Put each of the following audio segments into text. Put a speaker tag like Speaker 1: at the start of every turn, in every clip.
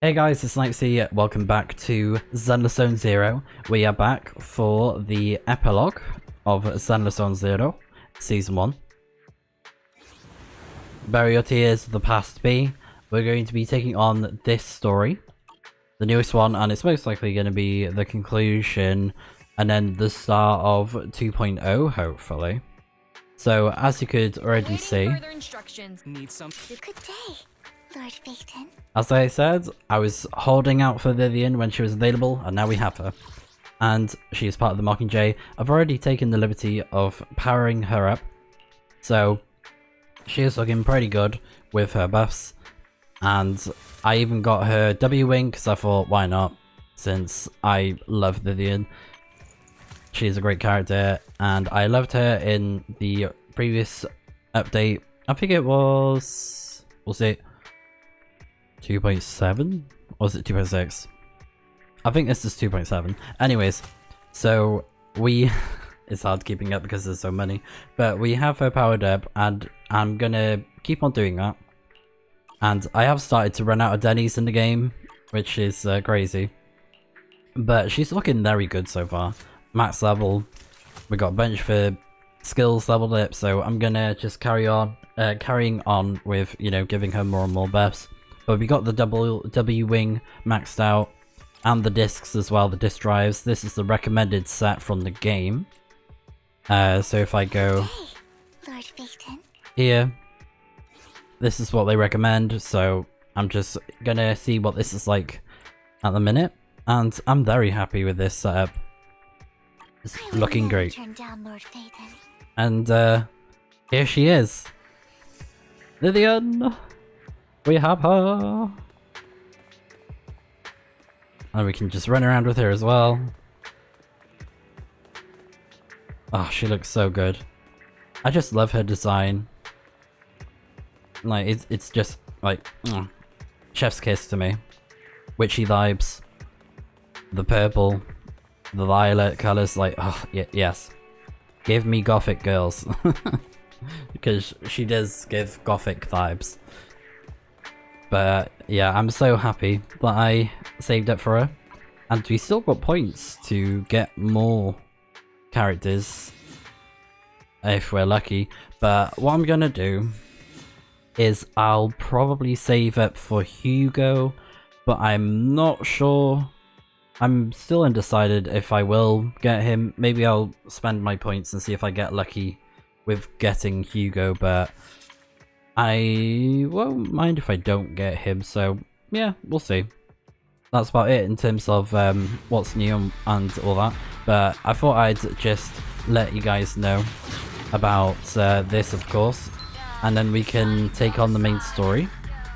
Speaker 1: Hey guys, it's Snipezy. Welcome back to Zenless Zone Zero. We are back for the epilogue of Zenless Zone Zero, Season 1. Bury Your Tears, The Past Be. We're going to be taking on this story, the newest one, and it's most likely going to be the conclusion and then the start of 2.0, hopefully. So, as you could already see,
Speaker 2: Good day, Lord Phaeton.
Speaker 1: as I said, I was holding out for Vivian when she was available, and now we have her. And she is part of the Mockingjay. I've already taken the liberty of powering her up, so she is looking pretty good with her buffs. And I even got her W-Wing, because I thought, why not, since I love Vivian. She's a great character, and I loved her in the previous update. I think it was it 2.7? Or was it 2.6? I think this is 2.7. Anyways, so we... it's hard keeping up because there's so many. But we have her powered up, and I'm gonna keep on doing that. And I have started to run out of Denny's in the game, which is crazy. But she's looking very good so far. Max level. We got a bunch for skills leveled up, so I'm gonna just carrying on with, you know, giving her more and more buffs. But we got the W-Wing maxed out, and the discs as well, the disc drives. This is the recommended set from the game. So if I go
Speaker 2: Lord Phaeton.
Speaker 1: here, this is what they recommend, so I'm just gonna see what this is like at the minute. And I'm very happy with this setup. It's looking great.
Speaker 2: Turn down Lord Phaeton.
Speaker 1: And here she is. Vivian! We have her! And we can just run around with her as well. Oh, she looks so good. I just love her design. Like, it's just, like, chef's kiss to me. Witchy vibes. The purple. The violet colours, like, oh, yes. Give me gothic, girls. Because she does give gothic vibes. But yeah, I'm so happy that I saved up for her. And we still got points to get more characters. If we're lucky. But what I'm gonna do is I'll probably save up for Hugo. But I'm not sure. I'm still undecided if I will get him. Maybe I'll spend my points and see if I get lucky with getting Hugo, but I won't mind if I don't get him, so yeah, we'll see. That's about it in terms of what's new and all that, but I thought I'd just let you guys know about this, of course, and then we can take on the main story.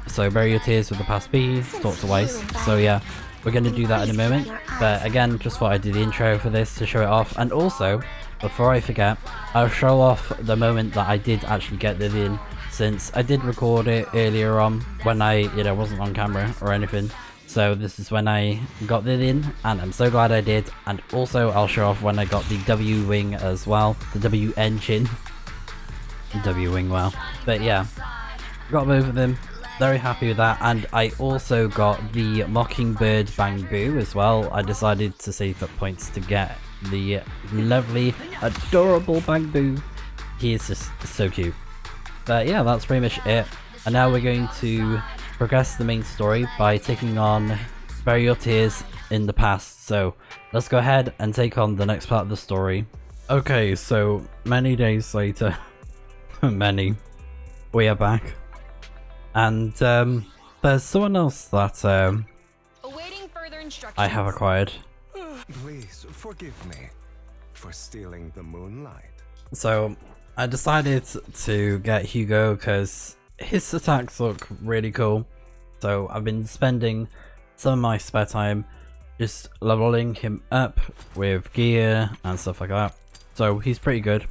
Speaker 1: So Bury Your Tears with the Past Be, talk to Weiss, so yeah. We're going to do that in a moment, but again, just thought I'd do the intro for this to show it off. And also, before I forget, I'll show off the moment that I did actually get Vivian, since I did record it earlier on when I, wasn't on camera or anything. So this is when I got Vivian, and I'm so glad I did. And also, I'll show off when I got the W-Wing as well, the W-Engine. W-Wing, well. But yeah, got both of them. Very happy with that, and I also got the Mockingbird Bang Boo as well. I decided to save up points to get the lovely, adorable Bang Boo. He is just so cute. But yeah, that's pretty much it. And now we're going to progress the main story by taking on Bury Your Tears in the past. So let's go ahead and take on the next part of the story. Okay, so many days later, we are back. And there's someone else that
Speaker 2: Awaiting further instructions.
Speaker 1: I have acquired.
Speaker 3: Please forgive me for stealing the moonlight.
Speaker 1: So I decided to get Hugo because his attacks look really cool. So I've been spending some of my spare time just leveling him up with gear and stuff like that. So he's pretty good.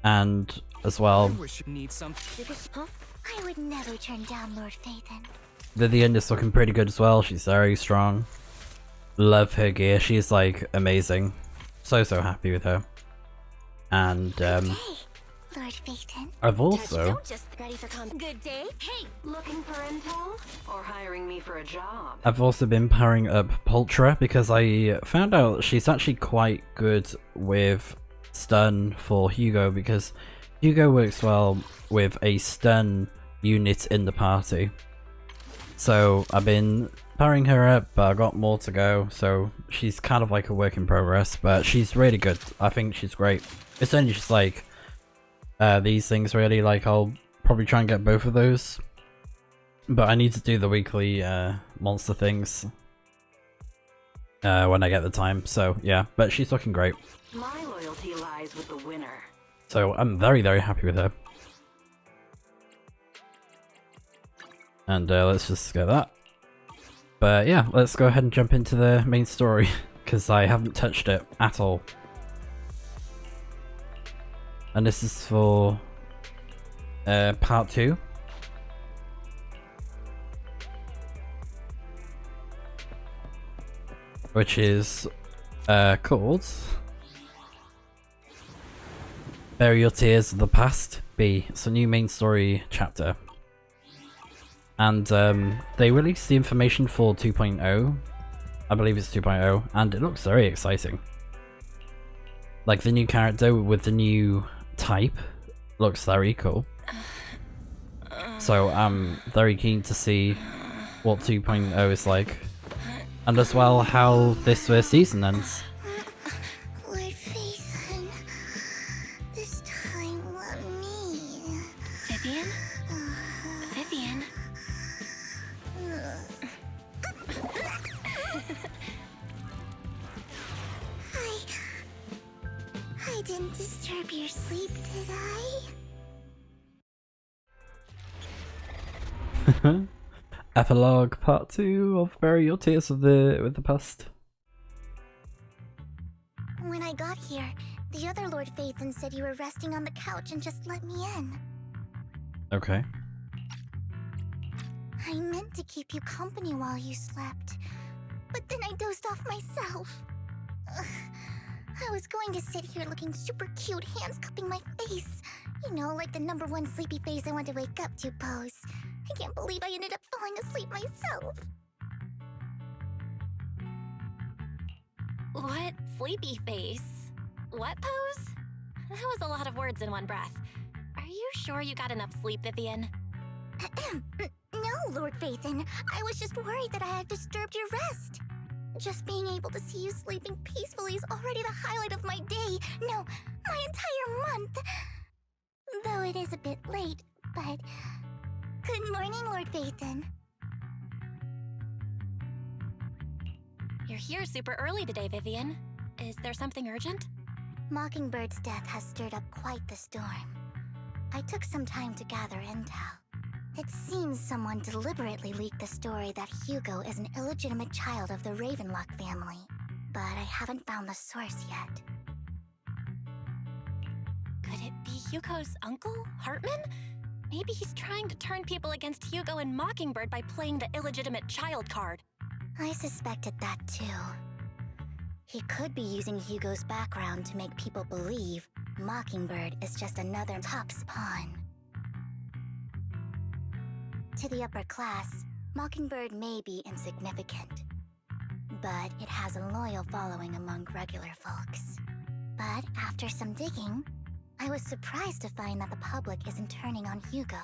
Speaker 1: And as well,
Speaker 2: Huh? I would never turn down Lord Phaeton.
Speaker 1: Vivian is looking pretty good as well. She's very strong. Love her gear. She's like amazing. So happy with her. And
Speaker 2: Lord Phaethon.
Speaker 1: I've also
Speaker 2: Don't just ready for Good day. Hey,
Speaker 4: Looking for intel? Or hiring me for a job?
Speaker 1: been powering up Pultra because I found out she's actually quite good with stun for Hugo, because Hugo works well with a stun unit in the party. So I've been powering her up, but I got more to go, so she's kind of like a work in progress, but she's really good. I think she's great. It's only just like these things really, like I'll probably try and get both of those, but I need to do the weekly monster things when I get the time, so yeah, but she's looking great.
Speaker 4: My loyalty lies with the winner.
Speaker 1: So I'm very, very happy with her. And let's just get that. But yeah, let's go ahead and jump into the main story, because I haven't touched it at all. And this is for part 2. Which is called Bury Your Tears of the Past B. It's a new main story chapter. And they released the information for 2.0. I believe it's 2.0, and it looks very exciting. Like the new character with the new type looks very cool. So I'm very keen to see what 2.0 is like. And as well how this first season ends.
Speaker 2: Lord Phaethon. This time, let me.
Speaker 5: Vivian? Vivian?
Speaker 2: I didn't disturb your sleep, did I?
Speaker 1: Epilogue part 2 of Bury Your Tears with the Past.
Speaker 2: When I got here, the other Lord Phaethon said you were resting on the couch and just let me in.
Speaker 1: Okay.
Speaker 2: I meant to keep you company while you slept, but then I dozed off myself. Ugh. I was going to sit here looking super cute, hands cupping my face. You know, like the #1 sleepy face I want to wake up to pose. I can't believe I ended up falling asleep myself.
Speaker 5: What sleepy face? What pose? That was a lot of words in one breath. Are you sure you got enough sleep, Vivian?
Speaker 2: No, Lord Phaethon. I was just worried that I had disturbed your rest. Just being able to see you sleeping peacefully is already the highlight of my day. No, my entire month. Though it is a bit late, but... Good morning, Lord Phaethon.
Speaker 5: You're here super early today, Vivian. Is there something urgent?
Speaker 2: Mockingbird's death has stirred up quite the storm. I took some time to gather intel. It seems someone deliberately leaked the story that Hugo is an illegitimate child of the Ravenlock family, but I haven't found the source yet.
Speaker 5: Could it be Hugo's uncle, Hartman? Maybe he's trying to turn people against Hugo and Mockingbird by playing the illegitimate child card.
Speaker 2: I suspected that too. He could be using Hugo's background to make people believe Mockingbird is just another Top's pawn. To the upper class, Mockingbird may be insignificant, but it has a loyal following among regular folks. But after some digging, I was surprised to find that the public isn't turning on Hugo.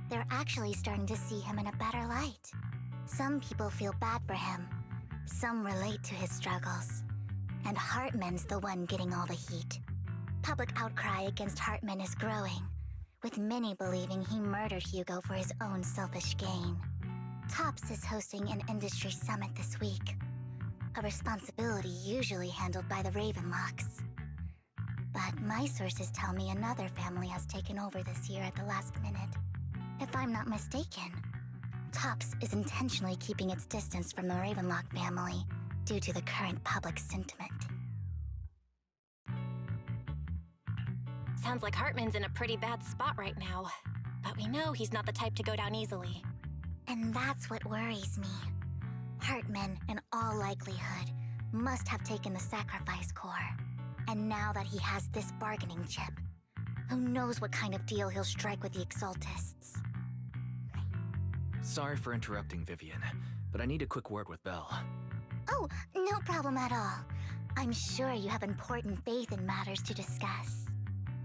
Speaker 2: They're actually starting to see him in a better light. Some people feel bad for him, some relate to his struggles, and Hartman's the one getting all the heat. Public outcry against Hartman is growing, with many believing he murdered Hugo for his own selfish gain. Tops is hosting an industry summit this week, a responsibility usually handled by the Ravenlocks. But my sources tell me another family has taken over this year at the last minute. If I'm not mistaken, Tops is intentionally keeping its distance from the Ravenlock family due to the current public sentiment.
Speaker 5: Sounds like Hartman's in a pretty bad spot right now. But we know he's not the type to go down easily.
Speaker 2: And that's what worries me. Hartman, in all likelihood, must have taken the sacrifice core. And now that he has this bargaining chip, Who knows what kind of deal he'll strike with the Exaltists.
Speaker 6: Sorry for interrupting, Vivian, but I need a quick word with Belle.
Speaker 2: Oh, no problem at all. I'm sure you have important faith in matters to discuss.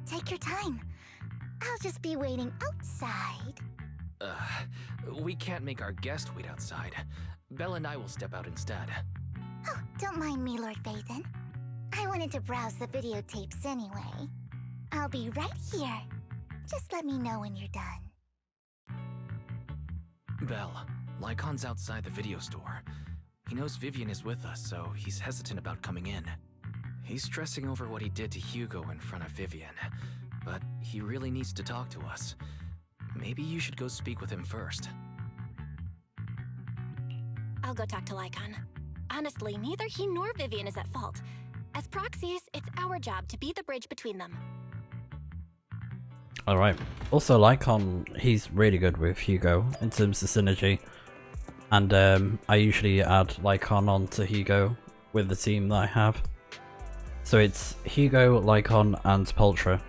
Speaker 2: Take your time. I'll just be waiting outside.
Speaker 6: We can't make our guest wait outside. Belle and I will step out instead.
Speaker 2: Oh, don't mind me, Lord Phaethon. I wanted to browse the videotapes anyway. I'll be right here. Just let me know when you're done.
Speaker 6: Belle, Lycon's outside the video store. He knows Vivian is with us, so he's hesitant about coming in. He's stressing over what he did to Hugo in front of Vivian, but he really needs to talk to us. Maybe you should go speak with him first.
Speaker 5: I'll go talk to Lycon. Honestly, neither he nor Vivian is at fault. As proxies, it's our job to be the bridge between them.
Speaker 1: Alright. Also, Lycon, he's really good with Hugo in terms of synergy. And I usually add Lycon on to Hugo with the team that I have. So it's Hugo, Lycon, and Poltra.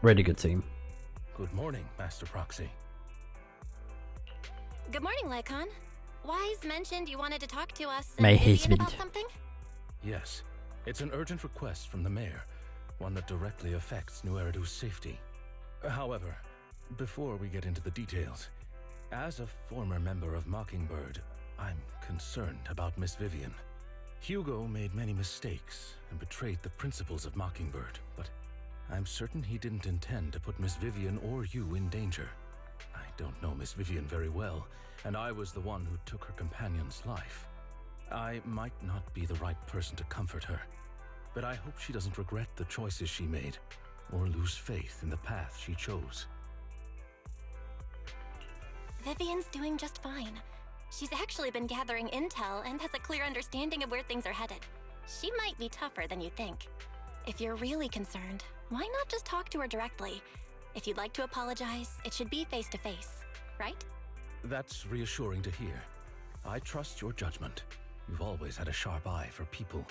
Speaker 1: Really good team.
Speaker 7: Good morning, Master Proxy.
Speaker 5: Good morning, Lycon. Wise mentioned you wanted to talk to us and
Speaker 1: My
Speaker 5: Vivian
Speaker 1: husband.
Speaker 5: about something?
Speaker 7: Yes, it's an urgent request from the mayor, one that directly affects New Eridu's safety. However, before we get into the details, as a former member of Mockingbird, I'm concerned about Miss Vivian. Hugo made many mistakes and betrayed the principles of Mockingbird, but I'm certain he didn't intend to put Miss Vivian or you in danger. I don't know Miss Vivian very well, and I was the one who took her companion's life. I might not be the right person to comfort her, but I hope she doesn't regret the choices she made, or lose faith in the path she chose.
Speaker 5: Vivian's doing just fine. She's actually been gathering intel and has a clear understanding of where things are headed. She might be tougher than you think. If you're really concerned, why not just talk to her directly? If you'd like to apologize, it should be face to face, right?
Speaker 7: That's reassuring to hear. I trust your judgment. You've always had a sharp eye for people.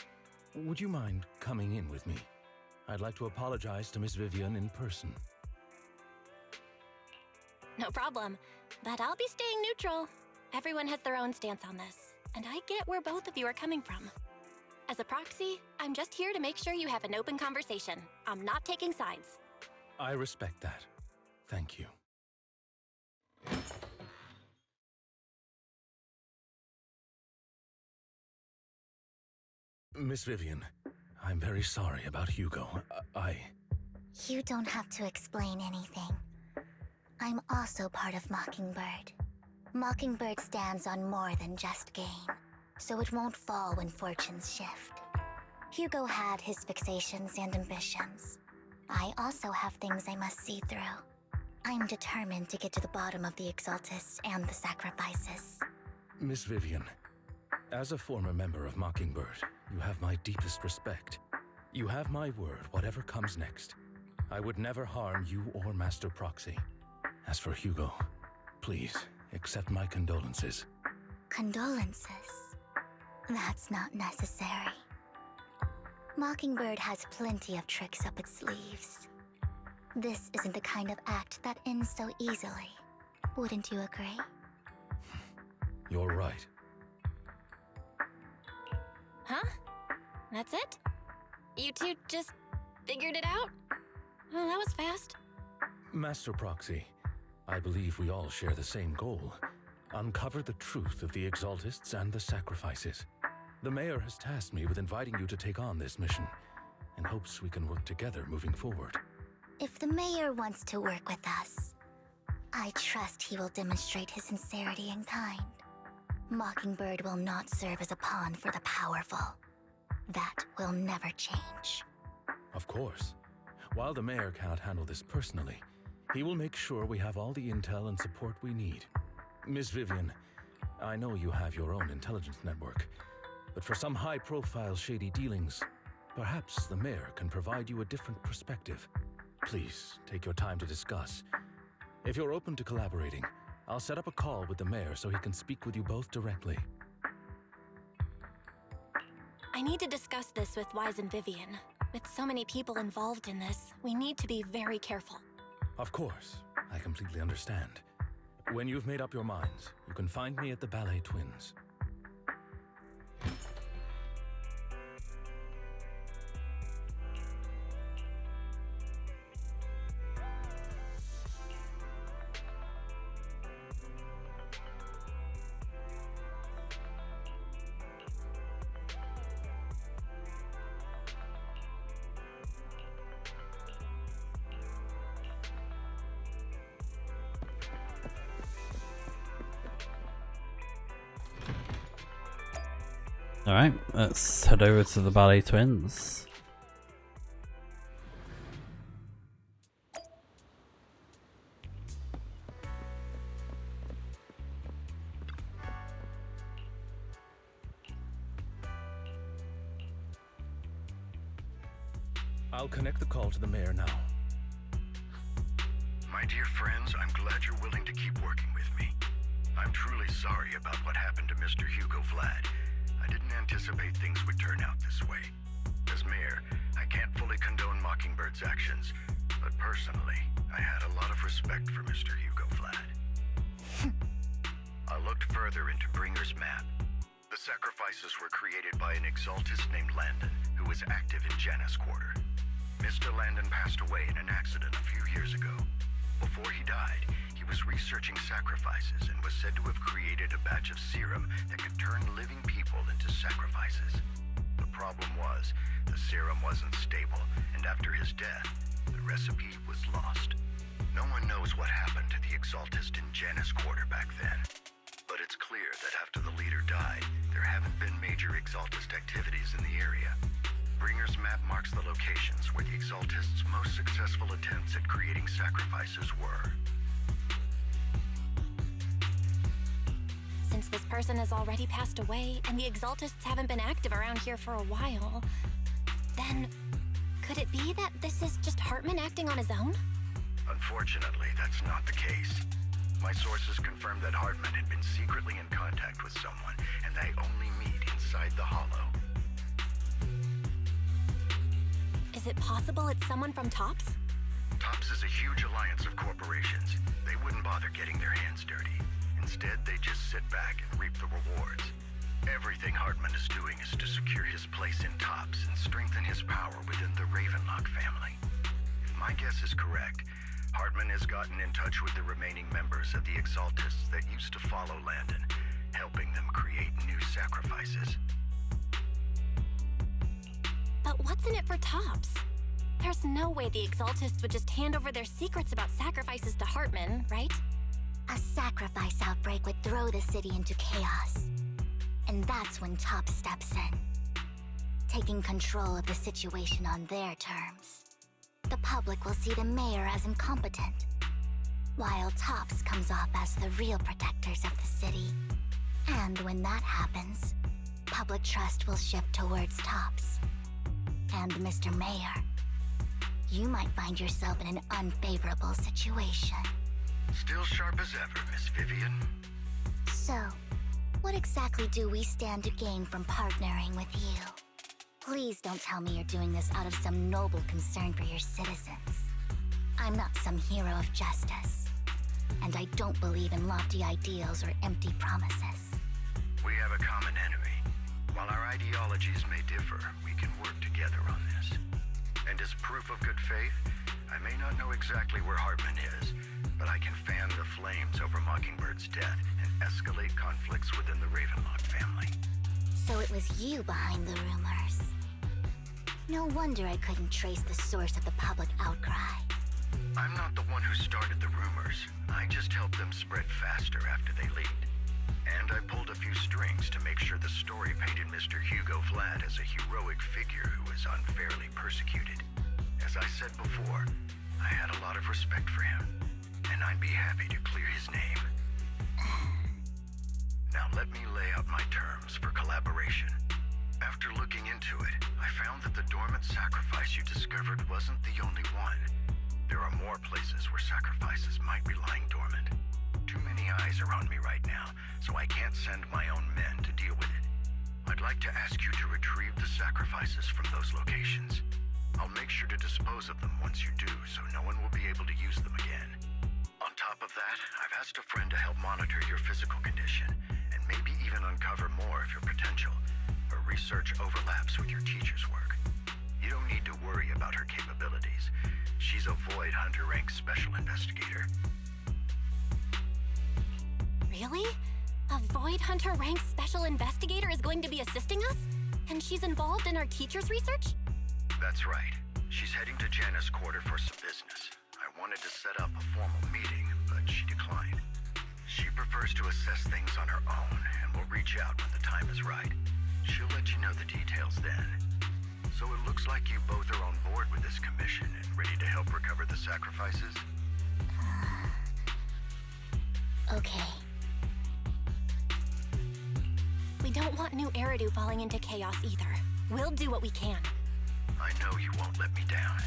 Speaker 7: Would you mind coming in with me? I'd like to apologize to Miss Vivian in person.
Speaker 5: No problem, but I'll be staying neutral. Everyone has their own stance on this, and I get where both of you are coming from. As a proxy, I'm just here to make sure you have an open conversation. I'm not taking sides.
Speaker 7: I respect that. Thank you. Miss Vivian, I'm very sorry about Hugo.
Speaker 2: You don't have to explain anything. I'm also part of Mockingbird. Mockingbird stands on more than just gain, so it won't fall when fortunes shift. Hugo had his fixations and ambitions. I also have things I must see through. I'm determined to get to the bottom of the Exaltists and the sacrifices.
Speaker 7: Miss Vivian, as a former member of Mockingbird, you have my deepest respect. You have my word, whatever comes next. I would never harm you or Master Proxy. As for Hugo, please accept my condolences.
Speaker 2: Condolences? That's not necessary. Mockingbird has plenty of tricks up its sleeves. This isn't the kind of act that ends so easily. Wouldn't you agree?
Speaker 7: You're right.
Speaker 5: Huh? That's it? You two just figured it out? Well, that was fast.
Speaker 7: Master Proxy, I believe we all share the same goal. Uncover the truth of the Exaltists and the sacrifices. The mayor has tasked me with inviting you to take on this mission, in hopes we can work together moving forward.
Speaker 2: If the mayor wants to work with us, I trust he will demonstrate his sincerity in kind. Mockingbird will not serve as a pawn for the powerful. That will never change.
Speaker 7: Of course. While the mayor cannot handle this personally, he will make sure we have all the intel and support we need. Miss Vivian, I know you have your own intelligence network, but for some high-profile shady dealings, perhaps the mayor can provide you a different perspective. Please, take your time to discuss. If you're open to collaborating, I'll set up a call with the mayor so he can speak with you both directly.
Speaker 5: I need to discuss this with Wise and Vivian. With so many people involved in this, we need to be very careful.
Speaker 7: Of course, I completely understand. When you've made up your minds, you can find me at the Ballet Twins.
Speaker 1: Alright, let's head over to the Ballet Twins.
Speaker 7: I'll connect the call to the mayor now.
Speaker 8: My dear friends, I'm glad you're willing to keep working with me. I'm truly sorry about what happened to Mr. Hugo Vlad. I didn't anticipate things would turn out this way. As mayor, I can't fully condone Mockingbird's actions, but personally, I had a lot of respect for Mr. Hugo Vlad. I looked further into Bringer's map. The sacrifices were created by an exaltist named Landon, who was active in Janus Quarter. Mr. Landon passed away in an accident a few years ago. Before he died, he was researching sacrifices and was said to have created a batch of serum that could turn living people into sacrifices. The problem was, the serum wasn't stable, and after his death, the recipe was lost. No one knows what happened to the exaltist in Janus Quarter back then. But it's clear that after the leader died, there haven't been major exaltist activities in the area. Bringer's map marks the locations where the exaltist's most successful attempts at creating sacrifices were.
Speaker 5: Since this person has already passed away and the exaltists haven't been active around here for a while, then could it be that this is just Hartman acting on his own?
Speaker 8: Unfortunately, that's not the case. My sources confirmed that Hartman had been secretly in contact with someone, and they only meet inside the Hollow.
Speaker 5: Is it possible it's someone from TOPS?
Speaker 8: TOPS is a huge alliance of corporations. They wouldn't bother getting their hands dirty. Instead, they just sit back and reap the rewards. Everything Hartman is doing is to secure his place in TOPS and strengthen his power within the Ravenlock family. If my guess is correct, Hartman has gotten in touch with the remaining members of the Exaltists that used to follow Landon, helping them create new sacrifices.
Speaker 5: But what's in it for TOPS? There's no way the Exaltists would just hand over their secrets about sacrifices to Hartman, right?
Speaker 2: A sacrifice outbreak would throw the city into chaos. And that's when TOPS steps in, taking control of the situation on their terms. The public will see the mayor as incompetent, while TOPS comes off as the real protectors of the city. And when that happens, public trust will shift towards TOPS. And Mr. Mayor, you might find yourself in an unfavorable situation.
Speaker 8: Still sharp as ever, Miss Vivian.
Speaker 2: So, what exactly do we stand to gain from partnering with you? Please don't tell me you're doing this out of some noble concern for your citizens. I'm not some hero of justice, and I don't believe in lofty ideals or empty promises.
Speaker 8: We have a common enemy. While our ideologies may differ, we can work together on this. And as proof of good faith, I may not know exactly where Hartman is, but I can fan the flames over Mockingbird's death and escalate conflicts within the Ravenlock family.
Speaker 2: So it was you behind the rumors. No wonder I couldn't trace the source of the public outcry.
Speaker 8: I'm not the one who started the rumors. I just helped them spread faster after they leaked. And I pulled a few strings to make sure the story painted Mr. Hugo Vlad as a heroic figure who was unfairly persecuted. As I said before, I had a lot of respect for him, and I'd be happy to clear his name. Now let me lay out my terms for collaboration. After looking into it, I found that the dormant sacrifice you discovered wasn't the only one. There are more places where sacrifices might be lying dormant. Too many eyes are on me right now, so I can't send my own men to deal with it. I'd like to ask you to retrieve the sacrifices from those locations. I'll make sure to dispose of them once you do, so no one will be able to use them again. On top of that, I've asked a friend to help monitor your physical condition, and maybe even uncover more of your potential. Her research overlaps with your teacher's work. You don't need to worry about her capabilities. She's a Void Hunter rank special investigator.
Speaker 5: Really? A Void Hunter ranked special investigator is going to be assisting us? And she's involved in our teacher's research?
Speaker 8: That's right. She's heading to Janna's quarter for some business. I wanted to set up a formal meeting, but she declined. She prefers to assess things on her own, and will reach out when the time is right. She'll let you know the details then. So it looks like you both are on board with this commission and ready to help recover the sacrifices?
Speaker 2: Okay.
Speaker 5: We don't want new Eridu falling into chaos either. We'll do what we can.
Speaker 8: I know you won't let me down.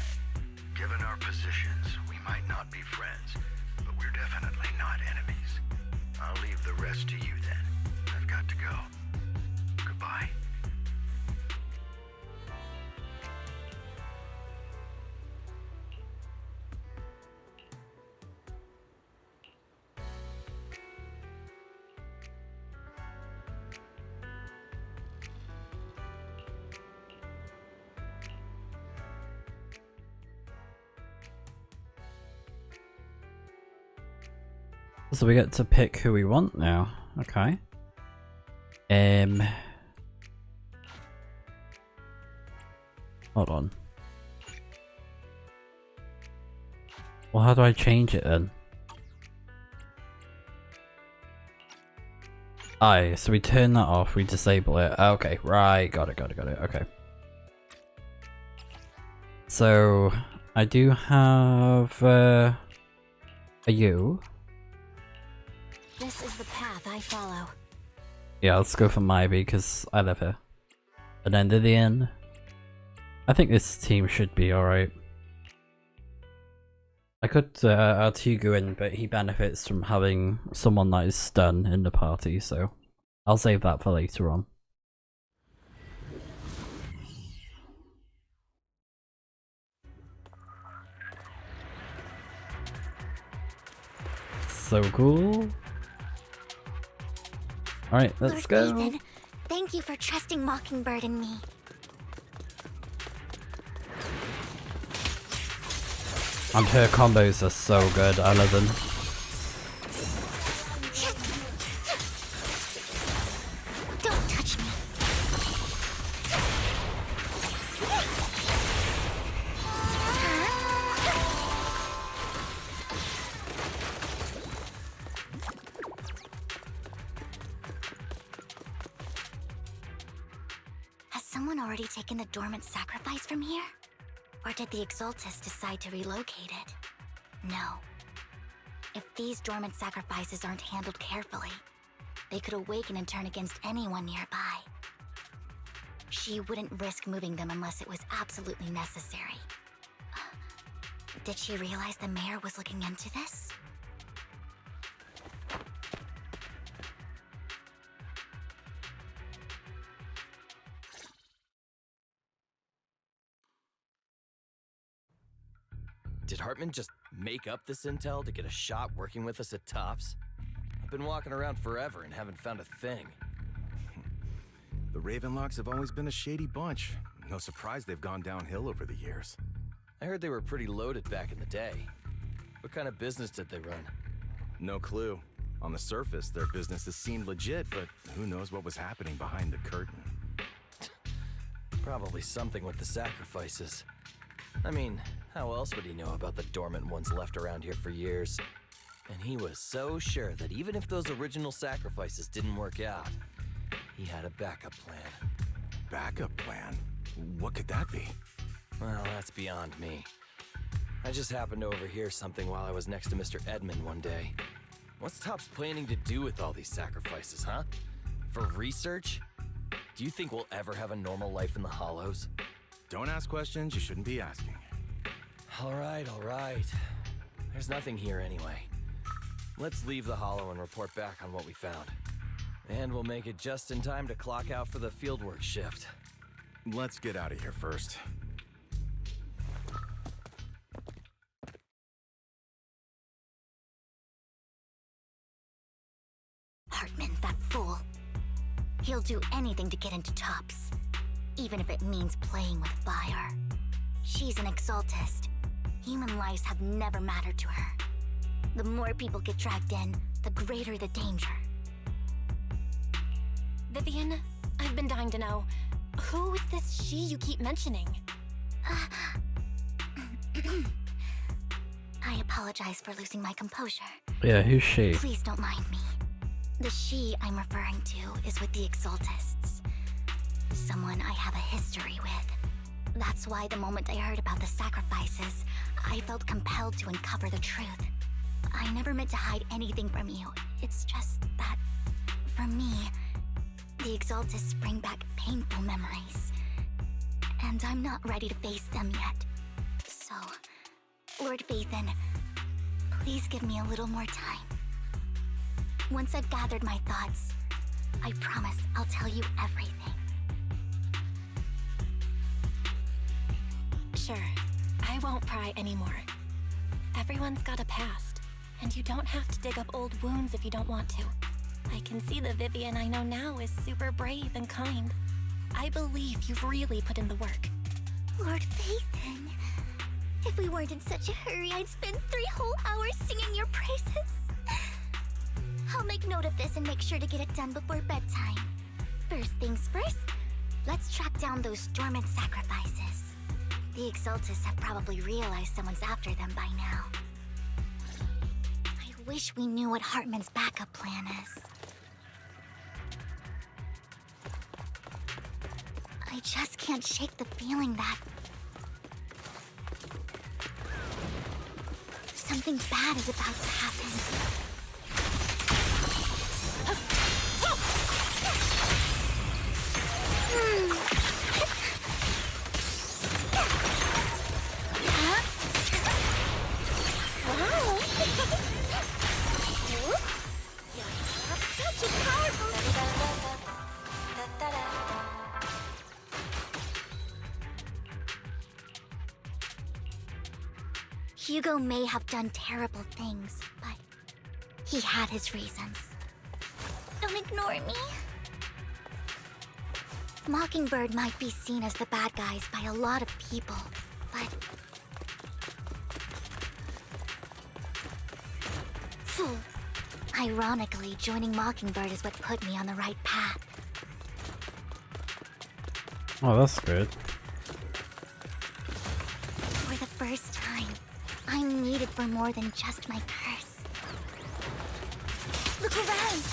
Speaker 8: Given our positions, we might not be friends, but we're definitely not enemies. I'll leave the rest to you then. I've got to go. Goodbye.
Speaker 1: So we get to pick who we want now. Okay. Hold on. Well, how do I change it then? Aye, so we turn that off, we disable it. Okay, right, got it. Okay. So I do have a you.
Speaker 5: This is the path I follow.
Speaker 1: Yeah, let's go for Maybe because I live here. And then Lillian. I think this team should be alright. I could add Hugo in, but he benefits from having someone that is stun in the party, so I'll save that for later on. So cool. Alright, let's go.
Speaker 2: Ethan, thank you for trusting Mockingbird and me.
Speaker 1: And her combos are so good, I love them.
Speaker 2: Don't touch me. Has someone already taken the dormant sacrifice from here? Or did the Exaltus decide to relocate it? No. If these dormant sacrifices aren't handled carefully, they could awaken and turn against anyone nearby. She wouldn't risk moving them unless it was absolutely necessary. Did she realize the mayor was looking into this?
Speaker 9: Did Hartman just make up this intel to get a shot working with us at Tops? I've been walking around forever and haven't found a thing.
Speaker 10: The Ravenlocks have always been a shady bunch. No surprise they've gone downhill over the years.
Speaker 9: I heard they were pretty loaded back in the day. What kind of business did they run?
Speaker 10: No clue. On the surface, their businesses seemed legit, but who knows what was happening behind the curtain.
Speaker 9: Probably something with the sacrifices. I mean, how else would he know about the dormant ones left around here for years? And he was so sure that even if those original sacrifices didn't work out, he had a backup plan.
Speaker 10: Backup plan? What could that be?
Speaker 9: Well, that's beyond me. I just happened to overhear something while I was next to Mr. Edmund one day. What's Tops planning to do with all these sacrifices, huh? For research? Do you think we'll ever have a normal life in the Hollows?
Speaker 10: Don't ask questions you shouldn't be asking.
Speaker 9: All right. There's nothing here anyway. Let's leave the Hollow and report back on what we found. And we'll make it just in time to clock out for the fieldwork shift.
Speaker 10: Let's get out of here first.
Speaker 2: He'll do anything to get into Tops, even if it means playing with fire. She's an exaltist. Human lives have never mattered to her. The more people get dragged in, the greater the danger.
Speaker 5: Vivian, I've been dying to know, who is this she you keep mentioning?
Speaker 2: I apologize for losing my composure.
Speaker 1: Yeah, who's she?
Speaker 2: Please don't mind me. The she I'm referring to is with the Exaltists. Someone I have a history with. That's why the moment I heard about the sacrifices, I felt compelled to uncover the truth. I never meant to hide anything from you. It's just that, for me, the Exaltists bring back painful memories. And I'm not ready to face them yet. So, Lord Vathan, please give me a little more time. Once I've gathered my thoughts, I promise I'll tell you everything.
Speaker 5: Sure, I won't pry anymore. Everyone's got a past, and you don't have to dig up old wounds if you don't want to. I can see the Vivian I know now is super brave and kind. I believe you've really put in the work.
Speaker 2: Lord Vathan, if we weren't in such a hurry, I'd spend 3 whole hours singing your praises. I'll make note of this and make sure to get it done before bedtime. First things first, let's track down those dormant sacrifices. The Exaltists have probably realized someone's after them by now. I wish we knew what Hartman's backup plan is. I just can't shake the feeling that something bad is about to happen. Hugo may have done terrible things, but he had his reasons. Don't ignore me. Mockingbird might be seen as the bad guys by a lot of people, but... Ironically, joining Mockingbird is what put me on the right path.
Speaker 1: Oh, that's good.
Speaker 2: For the first time, I'm needed for more than just my curse. Look around!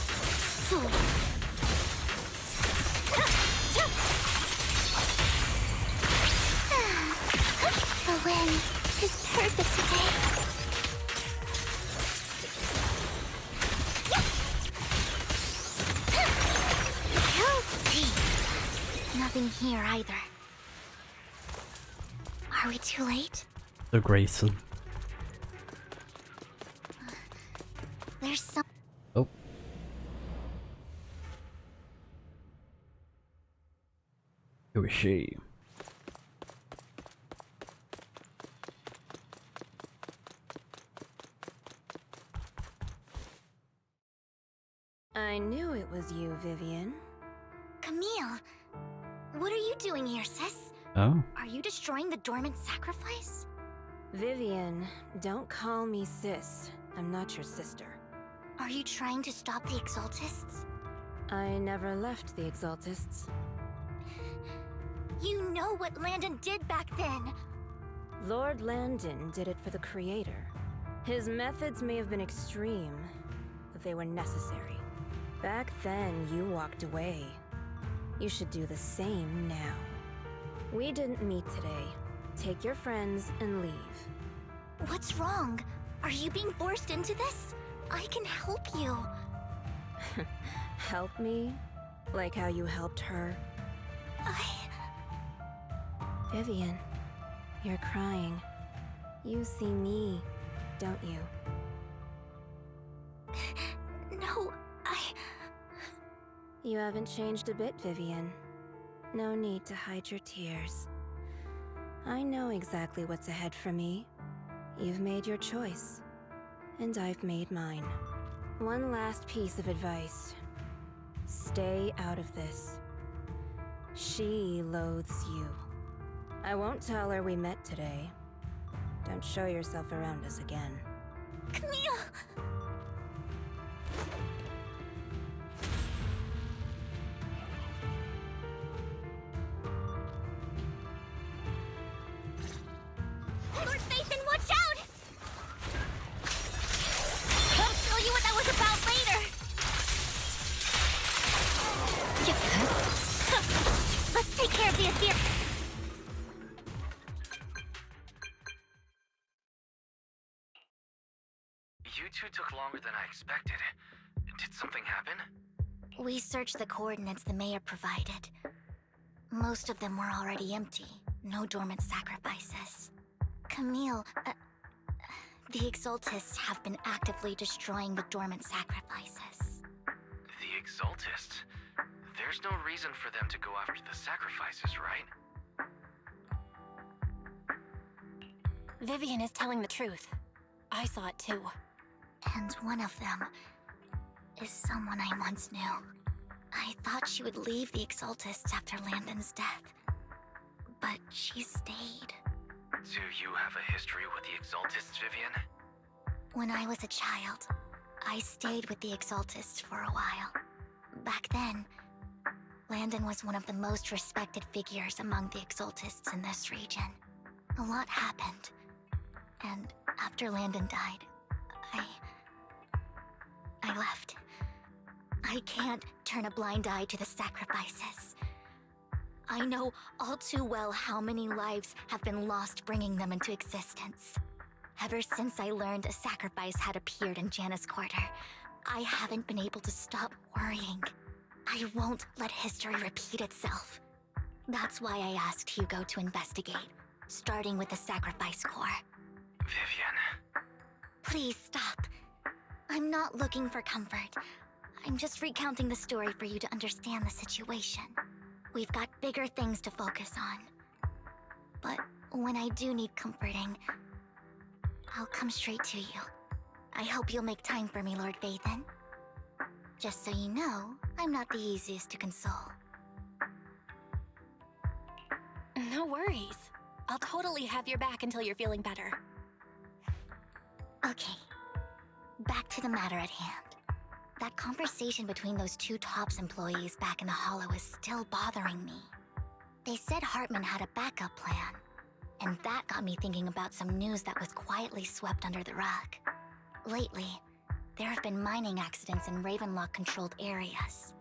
Speaker 2: The wind is perfect today. Nothing here either. Are we too late?
Speaker 1: The Grayson.
Speaker 2: There's some...
Speaker 1: Oh. Who is she?
Speaker 11: I knew it was you, Vivian.
Speaker 2: Camille, what are you doing here, sis?
Speaker 1: Oh.
Speaker 2: Are you destroying the dormant sacrifice?
Speaker 11: Vivian, don't call me sis. I'm not your sister.
Speaker 2: Are you trying to stop the Exaltists?
Speaker 11: I never left the Exaltists.
Speaker 2: You know what Landon did back then!
Speaker 11: Lord Landon did it for the Creator. His methods may have been extreme, but they were necessary. Back then, you walked away. You should do the same now. We didn't meet today. Take your friends and leave.
Speaker 2: What's wrong? Are you being forced into this? I can help you.
Speaker 11: Help me? Like how you helped her? Vivian, you're crying. You see me, don't you?
Speaker 2: No,
Speaker 11: You haven't changed a bit, Vivian. No need to hide your tears. I know exactly what's ahead for me. You've made your choice, and I've made mine. One last piece of advice. Stay out of this. She loathes you. I won't tell her we met today. Don't show yourself around us again.
Speaker 2: Camille! Lord Phaethon, watch out! I'll show you what that was about later! Let's take care of the Aether.
Speaker 6: You two took longer than I expected. Did something happen?
Speaker 2: We searched the coordinates the mayor provided. Most of them were already empty. No dormant sacrifices. Camille, the Exaltists have been actively destroying the dormant sacrifices.
Speaker 6: The Exaltists? There's no reason for them to go after the sacrifices, right?
Speaker 5: Vivian is telling the truth. I saw it too.
Speaker 2: And one of them is someone I once knew. I thought she would leave the Exaltists after Landon's death, but she stayed.
Speaker 6: Do you have a history with the Exaltists, Vivian?
Speaker 2: When I was a child, I stayed with the Exaltists for a while. Back then, Landon was one of the most respected figures among the Exaltists in this region. A lot happened, and after Landon died, I left. I can't turn a blind eye to the sacrifices. I know all too well how many lives have been lost bringing them into existence. Ever since I learned a sacrifice had appeared in Janus Quarter, I haven't been able to stop worrying. I won't let history repeat itself. That's why I asked Hugo to investigate, starting with the Sacrifice Corps.
Speaker 6: Vivian.
Speaker 2: Please stop. I'm not looking for comfort. I'm just recounting the story for you to understand the situation. We've got bigger things to focus on. But when I do need comforting, I'll come straight to you. I hope you'll make time for me, Lord Phaethon. Just so you know, I'm not the easiest to console.
Speaker 5: No worries. I'll totally have your back until you're feeling better.
Speaker 2: Okay. Back to the matter at hand. That conversation between those two TOPS employees back in the Hollow is still bothering me. They said Hartman had a backup plan, and that got me thinking about some news that was quietly swept under the rug. Lately, there have been mining accidents in Ravenlock-controlled areas.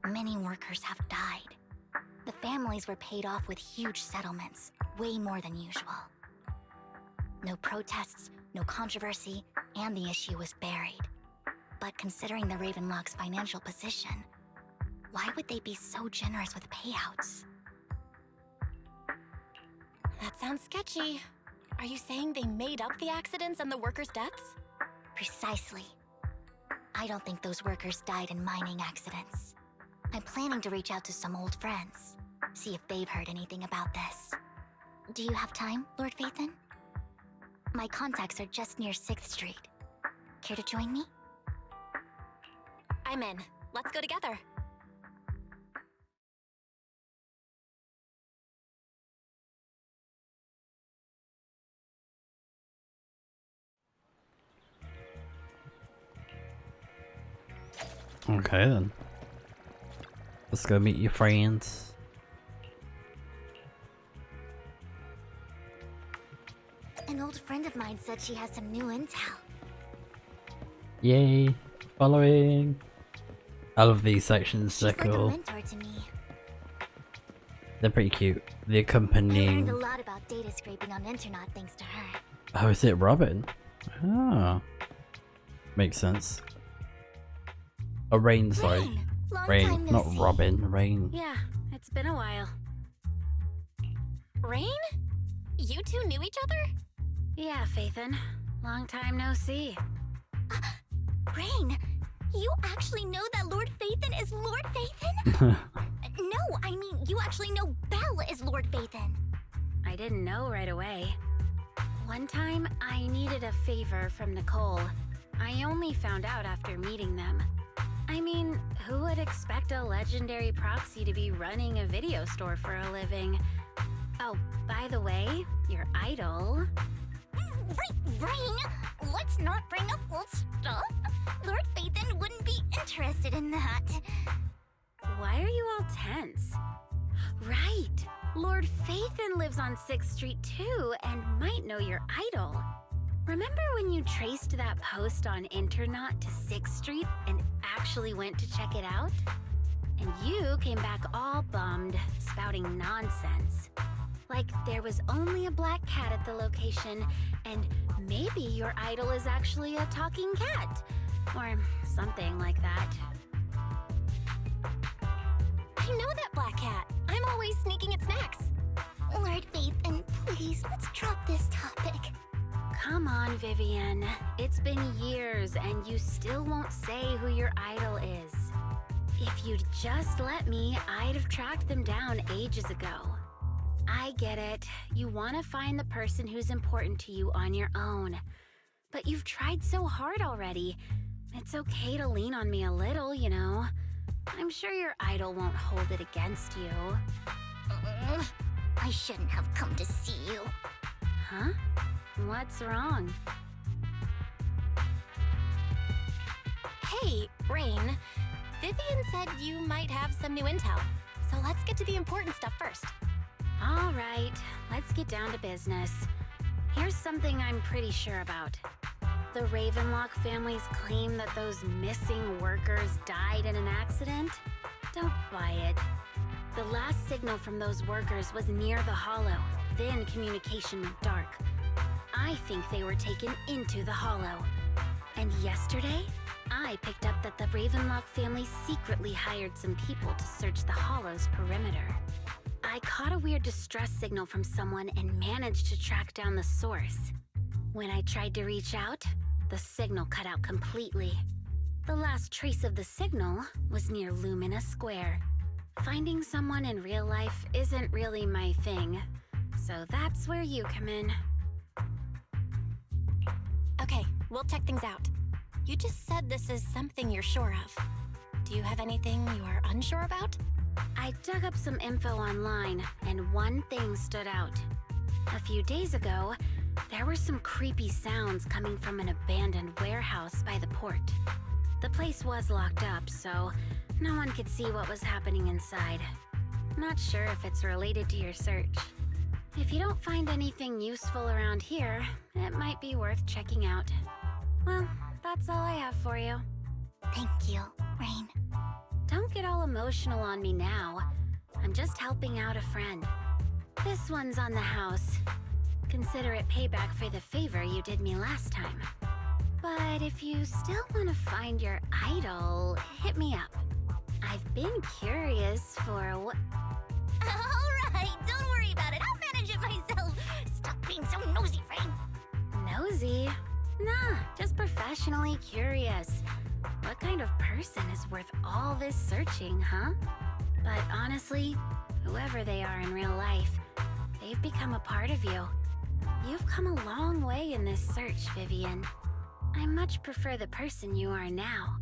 Speaker 2: Many workers have died. The families were paid off with huge settlements, way more than usual. No protests, no controversy, and the issue was buried. But considering the Ravenlock's financial position, why would they be so generous with payouts?
Speaker 5: That sounds sketchy. Are you saying they made up the accidents and the workers' deaths?
Speaker 2: Precisely. I don't think those workers died in mining accidents. I'm planning to reach out to some old friends, see if they've heard anything about this. Do you have time, Lord Phaethon? My contacts are just near 6th Street. Care to join me?
Speaker 5: I'm in. Let's go together.
Speaker 1: Okay then. Let's go meet your friends.
Speaker 2: An old friend of mine said she has some new intel.
Speaker 1: Yay! Following. I love these sections. They're
Speaker 2: She's like
Speaker 1: cool.
Speaker 2: a mentor to me.
Speaker 1: They're pretty cute. The
Speaker 2: I learned
Speaker 1: accompanying.
Speaker 2: a lot about data scraping on Internet thanks to her.
Speaker 1: Oh, is it Robin? Oh, makes sense. Oh, Rain, sorry.
Speaker 2: Long
Speaker 1: Rain,
Speaker 2: time no
Speaker 1: not
Speaker 2: see.
Speaker 1: Robin. Rain.
Speaker 11: Yeah, it's been a while.
Speaker 5: Rain? You two knew each other?
Speaker 11: Yeah, Phaethon. Long time no see.
Speaker 2: Rain, you actually know that Lord Phaethon is Lord Phaethon? No, I mean, you actually know Belle is Lord Phaethon.
Speaker 11: I didn't know right away. One time, I needed a favor from Nicole. I only found out after meeting them.
Speaker 12: I mean, who would expect a legendary proxy to be running a video store for a living? Oh, by the way, your idol...
Speaker 2: Rain, let's not bring up old stuff. Lord Phaethon wouldn't be interested in that.
Speaker 12: Why are you all tense? Right! Lord Phaethon lives on 6th Street too, and might know your idol. Remember when you traced that post on Internaut to 6th Street and actually went to check it out? And you came back all bummed, spouting nonsense. Like there was only a black cat at the location, and maybe your idol is actually a talking cat. Or something like that.
Speaker 5: I know that black cat. I'm always sneaking at snacks.
Speaker 2: Lord Phaethon, please, let's drop this topic.
Speaker 12: Come on, Vivian. It's been years and you still won't say who your idol is. If you'd just let me, I'd have tracked them down ages ago. I get it. You want to find the person who's important to you on your own. But you've tried so hard already. It's okay to lean on me a little, you know. I'm sure your idol won't hold it against you.
Speaker 2: I shouldn't have come to see you.
Speaker 12: Huh? What's wrong?
Speaker 5: Hey, Rain. Vivian said you might have some new intel. So let's get to the important stuff first.
Speaker 12: All right, let's get down to business. Here's something I'm pretty sure about. The Ravenlock family's claim that those missing workers died in an accident? Don't buy it. The last signal from those workers was near the Hollow. Then communication went dark. I think they were taken into the Hollow. And yesterday, I picked up that the Ravenlock family secretly hired some people to search the Hollow's perimeter. I caught a weird distress signal from someone and managed to track down the source. When I tried to reach out, the signal cut out completely. The last trace of the signal was near Lumina Square. Finding someone in real life isn't really my thing, so that's where you come in.
Speaker 5: Okay, we'll check things out. You just said this is something you're sure of. Do you have anything you are unsure about?
Speaker 12: I dug up some info online, and one thing stood out. A few days ago, there were some creepy sounds coming from an abandoned warehouse by the port. The place was locked up, so no one could see what was happening inside. Not sure if it's related to your search. If you don't find anything useful around here, it might be worth checking out. Well, that's all I have for you.
Speaker 2: Thank you, Rain.
Speaker 12: Don't get all emotional on me now. I'm just helping out a friend. This one's on the house. Consider it payback for the favor you did me last time. But if you still want to find your idol, hit me up. I've been curious for what...
Speaker 2: Alright, don't worry about it. I'll manage it myself. Stop being so nosy, Rain.
Speaker 12: Nosy? Nah, just professionally curious. What kind of person is worth all this searching, huh? But honestly, whoever they are in real life, they've become a part of you. You've come a long way in this search, Vivian. I much prefer the person you are now.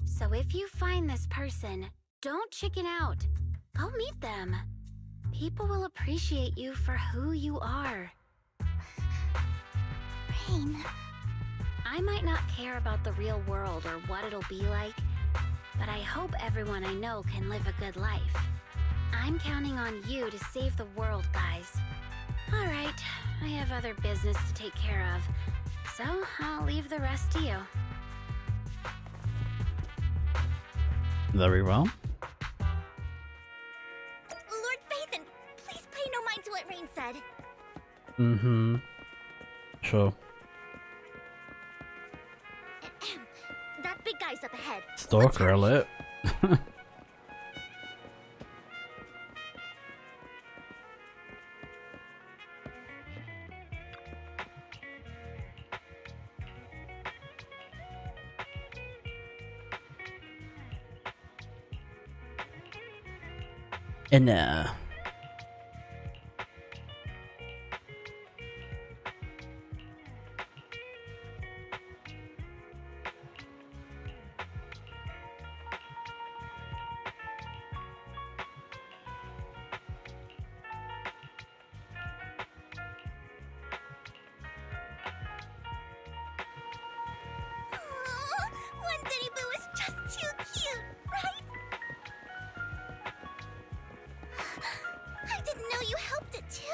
Speaker 12: So if you find this person, don't chicken out. Go meet them. People will appreciate you for who you are.
Speaker 2: Rain...
Speaker 12: I might not care about the real world or what it'll be like, but I hope everyone I know can live a good life. I'm counting on you to save the world, guys. All right, I have other business to take care of, so I'll leave the rest to you.
Speaker 1: Very well.
Speaker 2: Lord Phaethon, please pay no mind to what Rain said.
Speaker 1: Mm-hmm. Sure.
Speaker 2: That big guy's up ahead.
Speaker 1: Stalker alert. And
Speaker 2: know you helped it too.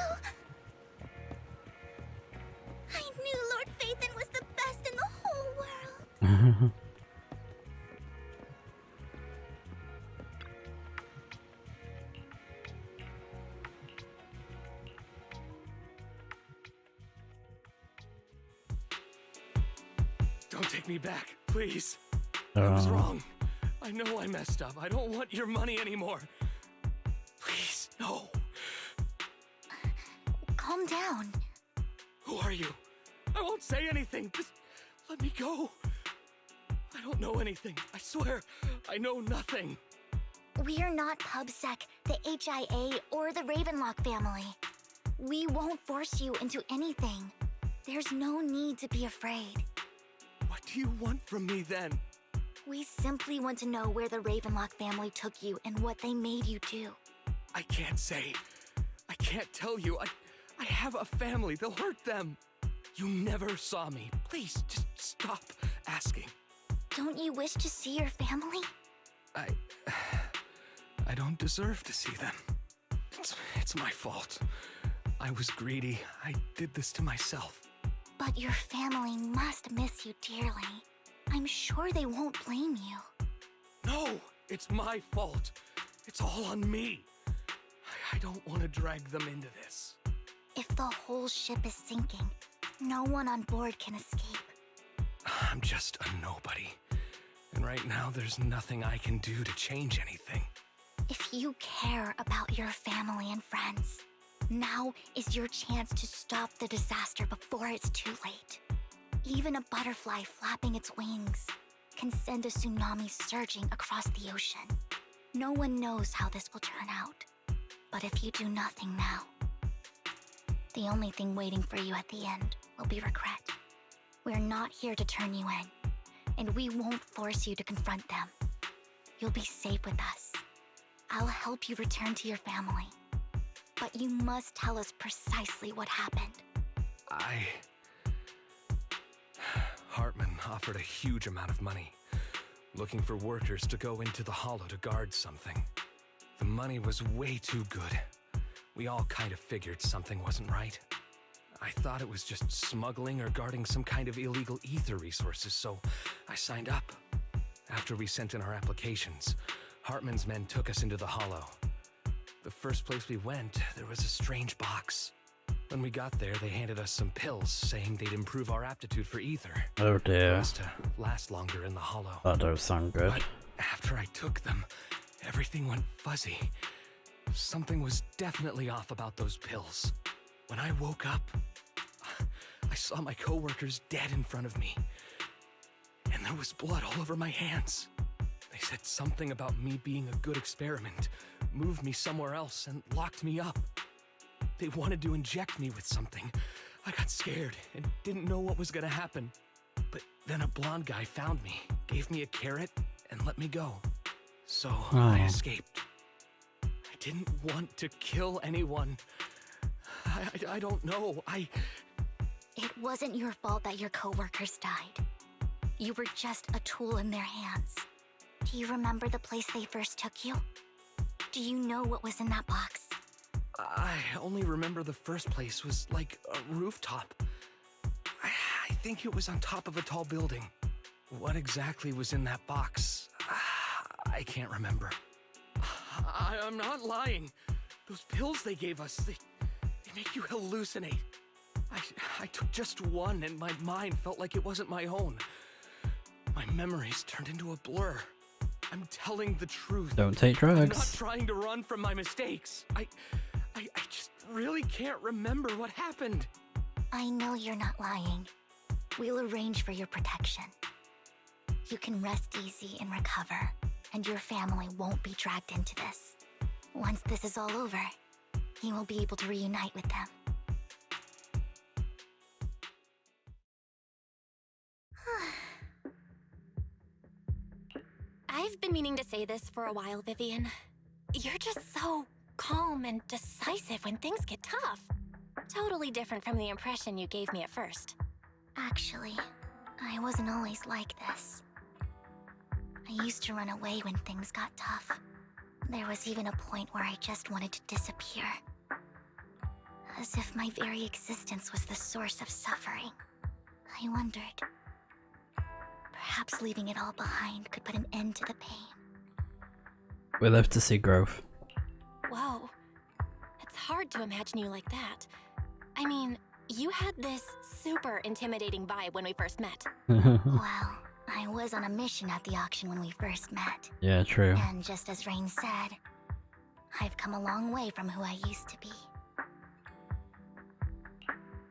Speaker 2: I knew Lord Phaethon was the best in the whole world.
Speaker 6: Don't take me back, please. I was wrong. I know I messed up. I don't want your money anymore. Please, no.
Speaker 2: Calm down.
Speaker 6: Who are you? I won't say anything. Just let me go. I don't know anything. I swear, I know nothing.
Speaker 2: We're not PubSec, the HIA, or the Ravenlock family. We won't force you into anything. There's no need to be afraid.
Speaker 6: What do you want from me then?
Speaker 2: We simply want to know where the Ravenlock family took you and what they made you do.
Speaker 6: I can't say. I can't tell you. I have a family. They'll hurt them. You never saw me. Please, just stop asking.
Speaker 2: Don't you wish to see your family?
Speaker 6: I don't deserve to see them. It's my fault. I was greedy. I did this to myself.
Speaker 2: But your family must miss you dearly. I'm sure they won't blame you.
Speaker 6: No, it's my fault. It's all on me. I don't want to drag them into this.
Speaker 2: If the whole ship is sinking, no one on board can escape.
Speaker 6: I'm just a nobody. And right now, there's nothing I can do to change anything.
Speaker 2: If you care about your family and friends, now is your chance to stop the disaster before it's too late. Even a butterfly flapping its wings can send a tsunami surging across the ocean. No one knows how this will turn out. But if you do nothing now, the only thing waiting for you at the end will be regret. We're not here to turn you in, and we won't force you to confront them. You'll be safe with us. I'll help you return to your family. But you must tell us precisely what happened.
Speaker 6: Hartman offered a huge amount of money, looking for workers to go into the hollow to guard something. The money was way too good. We all kind of figured something wasn't right. I thought it was just smuggling or guarding some kind of illegal ether resources, so I signed up. After we sent in our applications, Hartman's men took us into the hollow. The first place we went, there was a strange box. When we got there, they handed us some pills, saying they'd improve our aptitude for ether.
Speaker 1: Oh dear.
Speaker 6: For us to last longer in the hollow.
Speaker 1: That does sound good.
Speaker 6: But after I took them, everything went fuzzy. Something was definitely off about those pills. When I woke up, I saw my coworkers dead in front of me. And there was blood all over my hands. They said something about me being a good experiment, moved me somewhere else, and locked me up. They wanted to inject me with something. I got scared and didn't know what was gonna happen. But then a blonde guy found me, gave me a carrot, and let me go. So I escaped. I didn't want to kill anyone. I don't know.
Speaker 2: It wasn't your fault that your coworkers died. You were just a tool in their hands. Do you remember the place they first took you? Do you know what was in that box?
Speaker 6: I only remember the first place was like a rooftop. I think it was on top of a tall building. What exactly was in that box? I can't remember. I'm not lying. Those pills they gave us, they make you hallucinate. I took just one and my mind felt like it wasn't my own. My memories turned into a blur. I'm telling the truth.
Speaker 1: Don't take drugs.
Speaker 6: I'm not trying to run from my mistakes. I just really can't remember what happened.
Speaker 2: I know you're not lying. We'll arrange for your protection. You can rest easy and recover, and your family won't be dragged into this. Once this is all over, you will be able to reunite with them.
Speaker 5: I've been meaning to say this for a while, Vivian. You're just so calm and decisive when things get tough. Totally different from the impression you gave me at first.
Speaker 2: Actually, I wasn't always like this. I used to run away when things got tough. There was even a point where I just wanted to disappear. as if my very existence was the source of suffering. I wondered. Perhaps leaving it all behind could put an end to the pain.
Speaker 1: We live to see growth.
Speaker 5: Whoa. It's hard to imagine you like that. I mean, you had this super intimidating vibe when we first met.
Speaker 2: Well, I was on a mission at the auction when we first met.
Speaker 1: Yeah, true.
Speaker 2: And just as Rain said, I've come a long way from who I used to be.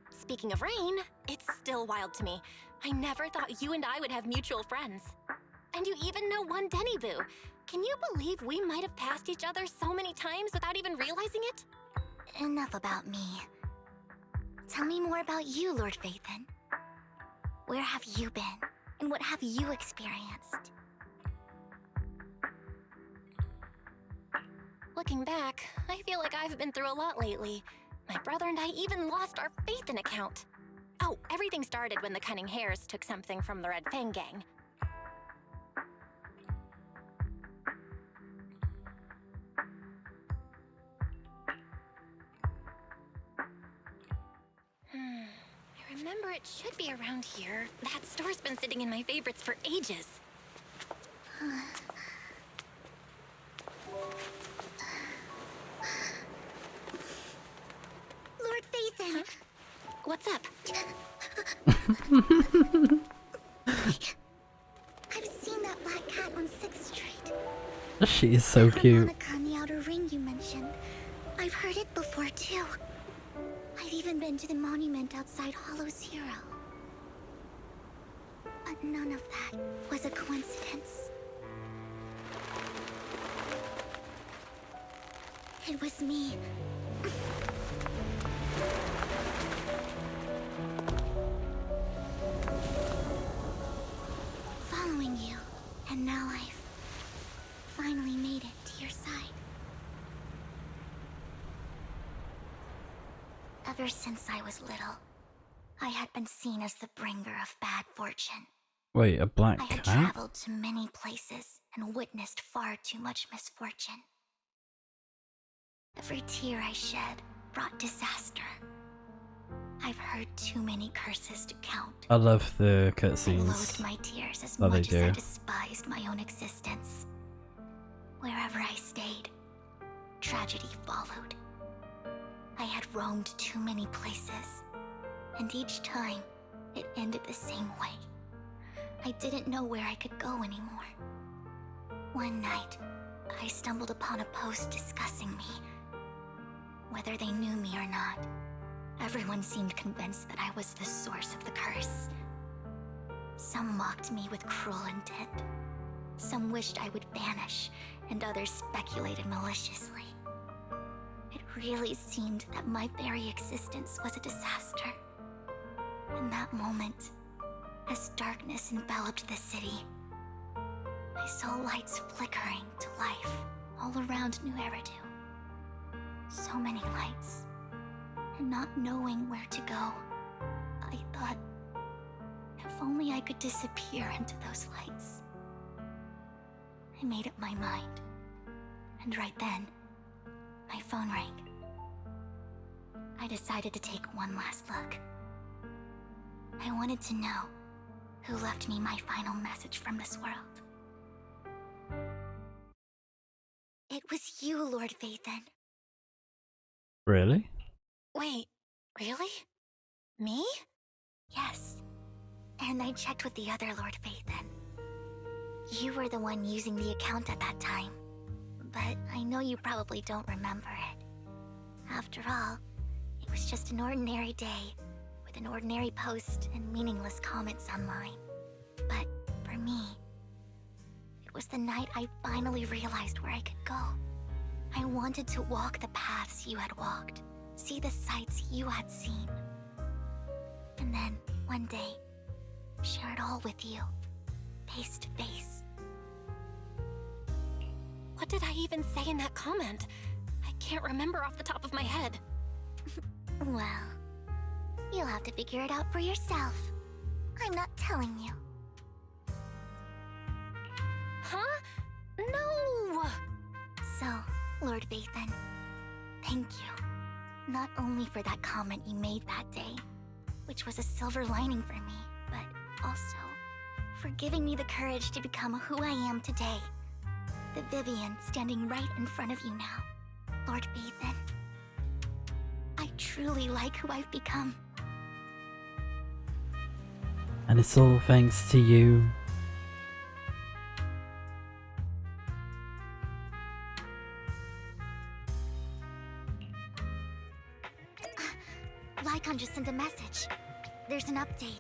Speaker 5: Speaking of Rain, it's still wild to me. I never thought you and I would have mutual friends. And you even know one Denny Boo. Can you believe we might have passed each other so many times without even realizing it?
Speaker 2: Enough about me. Tell me more about you, Lord Phaethon. Where have you been? And what have you experienced?
Speaker 5: Looking back, I feel like I've been through a lot lately. My brother and I even lost our Phaethon account. Oh, everything started when the Cunning Hares took something from the Red Fang gang. I remember it should be around here. That store's been sitting in my favorites for ages.
Speaker 2: Lord Phaethon!
Speaker 5: What's up?
Speaker 2: I've seen that black cat on 6th Street.
Speaker 1: She is so cute.
Speaker 2: Harmonica on the outer ring you mentioned. I've heard it before too. I've even been to the monument outside Hollow Zero. But none of that was a coincidence. It was me. Following you, and now I've finally made it to your side. Ever since I was little, I had been seen as the bringer of bad fortune.
Speaker 1: Wait, a black
Speaker 2: I had
Speaker 1: cat?
Speaker 2: traveled to many places and witnessed far too much misfortune. Every tear I shed brought disaster. I've heard too many curses to count.
Speaker 1: I love the
Speaker 2: I
Speaker 1: cutscenes.
Speaker 2: loathed my tears as
Speaker 1: Oh, they
Speaker 2: much as I
Speaker 1: do.
Speaker 2: despised my own existence. Wherever I stayed, tragedy followed. I had roamed too many places, and each time, it ended the same way. I didn't know where I could go anymore. One night, I stumbled upon a post discussing me. Whether they knew me or not, everyone seemed convinced that I was the source of the curse. Some mocked me with cruel intent. Some wished I would vanish, and others speculated maliciously. It really seemed that my very existence was a disaster. In that moment, as darkness enveloped the city, I saw lights flickering to life all around New Eridu. So many lights, and not knowing where to go, I thought, if only I could disappear into those lights. I made up my mind, and right then, my phone rang. I decided to take one last look. I wanted to know who left me my final message from this world. It was you, Lord Phaethon.
Speaker 1: Really?
Speaker 5: Wait, really? Me?
Speaker 2: Yes. And I checked with the other Lord Phaethon. You were the one using the account at that time. But I know you probably don't remember it. After all, it was just an ordinary day, with an ordinary post and meaningless comments online. But for me, it was the night I finally realized where I could go. I wanted to walk the paths you had walked, see the sights you had seen. And then, one day, share it all with you, face to face.
Speaker 5: What did I even say in that comment? I can't remember off the top of my head.
Speaker 2: Well, you'll have to figure it out for yourself. I'm not telling you.
Speaker 5: Huh? No!
Speaker 2: So, Lord Phaethon, thank you. Not only for that comment you made that day, which was a silver lining for me, but also for giving me the courage to become who I am today. The Vivian standing right in front of you now. Lord Ethan, I truly like who I've become.
Speaker 1: And it's all thanks to you.
Speaker 2: Lycon just sent a message. There's an update.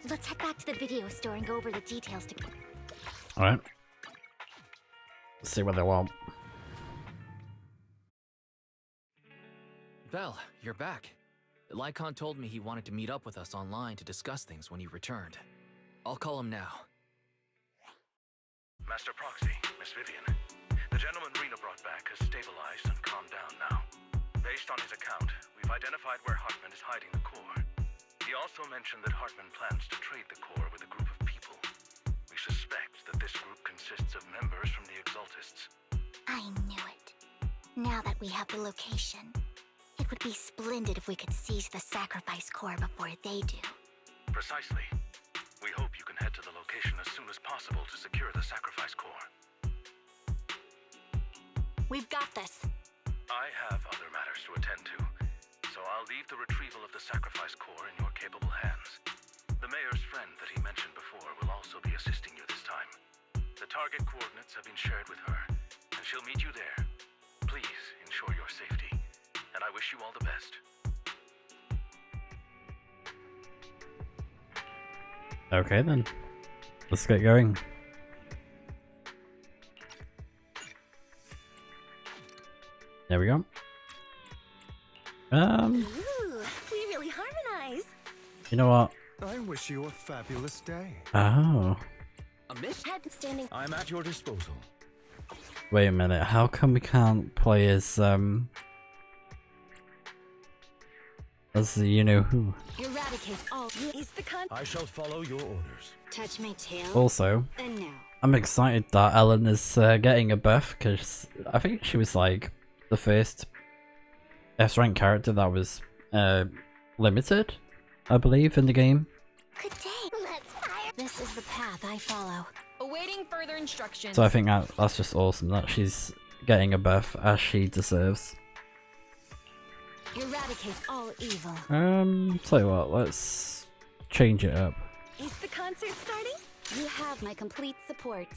Speaker 2: Let's head back to the video store and go over the details to...
Speaker 1: Alright. Let's see what they want.
Speaker 6: Belle, you're back. Lycon told me he wanted to meet up with us online to discuss things when you returned. I'll call him now.
Speaker 8: Master Proxy, Miss Vivian. The gentleman Rena brought back has stabilized and calmed down now. Based on his account, we've identified where Hartman is hiding the core. He also mentioned that Hartman plans to trade the core with a group of people. We suspect that this group consists of members from the Exaltists.
Speaker 2: I knew it. Now that we have the location, it would be splendid if we could seize the sacrifice core before they do.
Speaker 8: Precisely. We hope you can head to the location as soon as possible to secure the sacrifice core.
Speaker 5: We've got this.
Speaker 8: I have other matters to attend to, so I'll leave the retrieval of the sacrifice core in your capable hands. The mayor's friend that he mentioned before will also be assisting you this time. The target coordinates have been shared with her, and she'll meet you there. Please ensure your safety, and I wish you all the best.
Speaker 1: Okay then. Let's get going. There we go.
Speaker 11: Ooh, we really harmonize.
Speaker 1: You know what?
Speaker 3: I wish you a fabulous day.
Speaker 1: Oh.
Speaker 5: A mishead standing.
Speaker 7: I'm at your disposal.
Speaker 1: Wait a minute, how come we can't play as the you know who?
Speaker 12: Eradicate all.
Speaker 5: Is the con.
Speaker 7: I shall follow your orders.
Speaker 12: Touch my tail.
Speaker 1: Also,
Speaker 12: And no.
Speaker 1: I'm excited that Ellen is getting a buff because I think she was like the first S-rank character that was limited, I believe, in the game.
Speaker 2: Good day. Let's fire.
Speaker 12: This is the path I follow.
Speaker 5: Awaiting further instructions.
Speaker 1: So I think that's just awesome that she's getting a buff as she deserves.
Speaker 12: Eradicate all evil.
Speaker 1: Tell you what, let's change it up.
Speaker 5: Is the concert starting?
Speaker 12: You have my complete support.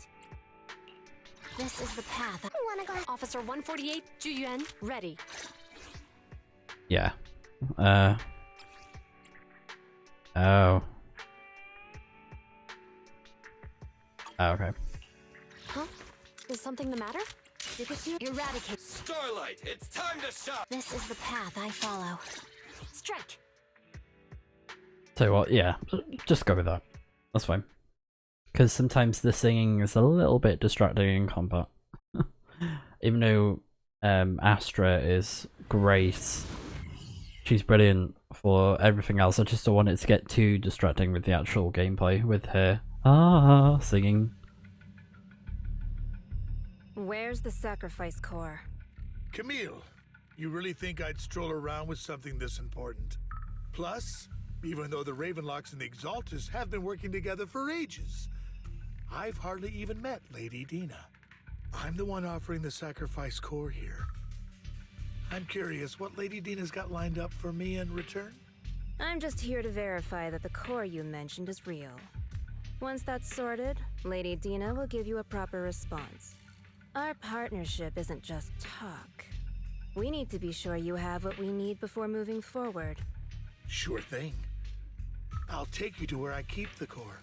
Speaker 12: This is the path.
Speaker 2: Wanna go?
Speaker 5: Officer 148, Juyuan, ready.
Speaker 1: Yeah. Oh. Oh, okay.
Speaker 5: Huh? Is something the matter?
Speaker 12: Eradicate.
Speaker 9: Starlight, it's time to shop!
Speaker 12: This is the path I follow.
Speaker 5: Strike.
Speaker 1: Tell you what, yeah, just go with that. That's fine. Because sometimes the singing is a little bit distracting in combat. Even though Astra is great, she's brilliant for everything else. I just don't want it to get too distracting with the actual gameplay with her singing.
Speaker 11: Where's the sacrifice core?
Speaker 13: Camille, you really think I'd stroll around with something this important? Plus, even though the Ravenlocks and the Exaltists have been working together for ages, I've hardly even met Lady Dina. I'm the one offering the sacrifice core here. I'm curious what Lady Dina's got lined up for me in return?
Speaker 11: I'm just here to verify that the core you mentioned is real. Once that's sorted, Lady Dina will give you a proper response. Our partnership isn't just talk. We need to be sure you have what we need before moving forward.
Speaker 13: Sure thing. I'll take you to where I keep the core.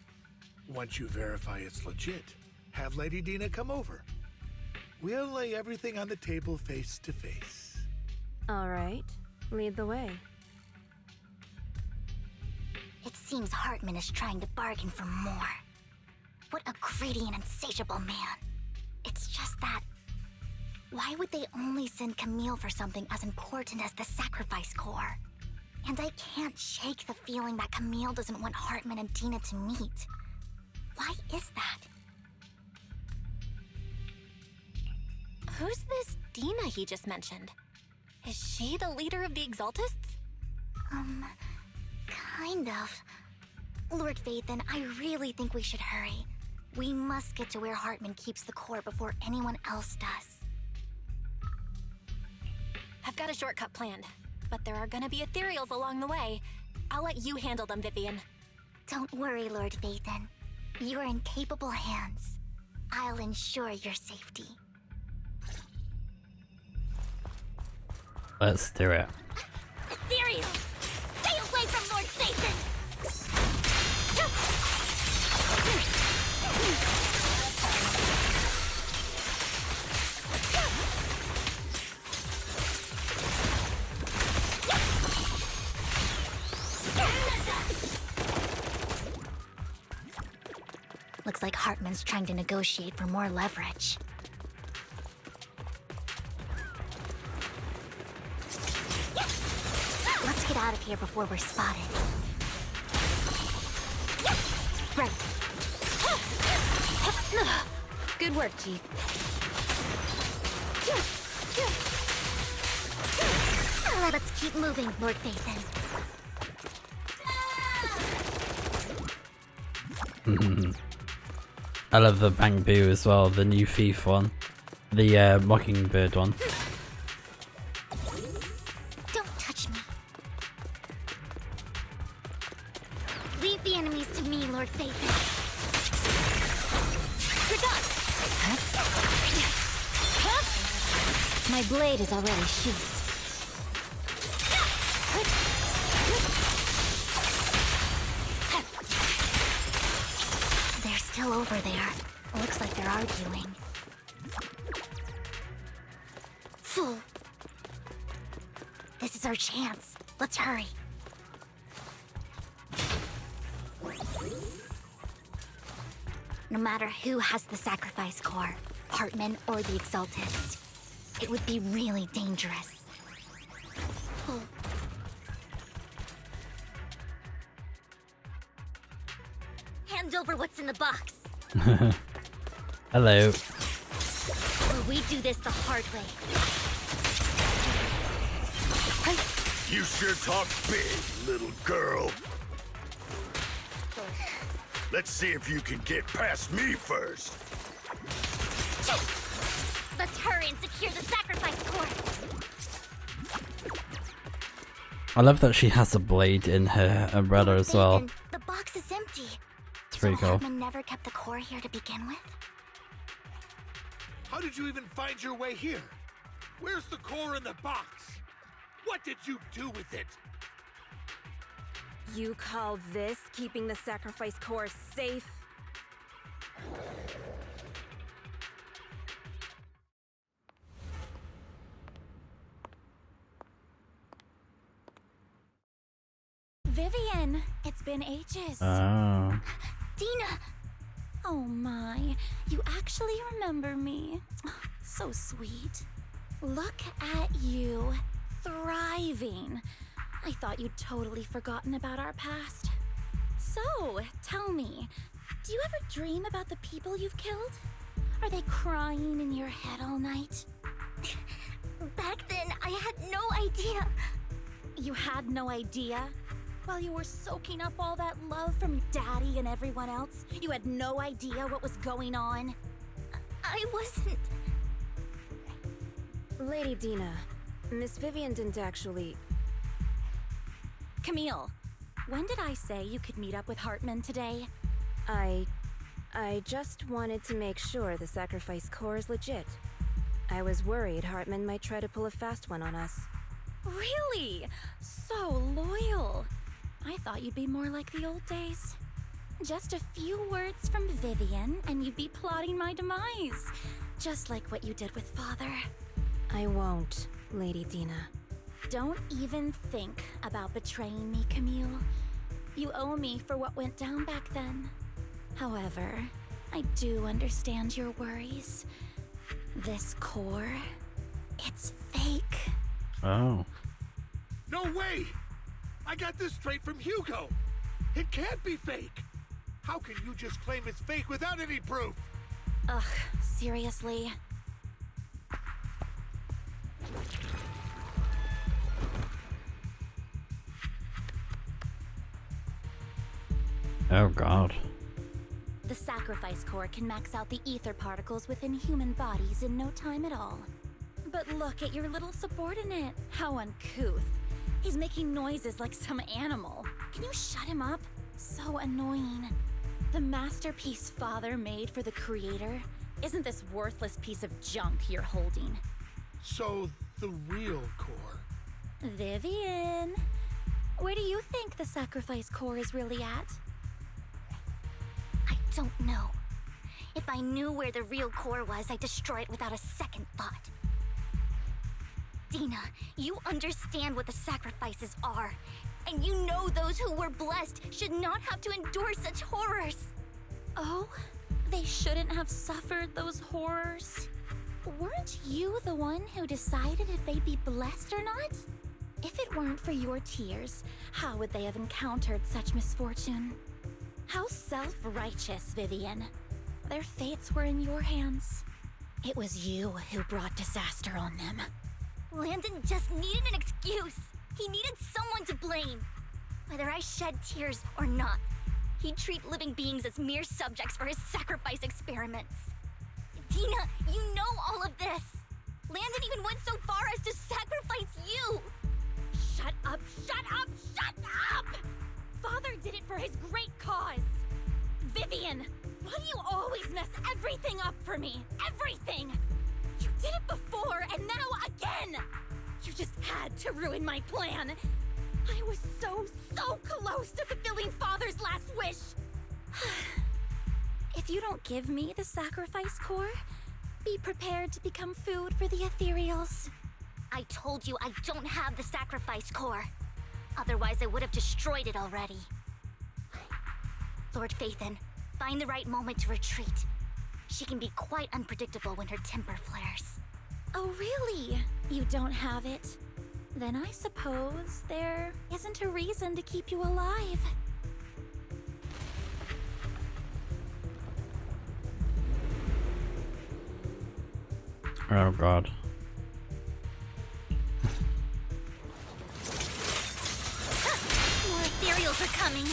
Speaker 13: Once you verify it's legit, have Lady Dina come over. We'll lay everything on the table face to face.
Speaker 11: All right, lead the way.
Speaker 2: It seems Hartman is trying to bargain for more. What a greedy and insatiable man. It's just that... why would they only send Camille for something as important as the sacrifice core? And I can't shake the feeling that Camille doesn't want Hartman and Dina to meet. Why is that?
Speaker 5: Who's this Dina he just mentioned? Is she the leader of the Exaltists?
Speaker 2: Kind of. Lord Vathan, I really think we should hurry. We must get to where Hartman keeps the core before anyone else does.
Speaker 5: I've got a shortcut planned, but there are gonna be ethereals along the way. I'll let you handle them, Vivian.
Speaker 2: Don't worry, Lord Vathan. You're in capable hands. I'll ensure your safety.
Speaker 1: Let's do it.
Speaker 2: Ethereals! Stay away from Lord Vathan! Looks like Hartman's trying to negotiate for more leverage. Let's get out of here before we're spotted. Right. Good work, Chief. Let's keep moving, Lord Vathan.
Speaker 1: I love the Bang Boo as well, the new Thief one. The Mockingbird one.
Speaker 2: Don't touch me. Leave the enemies to me, Lord Vathan. You're done! Huh? My blade is already sheathed. They're still over there. Looks like they're arguing. Fool. This is our chance. Let's hurry. No matter who has the sacrifice core, Hartman or the Exaltists, it would be really dangerous. Oh. Hand over what's in the box.
Speaker 1: Hello.
Speaker 2: Or we do this the hard way.
Speaker 8: You sure talk big, little girl. Let's see if you can get past me first.
Speaker 2: Let's hurry and secure the sacrifice core.
Speaker 1: I love that she has a blade in her umbrella as well.
Speaker 2: The box is empty.
Speaker 1: It's pretty cool.
Speaker 2: Hartman never kept the core here to begin with?
Speaker 13: How did you even find your way here? Where's the core in the box? What did you do with it?
Speaker 11: You call this keeping the sacrifice core safe?
Speaker 14: Vivian, it's been ages.
Speaker 1: Oh.
Speaker 2: Dina!
Speaker 14: Oh my, you actually remember me. So sweet. Look at you, thriving. I thought you'd totally forgotten about our past. So, tell me, do you ever dream about the people you've killed? Are they crying in your head all night?
Speaker 2: Back then, I had no idea.
Speaker 14: You had no idea? While you were soaking up all that love from Daddy and everyone else, you had no idea what was going on?
Speaker 2: I wasn't...
Speaker 11: Lady Dina, Miss Vivian didn't actually...
Speaker 14: Camille, when did I say you could meet up with Hartman today?
Speaker 11: I just wanted to make sure the sacrifice core is legit. I was worried Hartman might try to pull a fast one on us.
Speaker 14: Really? So loyal. I thought you'd be more like the old days. Just a few words from Vivian and you'd be plotting my demise. Just like what you did with Father.
Speaker 11: I won't, Lady Dina.
Speaker 14: Don't even think about betraying me, Camille. You owe me for what went down back then. However, I do understand your worries. This core, it's fake.
Speaker 1: Oh.
Speaker 13: No way! I got this straight from Hugo! It can't be fake! How can you just claim it's fake without any proof?
Speaker 14: Ugh, seriously?
Speaker 1: Oh god.
Speaker 14: The sacrifice core can max out the ether particles within human bodies in no time at all. But look at your little subordinate. How uncouth. He's making noises like some animal. Can you shut him up? So annoying. The masterpiece Father made for the creator isn't this worthless piece of junk you're holding.
Speaker 13: So, the real core.
Speaker 14: Vivian, where do you think the sacrifice core is really at?
Speaker 2: I don't know. If I knew where the real core was, I'd destroy it without a second thought. Dina, you understand what the sacrifices are. And you know those who were blessed should not have to endure such horrors.
Speaker 14: Oh? They shouldn't have suffered those horrors? Weren't you the one who decided if they'd be blessed or not? If it weren't for your tears, how would they have encountered such misfortune? How self-righteous, Vivian. Their fates were in your hands. It was you who brought disaster on them.
Speaker 2: Landon just needed an excuse. He needed someone to blame. Whether I shed tears or not, he'd treat living beings as mere subjects for his sacrifice experiments. Dina, you know all of this. Landon even went so far as to sacrifice you.
Speaker 14: Shut up, shut up, shut up! Father did it for his great cause. Vivian, why do you always mess everything up for me? Everything! You did it before, and now again! You just had to ruin my plan. I was so close to fulfilling Father's last wish. If you don't give me the sacrifice core, be prepared to become food for the ethereals.
Speaker 2: I told you I don't have the sacrifice core. Otherwise, I would have destroyed it already. Lord Phaethon, find the right moment to retreat. She can be quite unpredictable when her temper flares.
Speaker 14: Oh, really? You don't have it? Then I suppose there isn't a reason to keep you alive.
Speaker 1: Oh god.
Speaker 2: More ethereals are coming.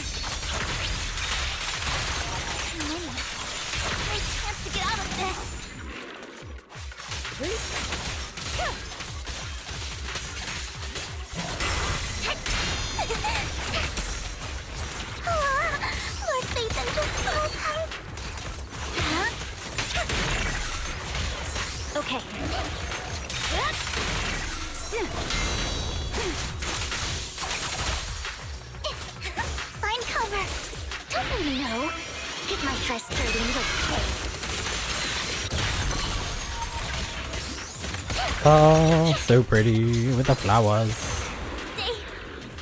Speaker 2: My chance to get out of this. Lord Phaethon just fell apart. Huh? Okay. Find cover. Don't let me know. Get my dress dirty and okay.
Speaker 1: Oh, so pretty with the flowers.
Speaker 2: Stay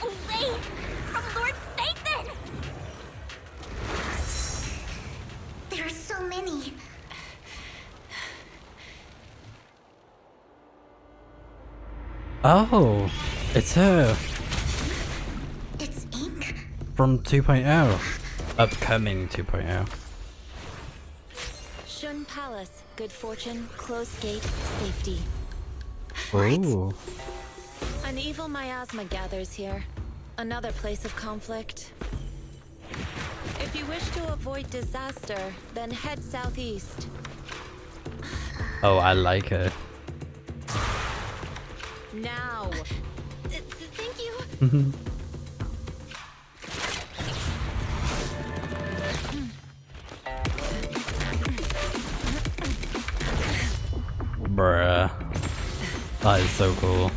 Speaker 2: away from Lord Phaethon! There are so many.
Speaker 1: Oh, it's her.
Speaker 2: It's ink?
Speaker 1: From 2.0. Upcoming 2.0.
Speaker 11: Shun Palace, good fortune, closed gate, safety.
Speaker 1: Ooh.
Speaker 11: An evil miasma gathers here. Another place of conflict. If you wish to avoid disaster, then head southeast.
Speaker 1: Oh, I like her.
Speaker 11: Now.
Speaker 2: Thank you.
Speaker 1: Bruh. That is so cool.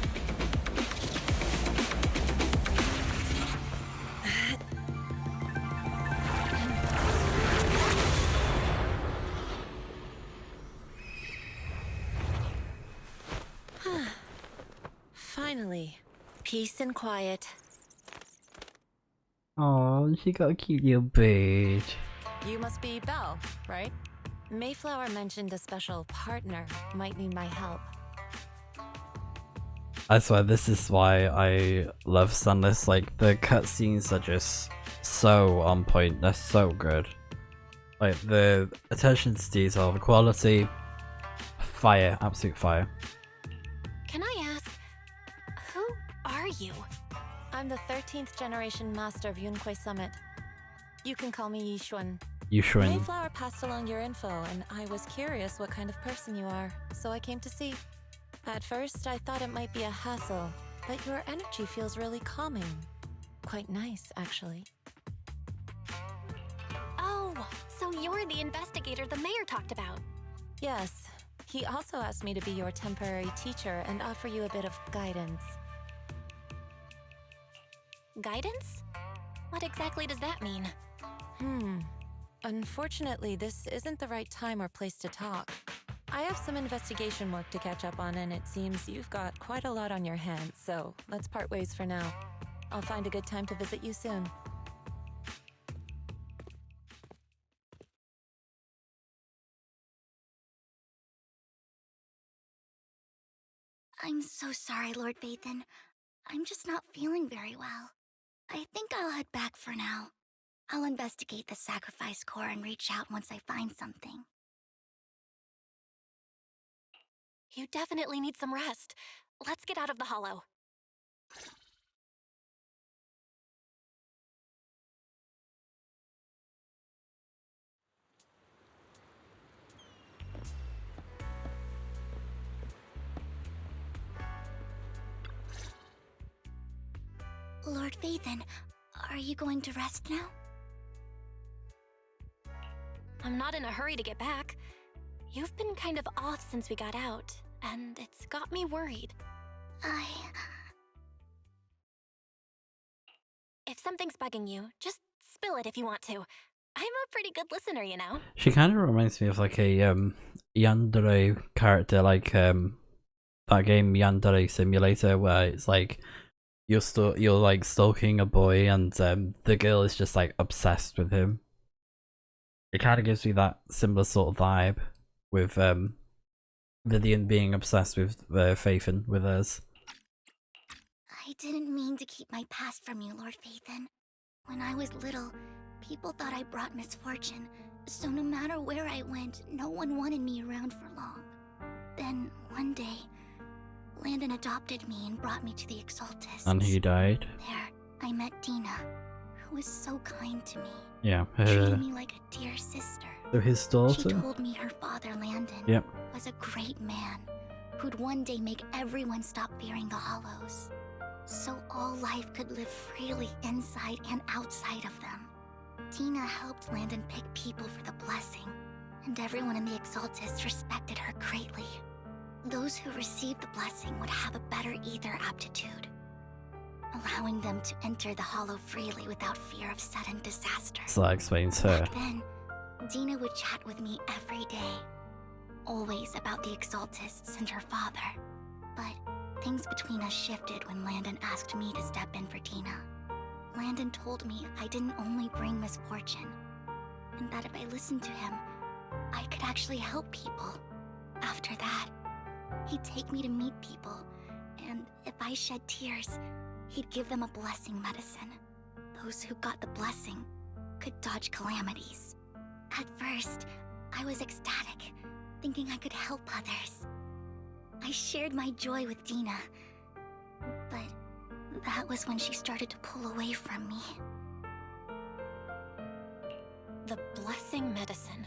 Speaker 11: Finally, peace and quiet.
Speaker 1: Oh, she got a cute little bird.
Speaker 11: You must be Belle, right? Mayflower mentioned a special partner might need my help.
Speaker 1: I swear, this is why I love Zenless. Like, the cutscenes are just so on point. They're so good. Like, the attention to detail, the quality, fire, absolute fire.
Speaker 5: Can I are you?
Speaker 11: I'm the 13th generation master of Yunhui Summit. You can call me Yixuan.
Speaker 1: Yixuan.
Speaker 11: Mayflower passed along your info, and I was curious what kind of person you are, so I came to see. At first, I thought it might be a hassle, but your energy feels really calming. Quite nice, actually.
Speaker 5: Oh, so you're the investigator the mayor talked about.
Speaker 11: Yes. He also asked me to be your temporary teacher and offer you a bit of guidance.
Speaker 5: Guidance? What exactly does that mean?
Speaker 11: Unfortunately, this isn't the right time or place to talk. I have some investigation work to catch up on, and it seems you've got quite a lot on your hands, so let's part ways for now. I'll find a good time to visit you soon.
Speaker 2: I'm so sorry, Lord Vathan. I'm just not feeling very well. I think I'll head back for now. I'll investigate the sacrifice core and reach out once I find something.
Speaker 5: You definitely need some rest. Let's get out of the hollow.
Speaker 2: Lord Vathan, are you going to rest now?
Speaker 5: I'm not in a hurry to get back. You've been kind of off since we got out, and it's got me worried. If something's bugging you, just spill it if you want to. I'm a pretty good listener, you know?
Speaker 1: She kind of reminds me of like a yandere character, like that game Yandere Simulator, where it's like you're like stalking a boy and the girl is just like obsessed with him. It kind of gives me that similar sort of vibe with Vivian being obsessed with Vathan with hers.
Speaker 2: I didn't mean to keep my past from you, Lord Vathan. When I was little, people thought I brought misfortune, so no matter where I went, no one wanted me around for long. Then, one day, Landon adopted me and brought me to the Exaltists.
Speaker 1: And he died.
Speaker 2: There, I met Dina, who was so kind to me.
Speaker 1: Yeah,
Speaker 2: treated me like a dear sister.
Speaker 1: So his daughter?
Speaker 2: She told me her father, Landon, was a great man, who'd one day make everyone stop fearing the Hollows, so all life could live freely inside and outside of them. Dina helped Landon pick people for the blessing, and everyone in the Exaltists respected her greatly. Those who received the blessing would have a better ether aptitude, allowing them to enter the Hollow freely without fear of sudden disaster.
Speaker 1: So that explains her.
Speaker 2: Back then, Dina would chat with me every day, always about the Exaltists and her father. But things between us shifted when Landon asked me to step in for Dina. Landon told me I didn't only bring misfortune, and that if I listened to him, I could actually help people. After that, he'd take me to meet people, and if I shed tears, he'd give them a blessing medicine. Those who got the blessing could dodge calamities. At first, I was ecstatic, thinking I could help others. I shared my joy with Dina, but that was when she started to pull away from me.
Speaker 5: The blessing medicine.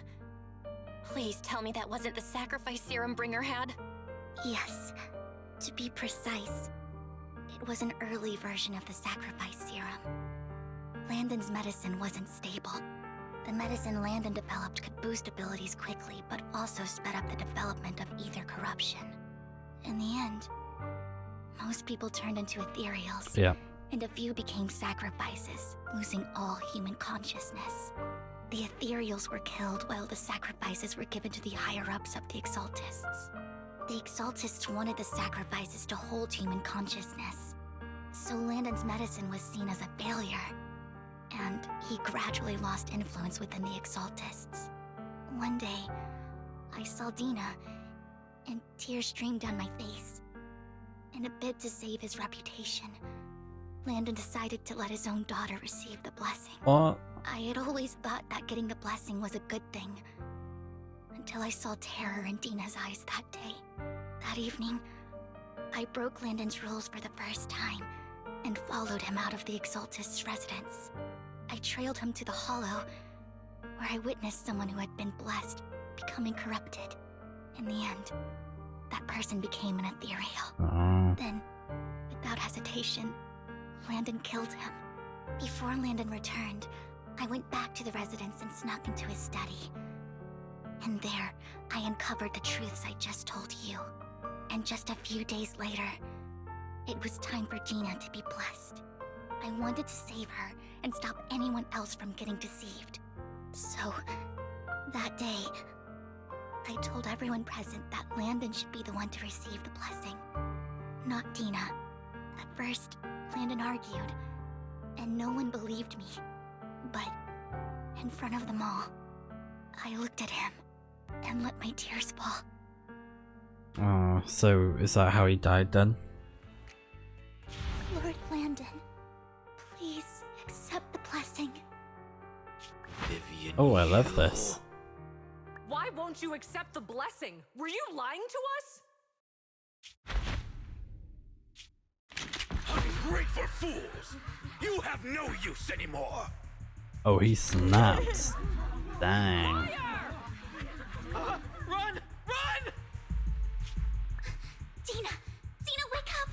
Speaker 5: Please tell me that wasn't the sacrifice serum Bringer had?
Speaker 2: Yes. To be precise, it was an early version of the sacrifice serum. Landon's medicine wasn't stable. The medicine Landon developed could boost abilities quickly, but also sped up the development of ether corruption. In the end, most people turned into ethereals.
Speaker 1: Yeah.
Speaker 2: And a few became sacrifices, losing all human consciousness. The ethereals were killed while the sacrifices were given to the higher-ups of the Exaltists. The Exaltists wanted the sacrifices to hold human consciousness, so Landon's medicine was seen as a failure, and he gradually lost influence within the Exaltists. One day, I saw Dina, and tears streamed down my face. In a bid to save his reputation, Landon decided to let his own daughter receive the blessing.
Speaker 1: What?
Speaker 2: I had always thought that getting the blessing was a good thing, until I saw terror in Dina's eyes that day. That evening, I broke Landon's rules for the first time, and followed him out of the Exaltist's residence. I trailed him to the Hollow, where I witnessed someone who had been blessed becoming corrupted. In the end, that person became an ethereal. Then, without hesitation, Landon killed him. Before Landon returned, I went back to the residence and snuck into his study. And there, I uncovered the truths I just told you. And just a few days later, it was time for Dina to be blessed. I wanted to save her and stop anyone else from getting deceived. So, that day, I told everyone present that Landon should be the one to receive the blessing, not Dina. At first, Landon argued, and no one believed me. But, in front of them all, I looked at him and let my tears fall.
Speaker 1: Oh, so is that how he died then?
Speaker 2: Lord Landon, please accept the blessing.
Speaker 9: Vivian.
Speaker 1: Oh, I love this.
Speaker 15: Why won't you accept the blessing? Were you lying to us?
Speaker 8: Ungrateful fools! You have no use anymore!
Speaker 1: Oh, he snapped. Dang.
Speaker 15: Run! Run!
Speaker 2: Dina! Dina, wake up!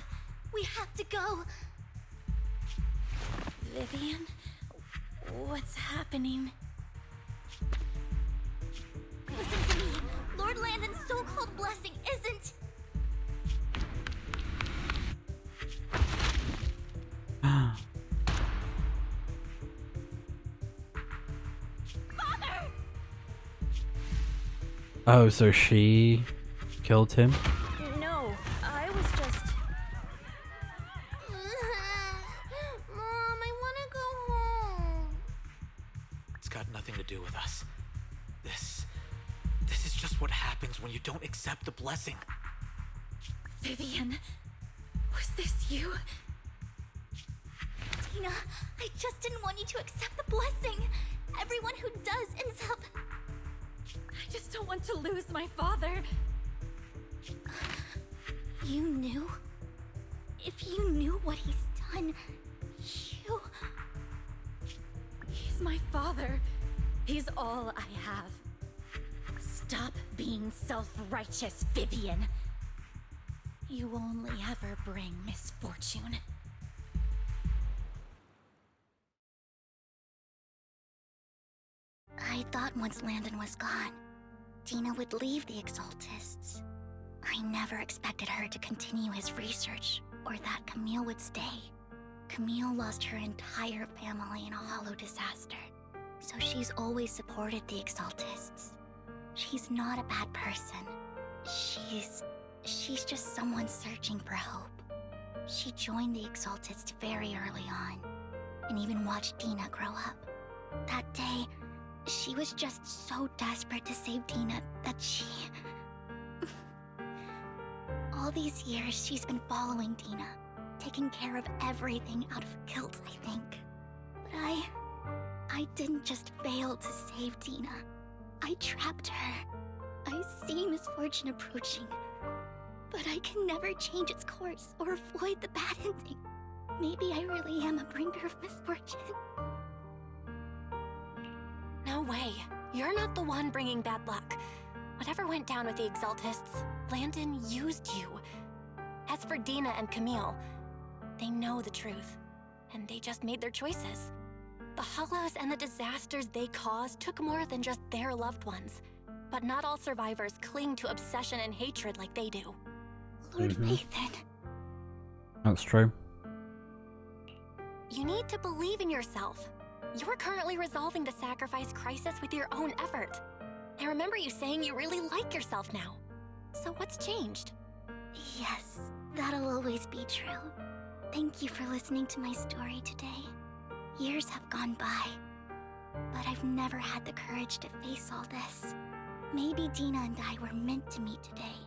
Speaker 2: We have to go!
Speaker 14: Vivian? What's happening?
Speaker 2: Listen to me! Lord Landon's so-called blessing isn't... Father!
Speaker 1: Oh, so she killed him?
Speaker 11: No, I was just...
Speaker 2: Mom, I want to go home.
Speaker 6: It's got nothing to do with us. This is just what happens when you don't accept the blessing.
Speaker 14: Vivian, was this you?
Speaker 2: Dina, I just didn't want you to accept the blessing. Everyone who does ends up...
Speaker 14: I just don't want to lose my father.
Speaker 2: You knew? If you knew what he's done, you...
Speaker 14: He's my father. He's all I have. Stop being self-righteous, Vivian. You only ever bring misfortune.
Speaker 2: I thought once Landon was gone, Dina would leave the Exaltists. I never expected her to continue his research, or that Camille would stay. Camille lost her entire family in a hollow disaster, so she's always supported the Exaltists. She's not a bad person. She's just someone searching for hope. She joined the Exaltists very early on, and even watched Dina grow up. That day, she was just so desperate to save Dina that she... All these years, she's been following Dina, taking care of everything out of guilt, I think. But I didn't just fail to save Dina. I trapped her. I see misfortune approaching, but I can never change its course or avoid the bad ending. Maybe I really am a bringer of misfortune.
Speaker 5: No way. You're not the one bringing bad luck. Whatever went down with the Exaltists, Landon used you. As for Dina and Camille, they know the truth, and they just made their choices. The Hollows and the disasters they caused took more than just their loved ones. But not all survivors cling to obsession and hatred like they do.
Speaker 2: Lord Nathan.
Speaker 1: That's true.
Speaker 5: You need to believe in yourself. You're currently resolving the sacrifice crisis with your own effort. I remember you saying you really like yourself now. So what's changed?
Speaker 2: Yes, that'll always be true. Thank you for listening to my story today. Years have gone by, but I've never had the courage to face all this. Maybe Dina and I were meant to meet today,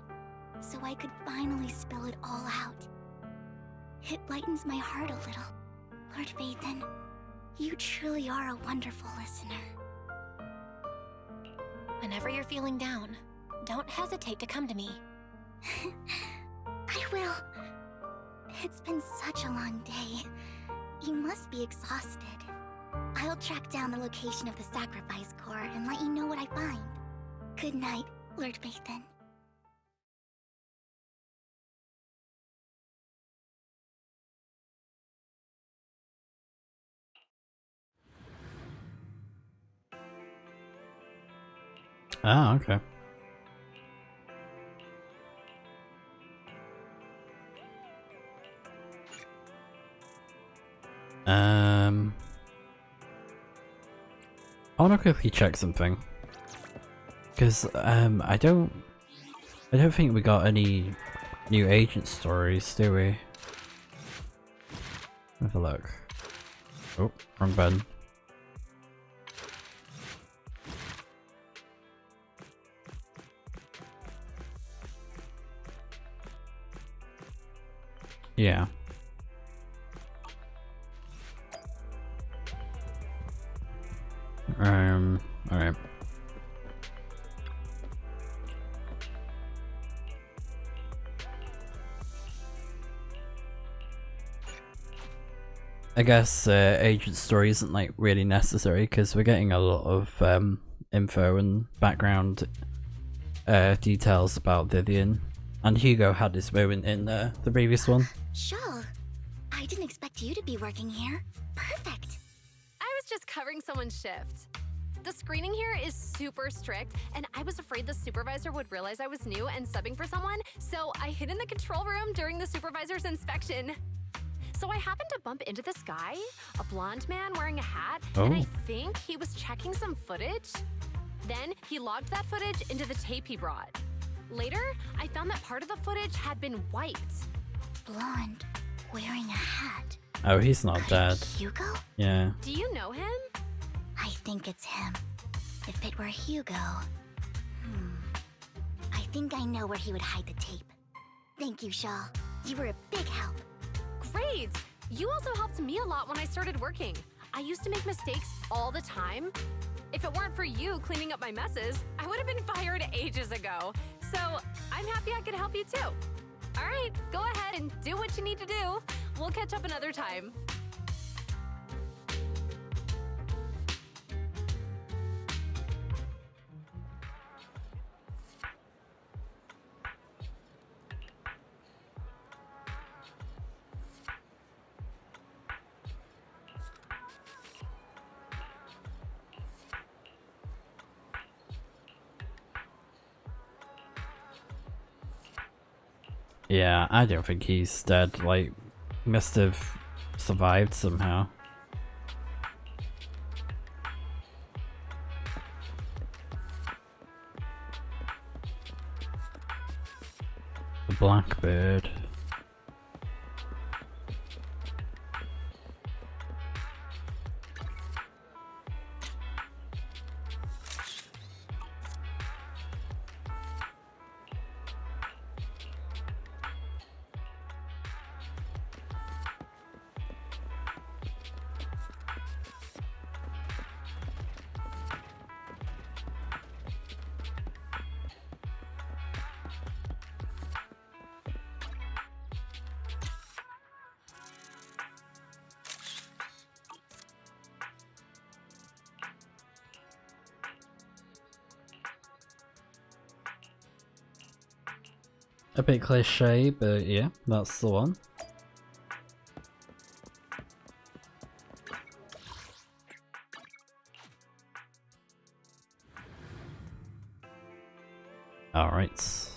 Speaker 2: so I could finally spill it all out. It lightens my heart a little. Lord Vathan, you truly are a wonderful listener.
Speaker 5: Whenever you're feeling down, don't hesitate to come to me.
Speaker 2: I will. It's been such a long day. You must be exhausted. I'll track down the location of the sacrifice core and let you know what I find. Good night, Lord Bathan.
Speaker 1: Ah, okay. I want to quickly check something, because I don't think we got any new agent stories, do we? Have a look. Oh, wrong button. Yeah. Alright. I guess agent story isn't like really necessary because we're getting a lot of info and background details about Vivian, and Hugo had his moment in the previous one.
Speaker 2: Shaw, I didn't expect you to be working here. Perfect.
Speaker 15: I was just covering someone's shift. The screening here is super strict, and I was afraid the supervisor would realize I was new and subbing for someone, so I hid in the control room during the supervisor's inspection. So I happened to bump into this guy, a blonde man wearing a hat, and I think he was checking some footage. Then he logged that footage into the tape he brought. Later, I found that part of the footage had been wiped.
Speaker 2: Blonde, wearing a hat.
Speaker 1: Oh, he's not dead.
Speaker 2: Hugo?
Speaker 1: Yeah.
Speaker 15: Do you know him?
Speaker 2: I think it's him. If it were Hugo... I think I know where he would hide the tape. Thank you, Shaw. You were a big help.
Speaker 15: Great! You also helped me a lot when I started working. I used to make mistakes all the time. If it weren't for you cleaning up my messes, I would have been fired ages ago. So I'm happy I could help you too. All right, go ahead and do what you need to do. We'll catch up another time.
Speaker 1: Yeah, I don't think he's dead. Like, must have survived somehow. The Blackbird. A bit cliche, but yeah, that's the one. Alright.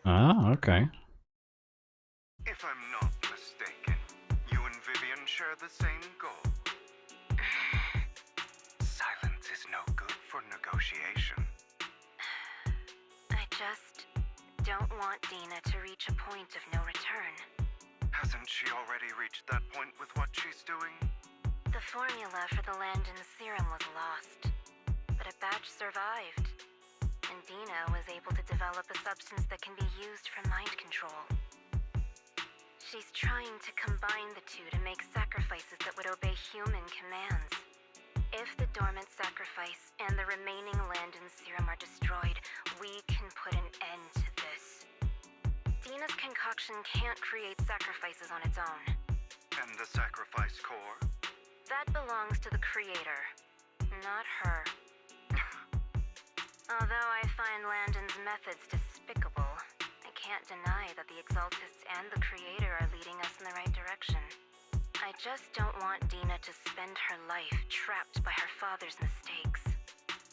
Speaker 1: Ah, okay.
Speaker 8: If I'm not mistaken, you and Vivian share the same goal. Silence is no good for negotiation.
Speaker 11: I just don't want Dina to reach a point of no return.
Speaker 8: Hasn't she already reached that point with what she's doing?
Speaker 11: The formula for the Landon serum was lost, but a batch survived, and Dina was able to develop a substance that can be used for mind control. She's trying to combine the two to make sacrifices that would obey human commands. If the dormant sacrifice sacrifice and the remaining Landon's serum are destroyed, we can put an end to this. Dina's concoction can't create sacrifices on its own.
Speaker 8: And the sacrifice core?
Speaker 11: That belongs to the creator, not her. Although I find Landon's methods despicable, I can't deny that the Exaltists and the creator are leading us in the right direction. I just don't want Dina to spend her life trapped by her father's mistakes.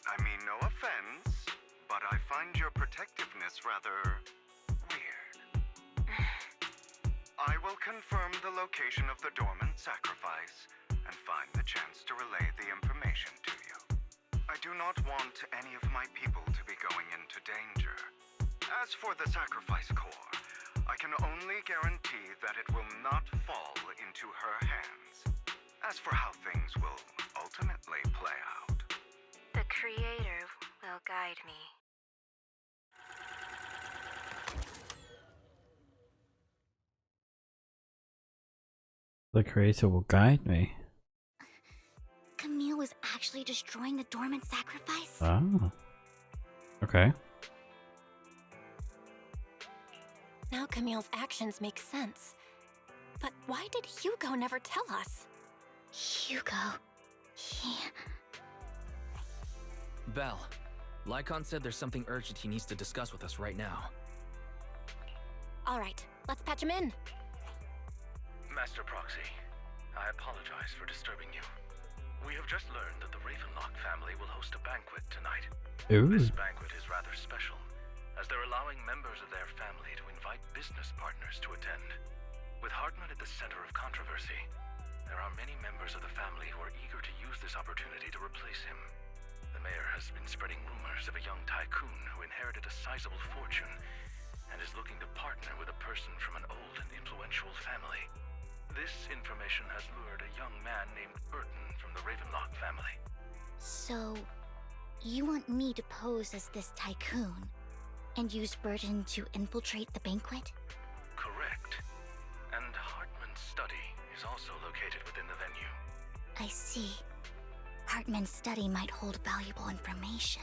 Speaker 8: I mean, no offense, but I find your protectiveness rather weird. I will confirm the location of the dormant sacrifice and find the chance to relay the information to you. I do not want any of my people to be going into danger. As for the sacrifice core, I can only guarantee that it will not fall into her hands. As for how things will ultimately play out,
Speaker 11: The creator will guide me.
Speaker 1: The creator will guide me.
Speaker 2: Camille was actually destroying the dormant sacrifice?
Speaker 1: Oh. Okay.
Speaker 5: Now Camille's actions make sense. But why did Hugo never tell us?
Speaker 2: Hugo... he...
Speaker 6: Belle, Lycon said there's something urgent he needs to discuss with us right now.
Speaker 5: All right, let's patch him in.
Speaker 7: Master Proxy, I apologize for disturbing you. We have just learned that the Ravenlock family will host a banquet tonight.
Speaker 1: Ooh.
Speaker 7: This banquet is rather special, as they're allowing members of their family to invite business partners to attend. With Hartman at the center of controversy, there are many members of the family who are eager to use this opportunity to replace him. The mayor has been spreading rumors of a young tycoon who inherited a sizable fortune and is looking to partner with a person from an old and influential family. This information has lured a young man named Burton from the Ravenlock family.
Speaker 2: So, you want me to pose as this tycoon and use Burton to infiltrate the banquet?
Speaker 7: Correct. And Hartman's study is also located within the venue.
Speaker 2: I see. Hartman's study might hold valuable information.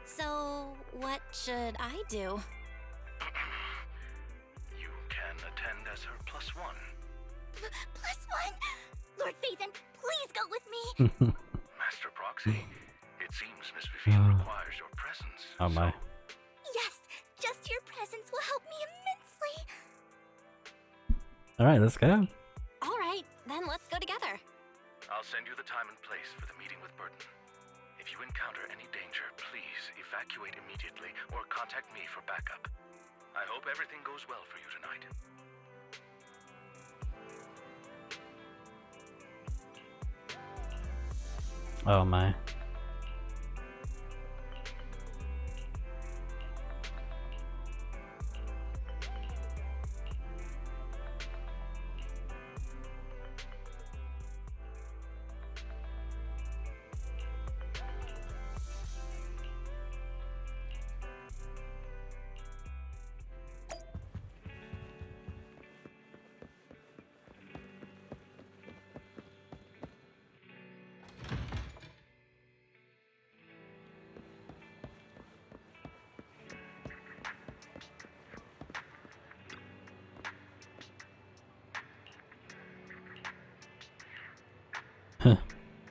Speaker 5: So, what should I do?
Speaker 7: You can attend as her +1.
Speaker 2: +1? Lord Phaethon, please go with me!
Speaker 7: Master Proxy, it seems Miss Vivian requires your presence.
Speaker 1: Oh my.
Speaker 2: Yes, just your presence will help me immensely!
Speaker 1: Alright, let's go.
Speaker 5: All right, then let's go together.
Speaker 7: I'll send you the time and place for the meeting with Burton. If you encounter any danger, please evacuate immediately or contact me for backup. I hope everything goes well for you tonight.
Speaker 1: Oh my.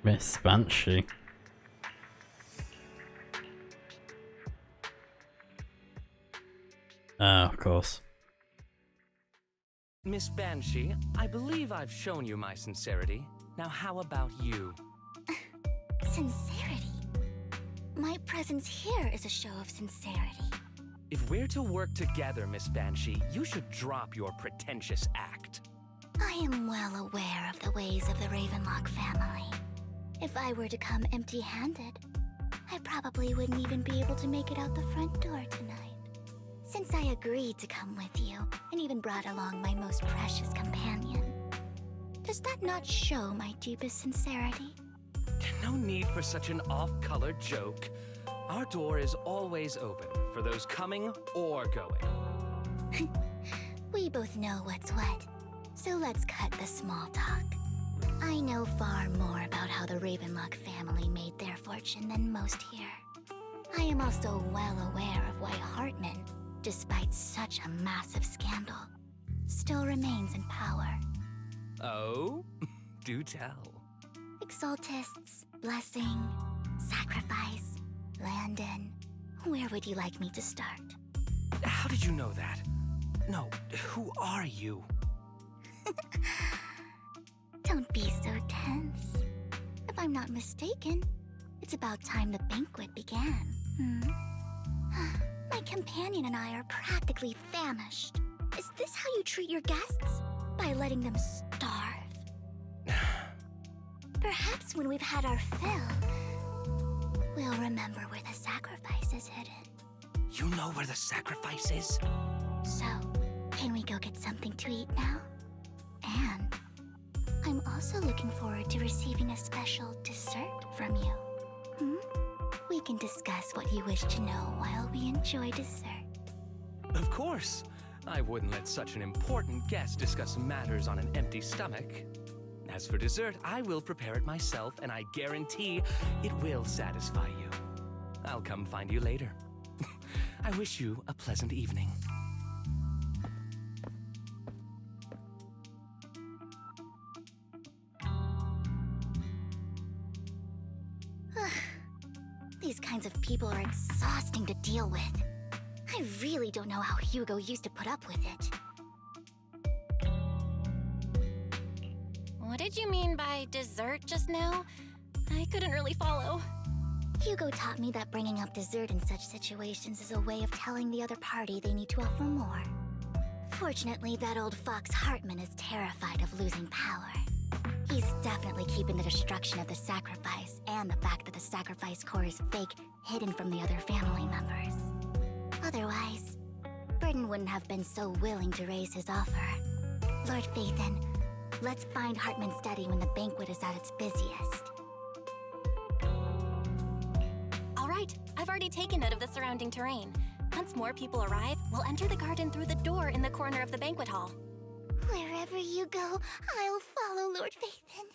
Speaker 1: Miss Banshee. Of course.
Speaker 16: Miss Banshee, I believe I've shown you my sincerity. Now how about you?
Speaker 2: Sincerity? My presence here is a show of sincerity.
Speaker 16: If we're to work together, Miss Banshee, you should drop your pretentious act.
Speaker 2: I am well aware of the ways of the Ravenlock family. If I were to come empty-handed, I probably wouldn't even be able to make it out the front door tonight. Since I agreed to come with you, and even brought along my most precious companion, does that not show my deepest sincerity?
Speaker 16: No need for such an off-color joke. Our door is always open for those coming or going.
Speaker 2: We both know what's what, so let's cut the small talk. I know far more about how the Ravenlock family made their fortune than most here. I am also well aware of why Hartman, despite such a massive scandal, still remains in power.
Speaker 16: Oh? Do tell.
Speaker 2: Exaltists, blessing, sacrifice, Landon. Where would you like me to start?
Speaker 16: How did you know that? No, who are you?
Speaker 2: Don't be so tense. If I'm not mistaken, it's about time the banquet began. My companion and I are practically famished. Is this how you treat your guests? By letting them starve? Perhaps when we've had our fill, we'll remember where the sacrifice is hidden.
Speaker 16: You know where the sacrifice is?
Speaker 2: So, can we go get something to eat now? And I'm also looking forward to receiving a special dessert from you. We can discuss what you wish to know while we enjoy dessert.
Speaker 16: Of course. I wouldn't let such an important guest discuss matters on an empty stomach. As for dessert, I will prepare it myself, and I guarantee it will satisfy you. I'll come find you later. I wish you a pleasant evening.
Speaker 2: These kinds of people are exhausting to deal with. I really don't know how Hugo used to put up with it.
Speaker 5: What did you mean by dessert just now? I couldn't really follow.
Speaker 2: Hugo taught me that bringing up dessert in such situations is a way of telling the other party they need to offer more. Fortunately, that old fox Hartman is terrified of losing power. He's definitely keeping the destruction of the sacrifice and the fact that the sacrifice core is fake hidden from the other family members. Otherwise, Burden wouldn't have been so willing to raise his offer. Lord Phaethon, let's find Hartman's study when the banquet is at its busiest.
Speaker 5: All right, I've already taken note of the surrounding terrain. Once more people arrive, we'll enter the garden through the door in the corner of the banquet hall.
Speaker 2: Wherever you go, I'll follow, Lord Phaethon.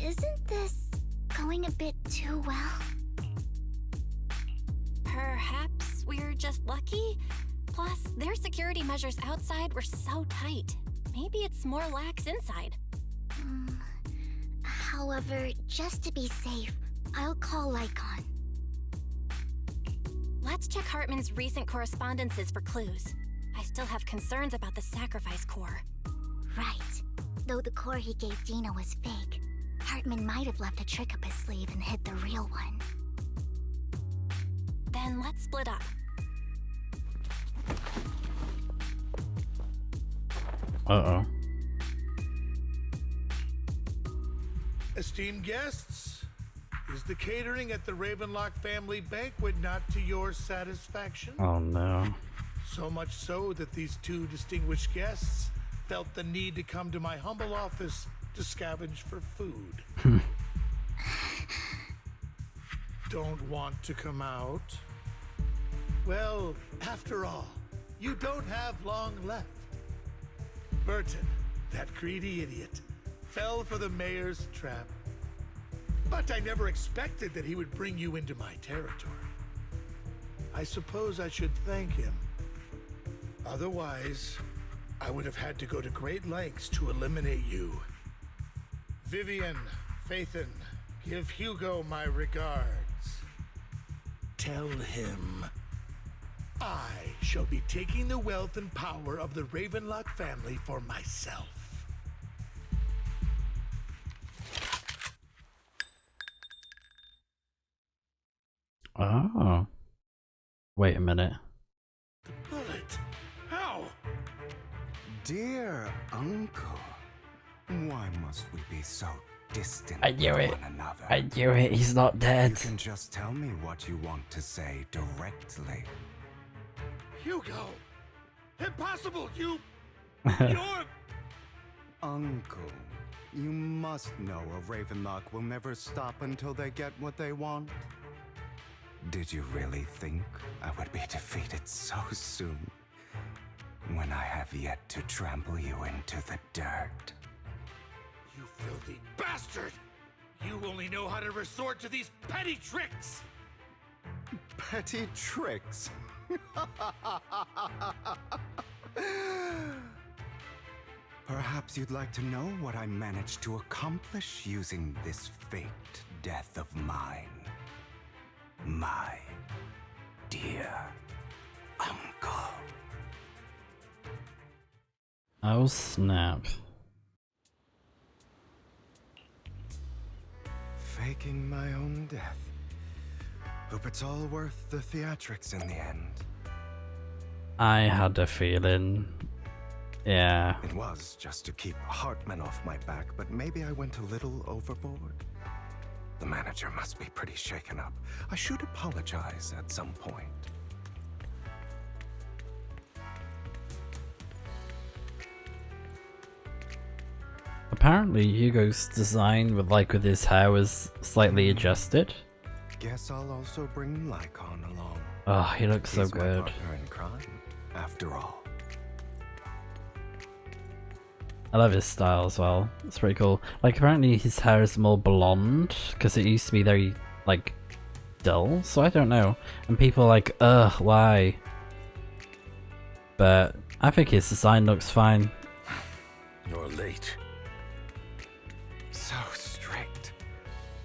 Speaker 2: Isn't this going a bit too well?
Speaker 5: Perhaps we're just lucky? Plus, their security measures outside were so tight. Maybe it's more lax inside.
Speaker 2: However, just to be safe, I'll call Lycon.
Speaker 5: Let's check Hartman's recent correspondences for clues. I still have concerns about the sacrifice core.
Speaker 2: Right. Though the core he gave Dina was fake, Hartman might have left a trick up his sleeve and hid the real one.
Speaker 5: Then let's split up.
Speaker 1: Uh-oh.
Speaker 13: Esteemed guests, is the catering at the Ravenlock family banquet not to your satisfaction?
Speaker 1: Oh no.
Speaker 13: So much so that these two distinguished guests felt the need to come to my humble office to scavenge for food. Don't want to come out? Well, after all, you don't have long left. Burton, that greedy idiot, fell for the mayor's trap. But I never expected that he would bring you into my territory. I suppose I should thank him. Otherwise, I would have had to go to great lengths to eliminate you. Vivian, Phaethon, give Hugo my regards. Tell him I shall be taking the wealth and power of the Ravenlock family for myself.
Speaker 1: Oh. Wait a minute.
Speaker 13: The bullet? How?
Speaker 3: Dear uncle, why must we be so distant
Speaker 1: I knew
Speaker 3: from
Speaker 1: it.
Speaker 3: one another?
Speaker 1: I knew it. He's not dead.
Speaker 3: You can just tell me what you want to say directly.
Speaker 13: Hugo! Impossible! You're...
Speaker 3: Uncle, you must know a Ravenlock will never stop until they get what they want. Did you really think I would be defeated so soon? When I have yet to trample you into the dirt.
Speaker 13: You filthy bastard! You only know how to resort to these petty tricks!
Speaker 3: Petty tricks? Perhaps you'd like to know what I managed to accomplish using this faked death of mine. My dear uncle.
Speaker 1: Oh snap.
Speaker 3: Faking my own death. Hope it's all worth the theatrics in the end.
Speaker 1: I had a feeling. Yeah.
Speaker 3: It was just to keep Hartman off my back, but maybe I went a little overboard. The manager must be pretty shaken up. I should apologize at some point.
Speaker 1: Apparently Hugo's design with his hair was slightly adjusted.
Speaker 3: Guess I'll also bring Lycon along.
Speaker 1: Oh, he looks so
Speaker 3: He's my
Speaker 1: good.
Speaker 3: partner in crime, after all.
Speaker 1: I love his style as well. It's pretty cool. Like, apparently his hair is more blonde, because it used to be very, like, dull, so I don't know. And people are like, ugh, why? But I think his design looks fine.
Speaker 7: You're late.
Speaker 3: So strict.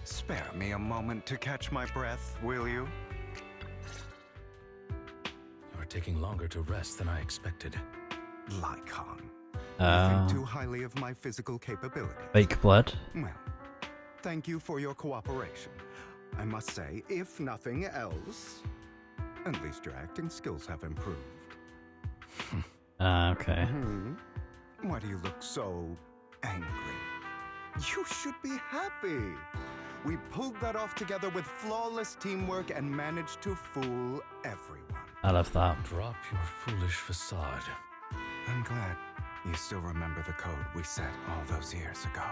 Speaker 3: Spare me a moment to catch my breath, will you?
Speaker 7: You're taking longer to rest than I expected.
Speaker 3: Lycon. You think too
Speaker 1: Uh,
Speaker 3: highly of my physical capabilities.
Speaker 1: fake blood.
Speaker 3: Well, thank you for your cooperation. I must say, if nothing else, at least your acting skills have improved.
Speaker 1: Okay.
Speaker 3: Why do you look so angry? You should be happy. We pulled that off together with flawless teamwork and managed to fool everyone.
Speaker 1: I love that.
Speaker 7: Drop your foolish facade.
Speaker 3: I'm glad you still remember the code we set all those years ago.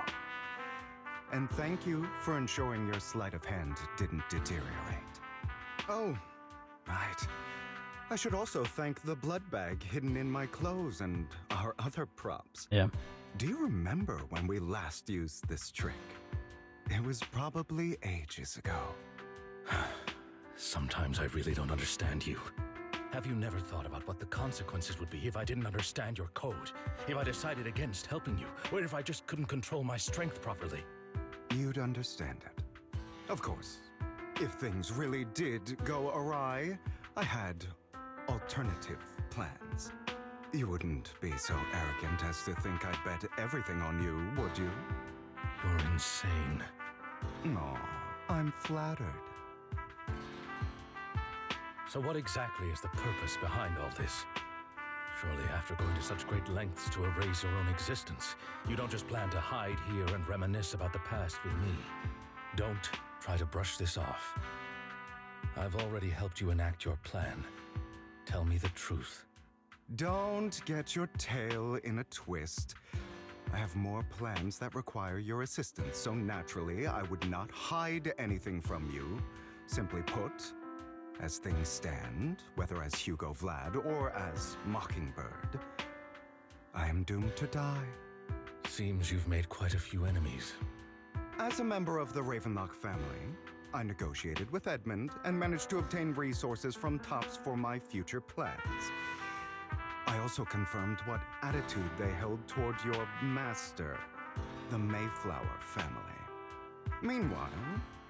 Speaker 3: And thank you for ensuring your sleight of hand didn't deteriorate. Oh, right. I should also thank the blood bag hidden in my clothes and our other props.
Speaker 1: Yeah.
Speaker 3: Do you remember when we last used this trick? It was probably ages ago.
Speaker 7: Sometimes I really don't understand you. Have you never thought about what the consequences would be if I didn't understand your code? If I decided against helping you? Or if I just couldn't control my strength properly?
Speaker 3: You'd understand it. Of course, if things really did go awry, I had alternative plans. You wouldn't be so arrogant as to think I'd bet everything on you, would you?
Speaker 7: You're insane.
Speaker 3: No, I'm flattered.
Speaker 7: So what exactly is the purpose behind all this? Surely after going to such great lengths to erase your own existence, you don't just plan to hide here and reminisce about the past with me. Don't try to brush this off. I've already helped you enact your plan. Tell me the truth.
Speaker 3: Don't get your tail in a twist. I have more plans that require your assistance, so naturally I would not hide anything from you. Simply put, as things stand, whether as Hugo Vlad or as Mockingbird, I am doomed to die.
Speaker 7: Seems you've made quite a few enemies.
Speaker 3: As a member of the Ravenlock family, I negotiated with Edmund and managed to obtain resources from Tops for my future plans. I also confirmed what attitude they held toward your master, the Mayflower family. Meanwhile,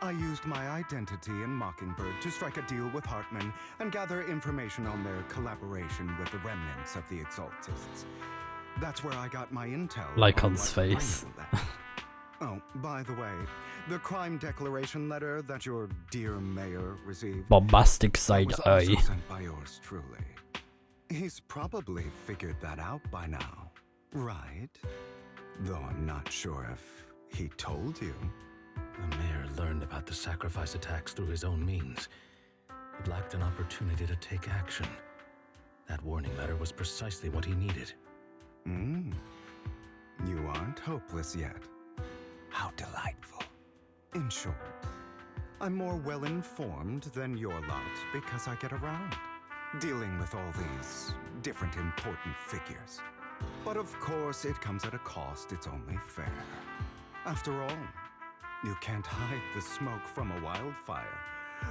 Speaker 3: I used my identity in Mockingbird to strike a deal with Hartman and gather information on their collaboration with the remnants of the Exaltists. That's where I got my intel.
Speaker 1: Lycon's face.
Speaker 3: Oh, by the way, the crime declaration letter that your dear mayor received
Speaker 1: Bombastic side
Speaker 3: was
Speaker 1: eye.
Speaker 3: also sent by yours truly. He's probably figured that out by now, right? Though I'm not sure if he told you.
Speaker 7: The mayor learned about the sacrifice attacks through his own means, but lacked an opportunity to take action. That warning letter was precisely what he needed.
Speaker 3: You aren't hopeless yet. How delightful. In short, I'm more well-informed than your lot because I get around, dealing with all these different important figures. But of course, it comes at a cost. It's only fair. After all, you can't hide the smoke from a wildfire.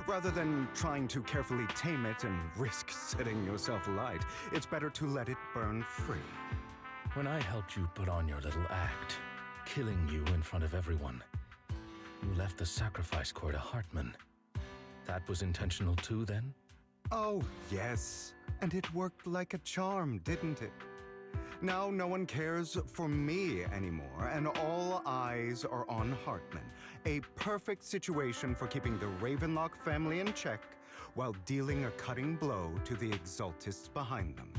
Speaker 3: Rather than trying to carefully tame it and risk setting yourself alight, it's better to let it burn free.
Speaker 7: When I helped you put on your little act, killing you in front of everyone, you left the sacrifice core to Hartman. That was intentional too, then?
Speaker 3: Oh, yes. And it worked like a charm, didn't it? Now no one cares for me anymore, and all eyes are on Hartman. A perfect situation for keeping the Ravenlock family in check while dealing a cutting blow to the Exaltists behind them.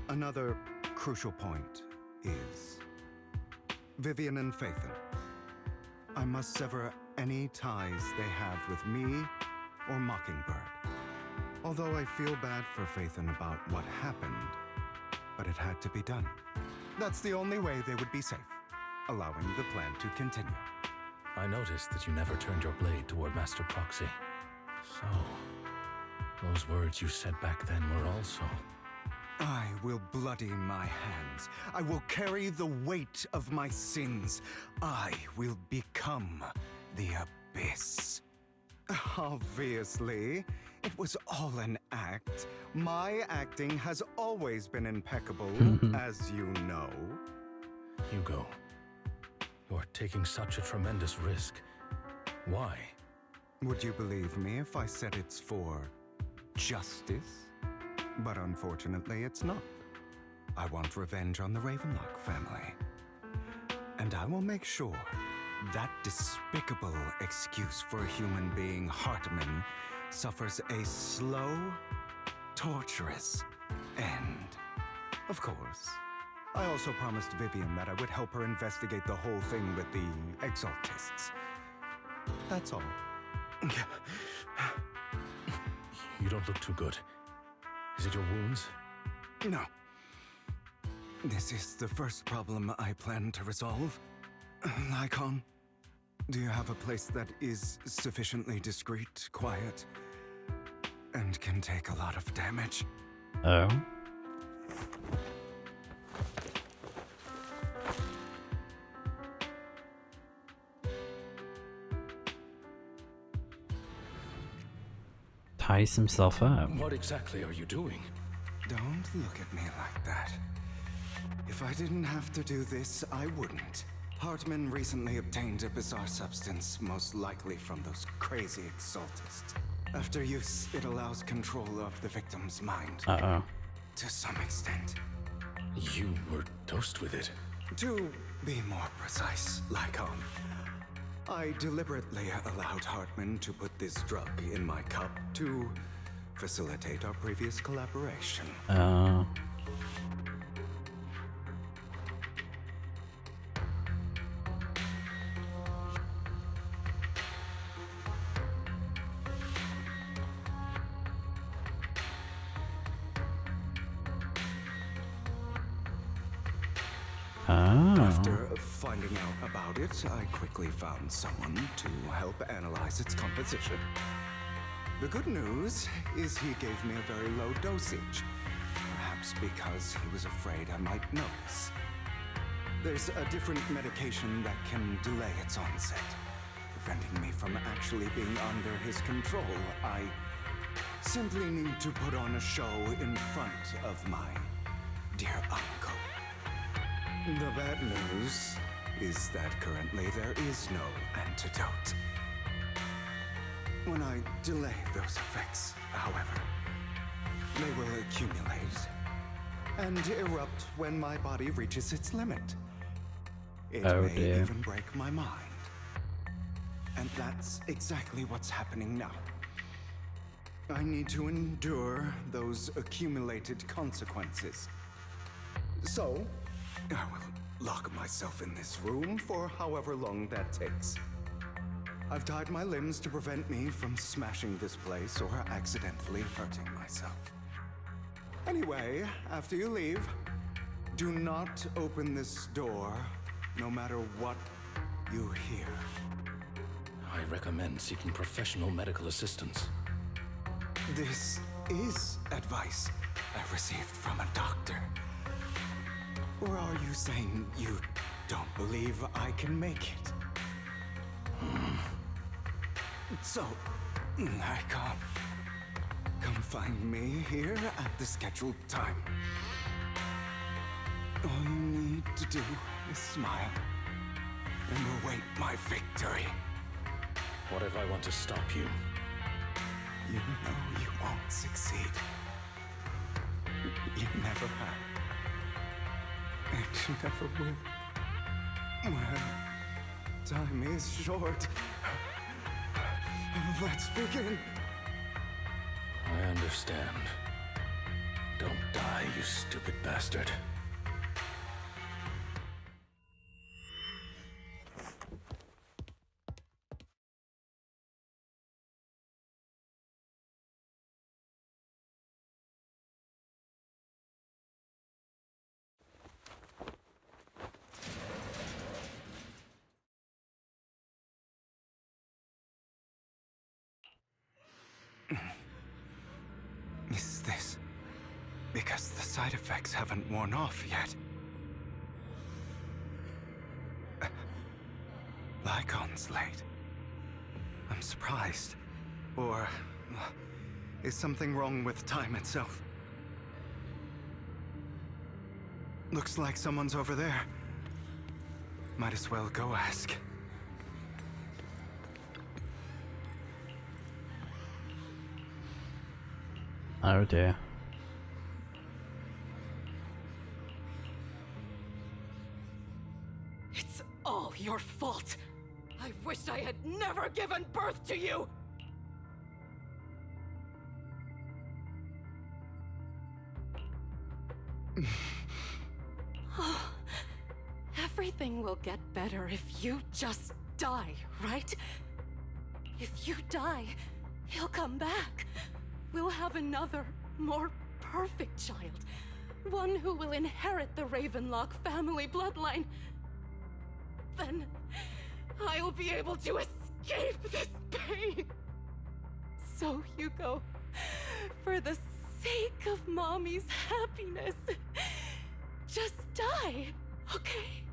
Speaker 3: Another crucial point is Vivian and Phaethon. I must sever any ties they have with me or Mockingbird. Although I feel bad for Phaethon about what happened, but it had to be done. That's the only way they would be safe, allowing the plan to continue.
Speaker 7: I noticed that you never turned your blade toward Master Proxy. So, those words you said back then were also...
Speaker 3: I will bloody my hands. I will carry the weight of my sins. I will become the Abyss. Obviously, it was all an act. My acting has always been impeccable, as you know.
Speaker 7: Hugo, you're taking such a tremendous risk. Why?
Speaker 3: Would you believe me if I said it's for justice? But unfortunately, it's not. I want revenge on the Ravenlock family. And I will make sure that despicable excuse for a human being, Hartman, suffers a slow, torturous end. Of course, I also promised Vivian that I would help her investigate the whole thing with the Exaltists. That's all.
Speaker 7: You don't look too good. Is it your wounds?
Speaker 3: No. This is the first problem I plan to resolve. Lycon, do you have a place that is sufficiently discreet, quiet, and can take a lot of damage?
Speaker 1: Oh? Ties himself up.
Speaker 7: What exactly are you doing?
Speaker 3: Don't look at me like that. If I didn't have to do this, I wouldn't. Hartman recently obtained a bizarre substance, most likely from those crazy Exaltists. After use, it allows control of the victim's mind.
Speaker 1: Uh-oh.
Speaker 3: To some extent.
Speaker 7: You were dosed with it.
Speaker 3: To be more precise, Lycon, I deliberately allowed Hartman to put this drug in my cup to facilitate our previous collaboration.
Speaker 1: Oh.
Speaker 3: After finding out about it, I quickly found someone to help analyze its composition. The good news is he gave me a very low dosage, perhaps because he was afraid I might notice. There's a different medication that can delay its onset, preventing me from actually being under his control. I simply need to put on a show in front of my dear uncle. The bad news is that currently there is no antidote. When I delay those effects, however, they will accumulate and erupt when my body reaches its limit. It may even break my mind. And that's exactly what's happening now. I need to endure those accumulated consequences. So, I will lock myself in this room for however long that takes. I've tied my limbs to prevent me from smashing this place or accidentally hurting myself. Anyway, after you leave, do not open this door, no matter what you hear.
Speaker 7: I recommend seeking professional medical assistance.
Speaker 3: This is advice I received from a doctor. Or are you saying you don't believe I can make it? So, Icon, come find me here at the scheduled time. All you need to do is smile and await my victory.
Speaker 7: What if I want to stop you?
Speaker 3: You know you won't succeed. You never have. And you never will. Well, time is short. Let's begin.
Speaker 7: I understand. Don't die, you stupid bastard.
Speaker 3: Is this because the side effects haven't worn off yet? Lycon's late. I'm surprised. Or is something wrong with time itself? Looks like someone's over there. Might as well go ask.
Speaker 1: Oh dear.
Speaker 17: It's all your fault. I wish I had never given birth to you! Everything will get better if you just die, right? If you die, he'll come back. We'll have another, more perfect child. One who will inherit the Ravenlock family bloodline. Then I'll be able to escape this pain. So, Hugo, for the sake of Mommy's happiness, just die, okay?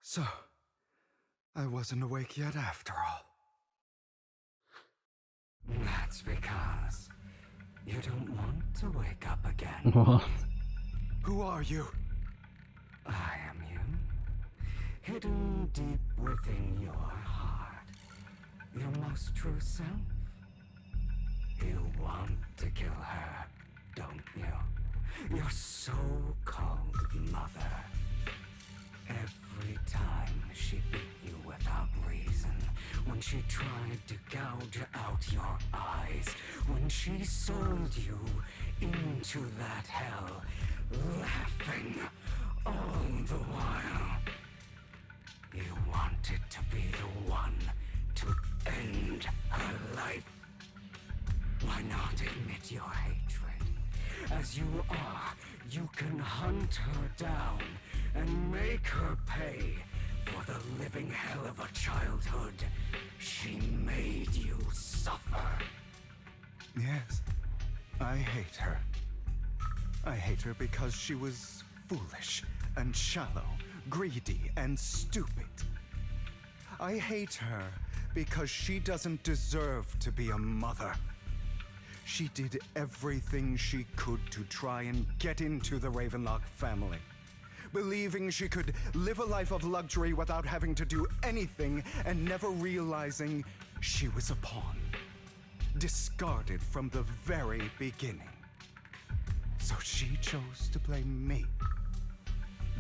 Speaker 3: So, I wasn't awake yet after all.
Speaker 18: That's because you don't want to wake up again.
Speaker 1: What?
Speaker 3: Who are you?
Speaker 18: I am you. Hidden deep within your heart. Your most true self. You want to kill her, don't you? Your so-called mother. Every time she beat you without reason, when she tried to gouge out your eyes, when she sold you into that hell, laughing all the while. You wanted to be the one to end her life. Why not admit your hatred? As you are, you can hunt her down and make her pay for the living hell of a childhood she made you suffer.
Speaker 3: Yes, I hate her. I hate her because she was foolish and shallow, greedy and stupid. I hate her because she doesn't deserve to be a mother. She did everything she could to try and get into the Ravenlock family, believing she could live a life of luxury without having to do anything and never realizing she was a pawn, discarded from the very beginning. So she chose to blame me.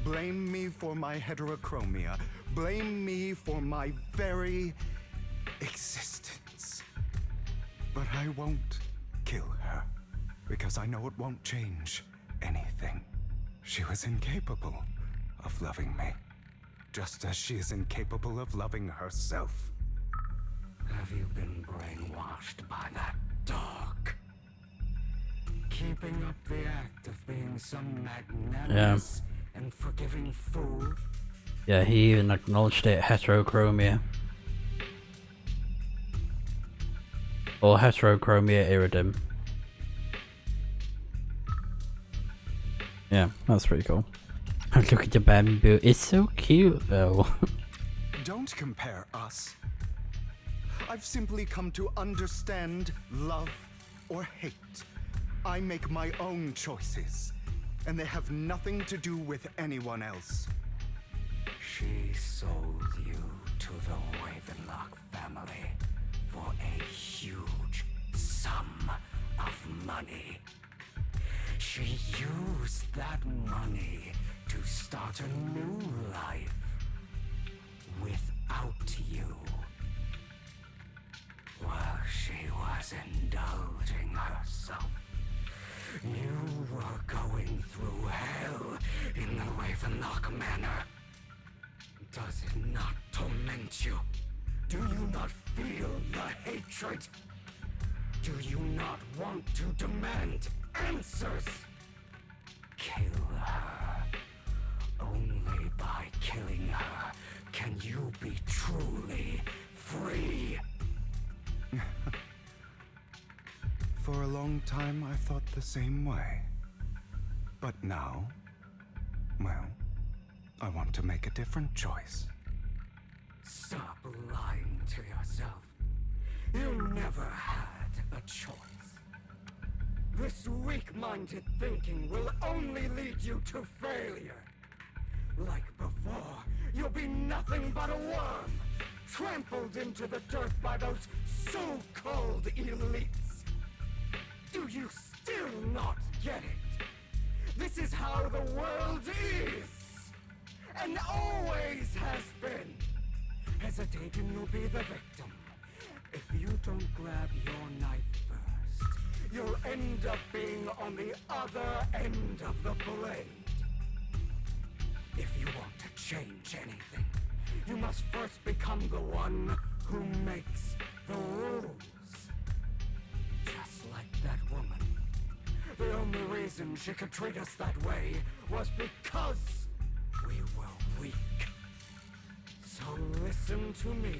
Speaker 3: Blame me for my heterochromia. Blame me for my very existence. But I won't kill her, because I know it won't change anything. She was incapable of loving me. just as she is incapable of loving herself.
Speaker 18: Have you been brainwashed by that dog? Keeping up the act of being some magnanimous and forgiving fool?
Speaker 1: Yeah, he even acknowledged it, heterochromia. Or heterochromia iridium. Yeah, that's pretty cool. Look at the bamboo, it's so cute though.
Speaker 3: Don't compare us. I've simply come to understand love or hate. I make my own choices, and they have nothing to do with anyone else.
Speaker 18: She sold you to the Ravenlock family for a huge sum of money. She used that money to start a new life without you. While she was indulging herself, you were going through hell in the Ravenlock Manor. Does it not torment you? Do you not feel the hatred? Do you not want to demand answers? Kill her. Only by killing her can you be truly free.
Speaker 3: For a long time, I thought the same way. But now, well, I want to make a different choice.
Speaker 18: Stop lying to yourself. You never had a choice. This weak-minded thinking will only lead you to failure. Like before, you'll be nothing but a worm, trampled into the dirt by those so-called elites. Do you still not get it? This is how the world is, and always has been. Hesitate and you'll be the victim. If you don't grab your knife first, you'll end up being on the other end of the blade. If you want to change anything, you must first become the one who makes the rules. Just like that woman. The only reason she could treat us that way was because we were weak. So listen to me.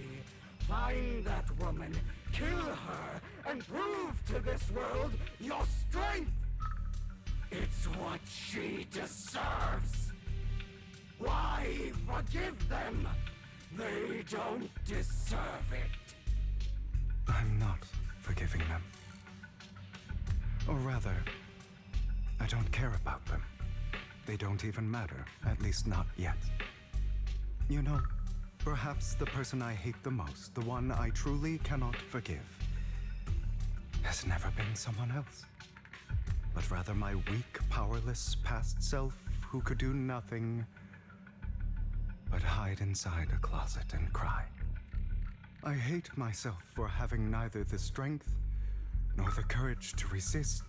Speaker 18: Find that woman, kill her, and prove to this world your strength. It's what she deserves. Why forgive them? They don't deserve it.
Speaker 3: I'm not forgiving them. Or rather, I don't care about them. They don't even matter, at least not yet. You know, perhaps the person I hate the most, the one I truly cannot forgive, has never been someone else, but rather my weak, powerless past self who could do nothing but hide inside a closet and cry. I hate myself for having neither the strength nor the courage to resist.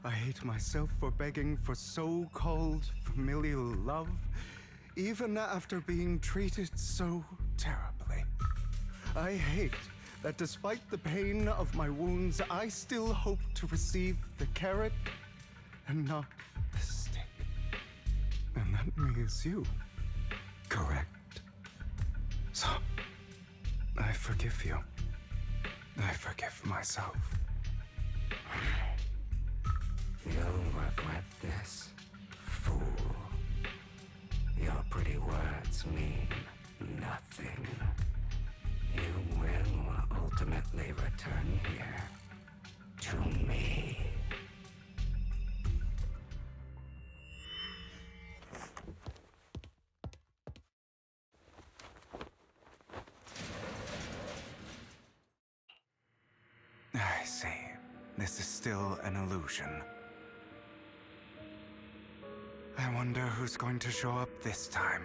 Speaker 3: I hate myself for begging for so-called familial love, even after being treated so terribly. I hate that despite the pain of my wounds, I still hope to receive the carrot and not the stick. And that means you. Correct. So, I forgive you. I forgive myself.
Speaker 18: You'll regret this, fool. Your pretty words mean nothing. You will ultimately return here to me.
Speaker 3: I see. This is still an illusion. I wonder who's going to show up this time.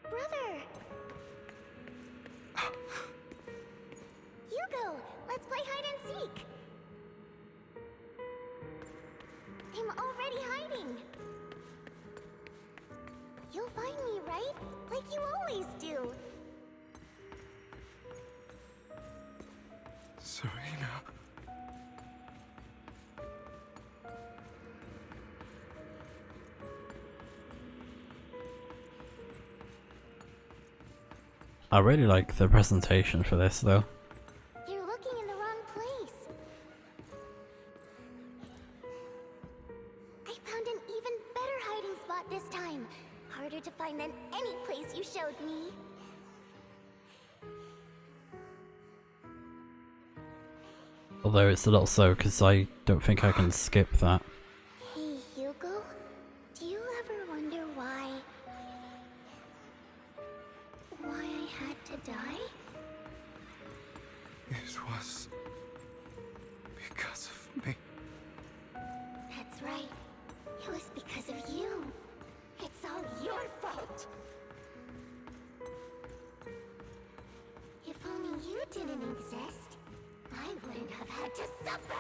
Speaker 2: Brother! Hugo, let's play hide and seek! I'm already hiding. You'll find me, right? Like you always do.
Speaker 10: Serena.
Speaker 1: I really like the presentation for this though.
Speaker 2: You're looking in the wrong place. I found an even better hiding spot this time. Harder to find than any place you showed me.
Speaker 1: Although it's a little slow because I don't think I can skip that.
Speaker 2: Hey, Hugo. Do you ever wonder why I had to die?
Speaker 10: It was because of me.
Speaker 2: That's right. It was because of you. It's all your fault. If only you didn't exist, I wouldn't have had to suffer.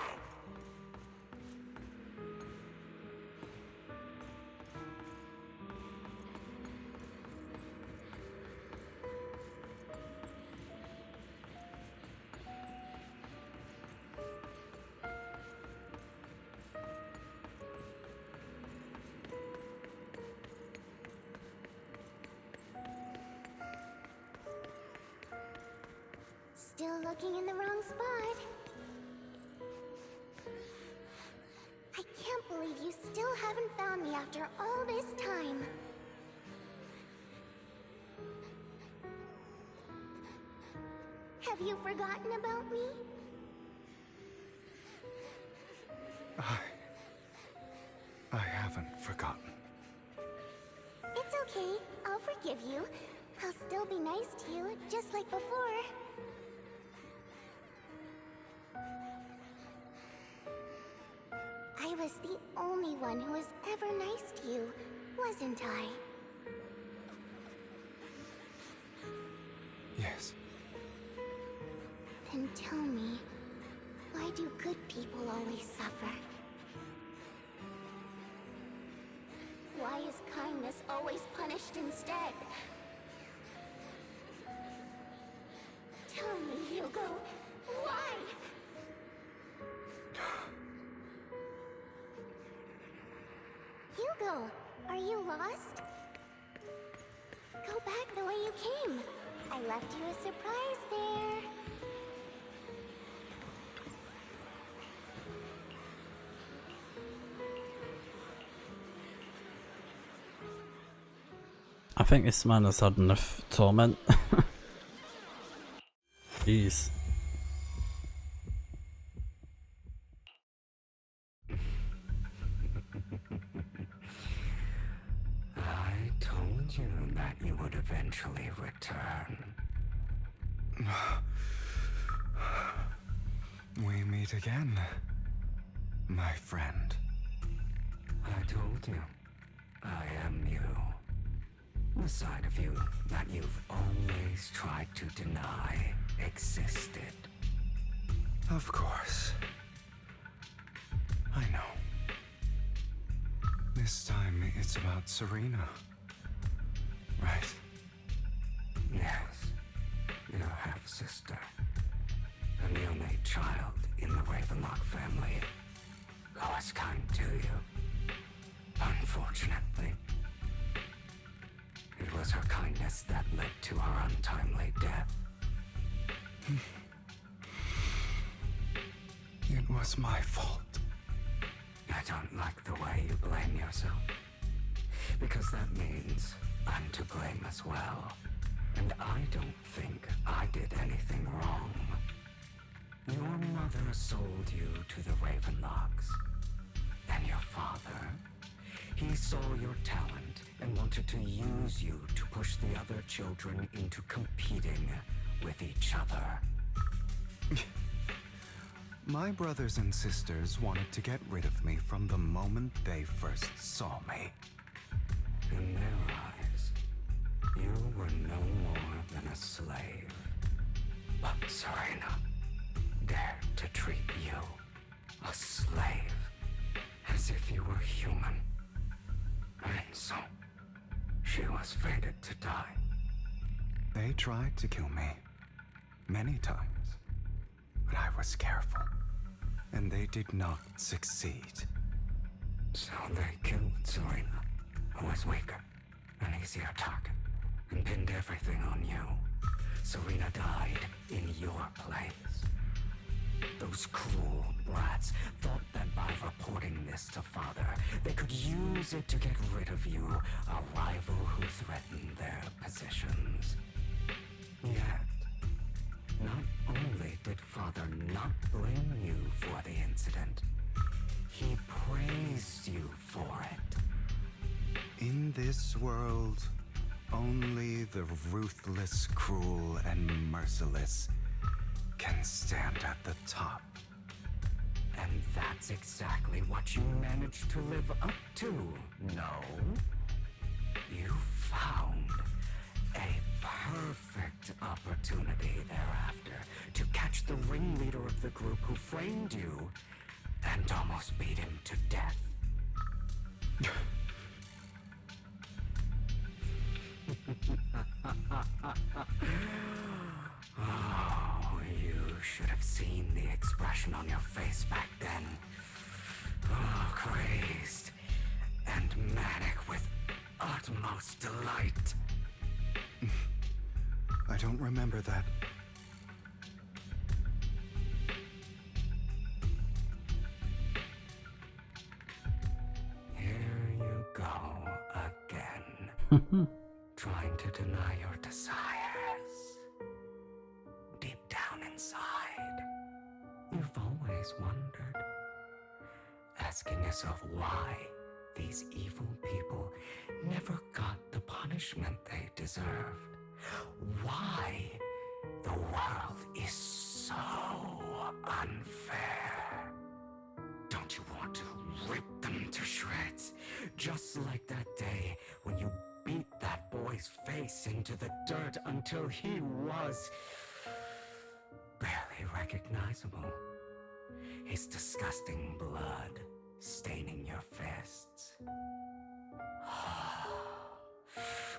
Speaker 2: Still looking in the wrong spot. I can't believe you still haven't found me after all this time. Have you forgotten about me?
Speaker 10: I haven't forgotten.
Speaker 2: It's okay. I'll forgive you. I'll still be nice to you, just like before. I was the only one who was ever nice to you, wasn't I?
Speaker 10: Yes.
Speaker 2: Then tell me, why do good people always suffer? Why is kindness always punished instead? Tell me, Hugo, why? Hugo, are you lost? Go back the way you came. I left you a surprise there.
Speaker 1: I think this man has had enough torment. Jeez.
Speaker 18: I told you that you would eventually return.
Speaker 10: We meet again, my friend.
Speaker 18: I told you, I am you. The side of you that you've always tried to deny existed.
Speaker 10: Of course. I know. This time it's about Serena. Right?
Speaker 18: Yes, your half-sister. And the only child in the Ravenlock family who was kind to you. Unfortunately, it was her kindness that led to her untimely death.
Speaker 10: It was my fault.
Speaker 18: I don't like the way you blame yourself. Because that means I'm to blame as well. And I don't think I did anything wrong. Your mother sold you to the Ravenlocks. And your father, he saw your talent and wanted to use you to push the other children into competing with each other.
Speaker 3: My brothers and sisters wanted to get rid of me from the moment they first saw me.
Speaker 18: In their eyes, you were no more than a slave. But Serena dared to treat you, a slave, as if you were human. And so, she was fated to die.
Speaker 3: They tried to kill me many times, but I was careful, and they did not succeed.
Speaker 18: So they killed Serena, who was weaker, an easier target, and pinned everything on you. Serena died in your place. Those cruel brats thought that by reporting this to Father, they could use it to get rid of you, a rival who threatened their positions. Yet, not only did Father not blame you for the incident, he praised you for it.
Speaker 3: In this world, only the ruthless, cruel, and merciless can stand at the top.
Speaker 18: And that's exactly what you managed to live up to, no? You found a perfect opportunity thereafter to catch the ringleader of the group who framed you and almost beat him to death. Oh, you should have seen the expression on your face back then. Oh, crazed and manic with utmost delight.
Speaker 3: I don't remember that.
Speaker 18: Here you go again. Trying to deny your desires. Deep down inside, you've always wondered, asking yourself why these evil people never got the punishment they deserved. Why the world is so unfair. Don't you want to rip them to shreds? Just like that day when you beat that boy's face into the dirt until he was barely recognizable. His disgusting blood staining your fists.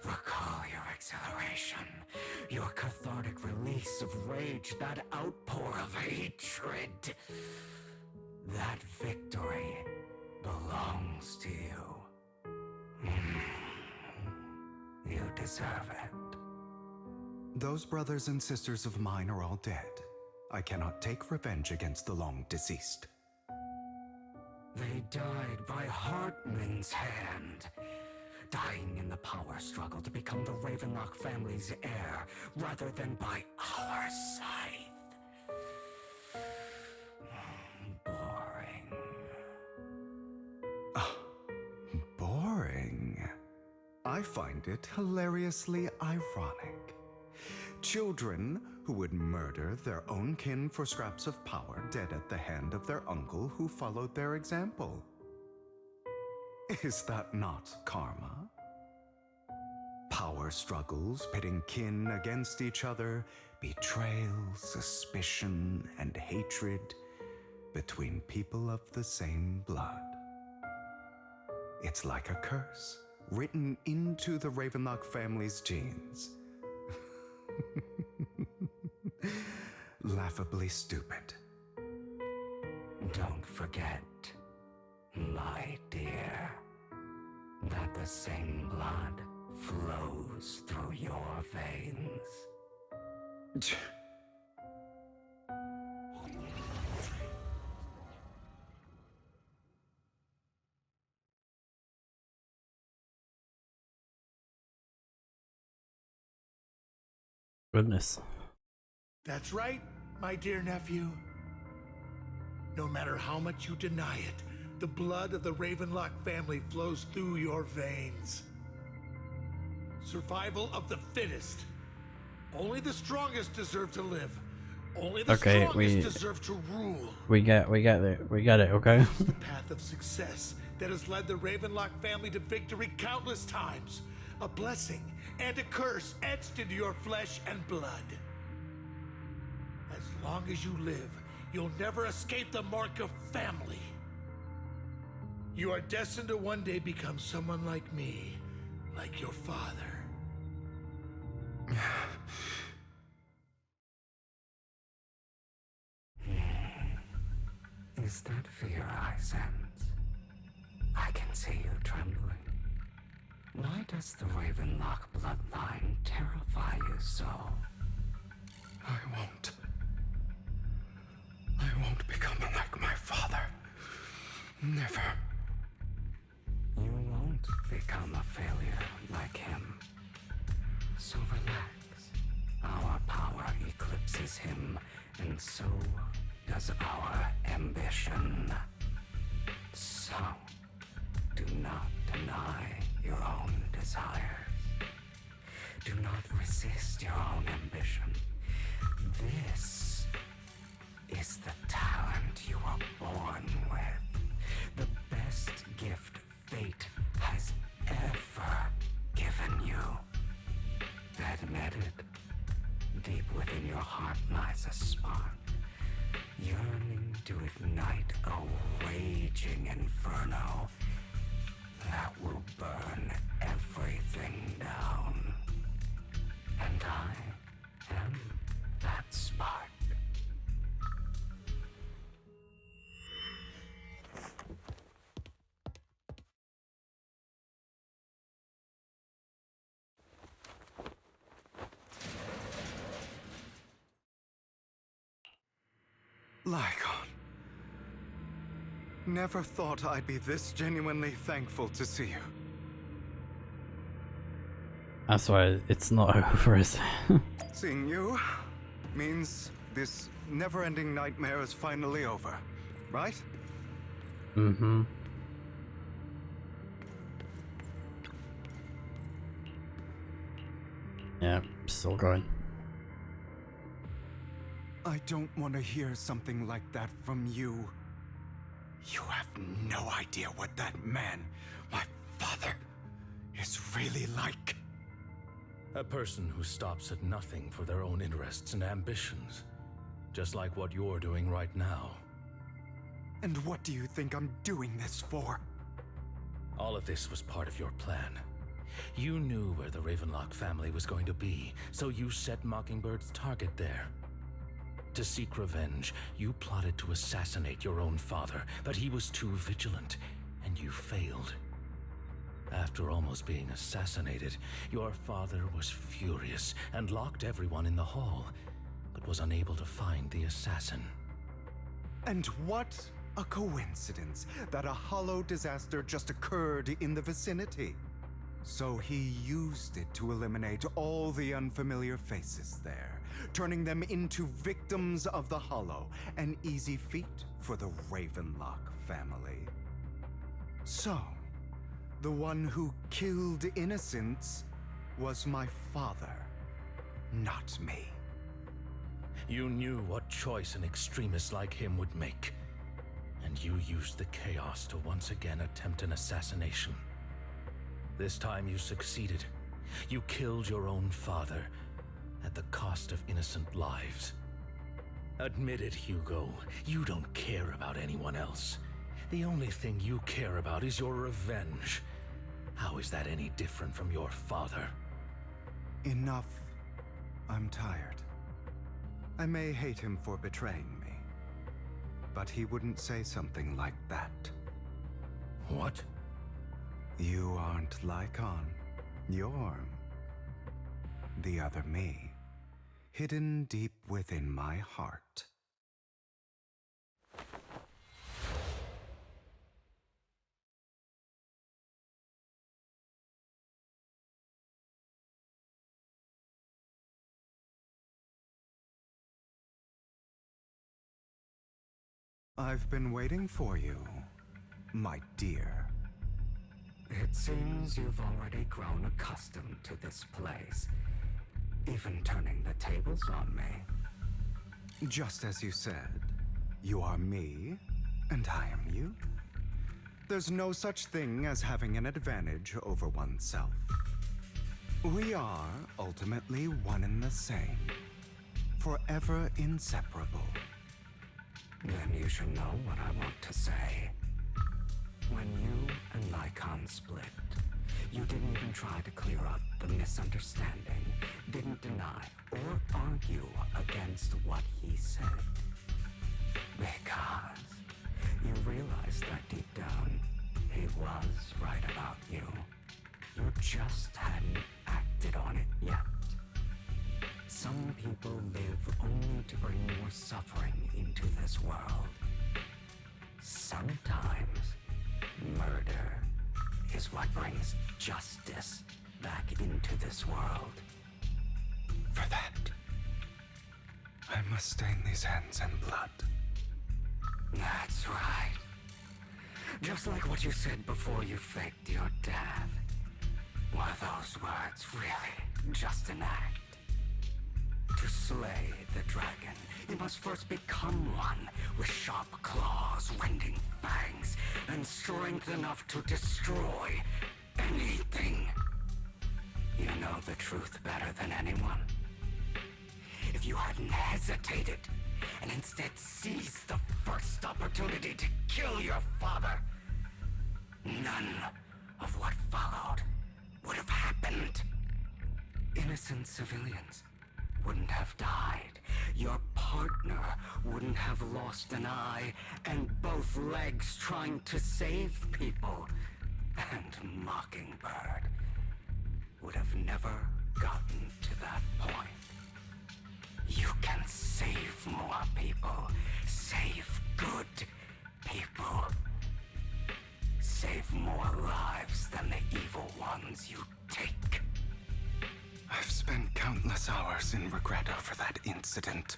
Speaker 18: Recall your exhilaration, your cathartic release of rage, that outpour of hatred. That victory belongs to you. You deserve it.
Speaker 3: Those brothers and sisters of mine are all dead. I cannot take revenge against the long deceased.
Speaker 18: They died by Hartman's hand, dying in the power struggle to become the Ravenlock family's heir, rather than by our scythe. Boring.
Speaker 3: Boring. I find it hilariously ironic. Children who would murder their own kin for scraps of power, dead at the hand of their uncle who followed their example. Is that not karma? Power struggles pitting kin against each other, betrayal, suspicion, and hatred between people of the same blood. It's like a curse written into the Ravenlock family's genes. Laughably stupid.
Speaker 18: Don't forget, my dear, that the same blood flows through your veins.
Speaker 1: Goodness.
Speaker 13: That's right, my dear nephew. No matter how much you deny it, the blood of the Ravenlock family flows through your veins. Survival of the fittest. Only the strongest deserve to live. Only the strongest deserve to rule.
Speaker 1: We get it, okay?
Speaker 13: It's the path of success that has led the Ravenlock family to victory countless times. A blessing and a curse etched into your flesh and blood. As long as you live, you'll never escape the mark of family. You are destined to one day become someone like me, like your father.
Speaker 18: Is that fear I sense? I can see you trembling. Why does the Ravenlock bloodline terrify you so?
Speaker 3: I won't become like my father. Never.
Speaker 18: You won't become a failure like him. So relax. Our power eclipses him, and so does our ambition. So, do not deny your own desires. Do not resist your own ambition. This is the talent you were born with. The best gift fate has ever given you. Admit it. Deep within your heart lies a spark, yearning to ignite a raging inferno that will burn everything down. And I am that spark.
Speaker 3: Lycon. Never thought I'd be this genuinely thankful to see you.
Speaker 1: That's why it's not over, is it?
Speaker 3: Seeing you means this never-ending nightmare is finally over, right?
Speaker 1: Mm-hmm. Yeah, still going.
Speaker 3: I don't want to hear something like that from you. You have no idea what that man, my father, is really like.
Speaker 7: A person who stops at nothing for their own interests and ambitions. Just like what you're doing right now.
Speaker 3: And what do you think I'm doing this for?
Speaker 7: All of this was part of your plan. You knew where the Ravenlock family was going to be, so you set Mockingbird's target there. To seek revenge, you plotted to assassinate your own father, but he was too vigilant, and you failed. After almost being assassinated, your father was furious and locked everyone in the hall, but was unable to find the assassin.
Speaker 3: And what a coincidence that a hollow disaster just occurred in the vicinity. So he used it to eliminate all the unfamiliar faces there, turning them into victims of the hollow, an easy feat for the Ravenlock family. So, the one who killed innocents was my father, not me.
Speaker 7: You knew what choice an extremist like him would make, and you used the chaos to once again attempt an assassination. This time you succeeded. You killed your own father at the cost of innocent lives. Admit it, Hugo. You don't care about anyone else. The only thing you care about is your revenge. How is that any different from your father?
Speaker 3: Enough. I'm tired. I may hate him for betraying me, but he wouldn't say something like that.
Speaker 7: What?
Speaker 3: You aren't Lycon. You're the other me, hidden deep within my heart. I've been waiting for you, my dear.
Speaker 18: It seems you've already grown accustomed to this place, even turning the tables on me.
Speaker 3: Just as you said, you are me, and I am you. There's no such thing as having an advantage over oneself. We are ultimately one and the same, forever inseparable.
Speaker 18: Then you should know what I want to say. When you and Lycon split, you didn't even try to clear up the misunderstanding, didn't deny or argue against what he said. Because you realized that deep down, he was right about you. You just hadn't acted on it yet. Some people live only to bring more suffering into this world. Sometimes, murder is what brings justice back into this world.
Speaker 3: For that, I must stain these hands in blood.
Speaker 18: That's right. Just like what you said before you faked your death. Were those words really just an act? To slay the dragon, you must first become one with sharp claws, rending fangs, and strength enough to destroy anything. You know the truth better than anyone. If you hadn't hesitated and instead seized the first opportunity to kill your father, none of what followed would have happened. Innocent civilians wouldn't have died. Your partner wouldn't have lost an eye and both legs trying to save people. And Mockingbird would have never gotten to that point. You can save more people. Save good people. Save more lives than the evil ones you take.
Speaker 3: I've spent countless hours in regret over that incident.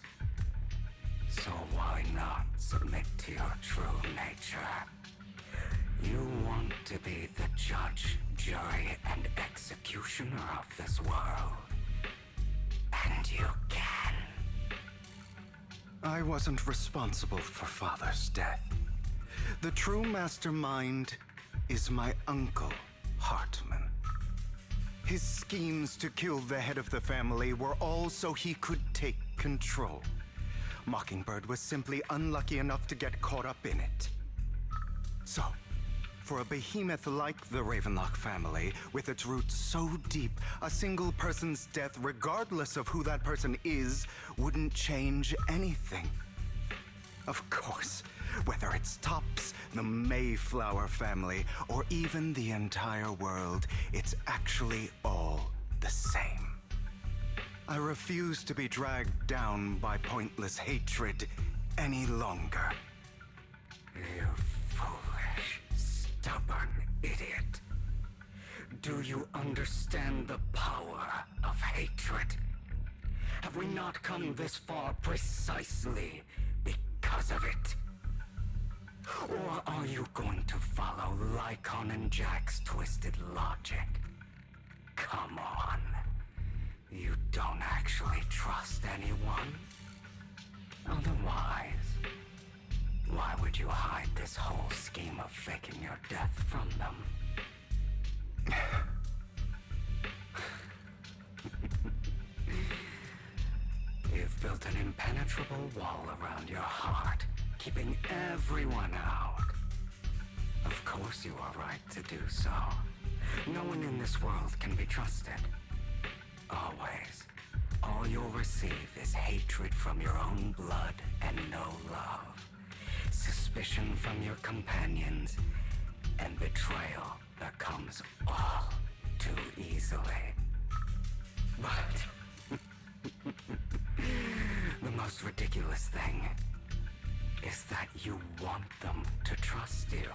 Speaker 18: So why not submit to your true nature? You want to be the judge, jury, and executioner of this world. And you can.
Speaker 3: I wasn't responsible for Father's death. The true mastermind is my uncle, Hartman. His schemes to kill the head of the family were all so he could take control. Mockingbird was simply unlucky enough to get caught up in it. So, for a behemoth like the Ravenlock family, with its roots so deep, a single person's death, regardless of who that person is, wouldn't change anything. Of course, whether it's Tops, the Mayflower family, or even the entire world, it's actually all the same. I refuse to be dragged down by pointless hatred any longer.
Speaker 18: You foolish, stubborn idiot. Do you understand the power of hatred? Have we not come this far precisely because of it? Or are you going to follow Lycon and Jack's twisted logic? Come on. You don't actually trust anyone? Otherwise, why would you hide this whole scheme of faking your death from them? You've built an impenetrable wall around your heart, keeping everyone out. Of course you are right to do so. No one in this world can be trusted. Always. All you'll receive is hatred from your own blood and no love. Suspicion from your companions, and betrayal that comes all too easily. But the most ridiculous thing is that you want them to trust you.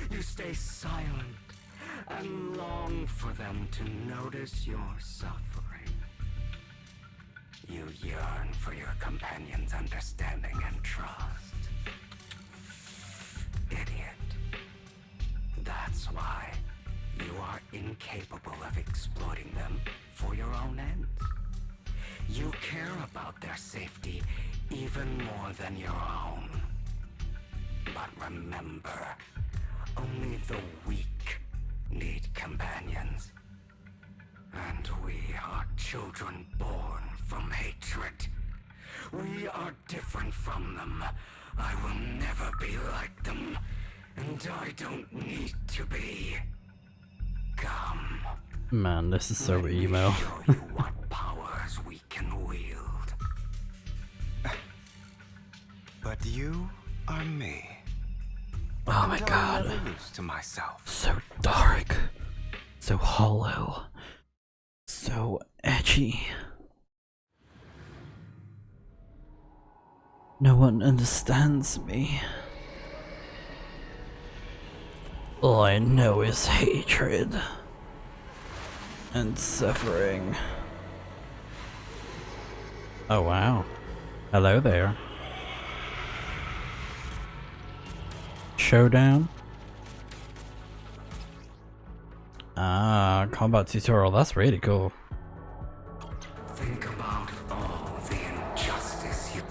Speaker 18: You stay silent and long for them to notice your suffering. You yearn for your companion's understanding and trust. Idiot. That's why you are incapable of exploiting them for your own ends. You care about their safety even more than your own. But remember, only the weak need companions. And we are children born from hatred. We are different from them. I will never be like them. and I don't need to be. Come.
Speaker 1: Man, this is so emo.
Speaker 18: Show you what powers we can wield.
Speaker 3: But you are me.
Speaker 1: Oh my
Speaker 3: and
Speaker 1: god.
Speaker 3: I'm never used to myself.
Speaker 1: So dark. So hollow. So edgy. No one understands me. All I know is hatred and suffering. Oh wow. Hello there. Showdown? Ah, combat tutorial, that's really cool.
Speaker 18: Think about all the injustice you...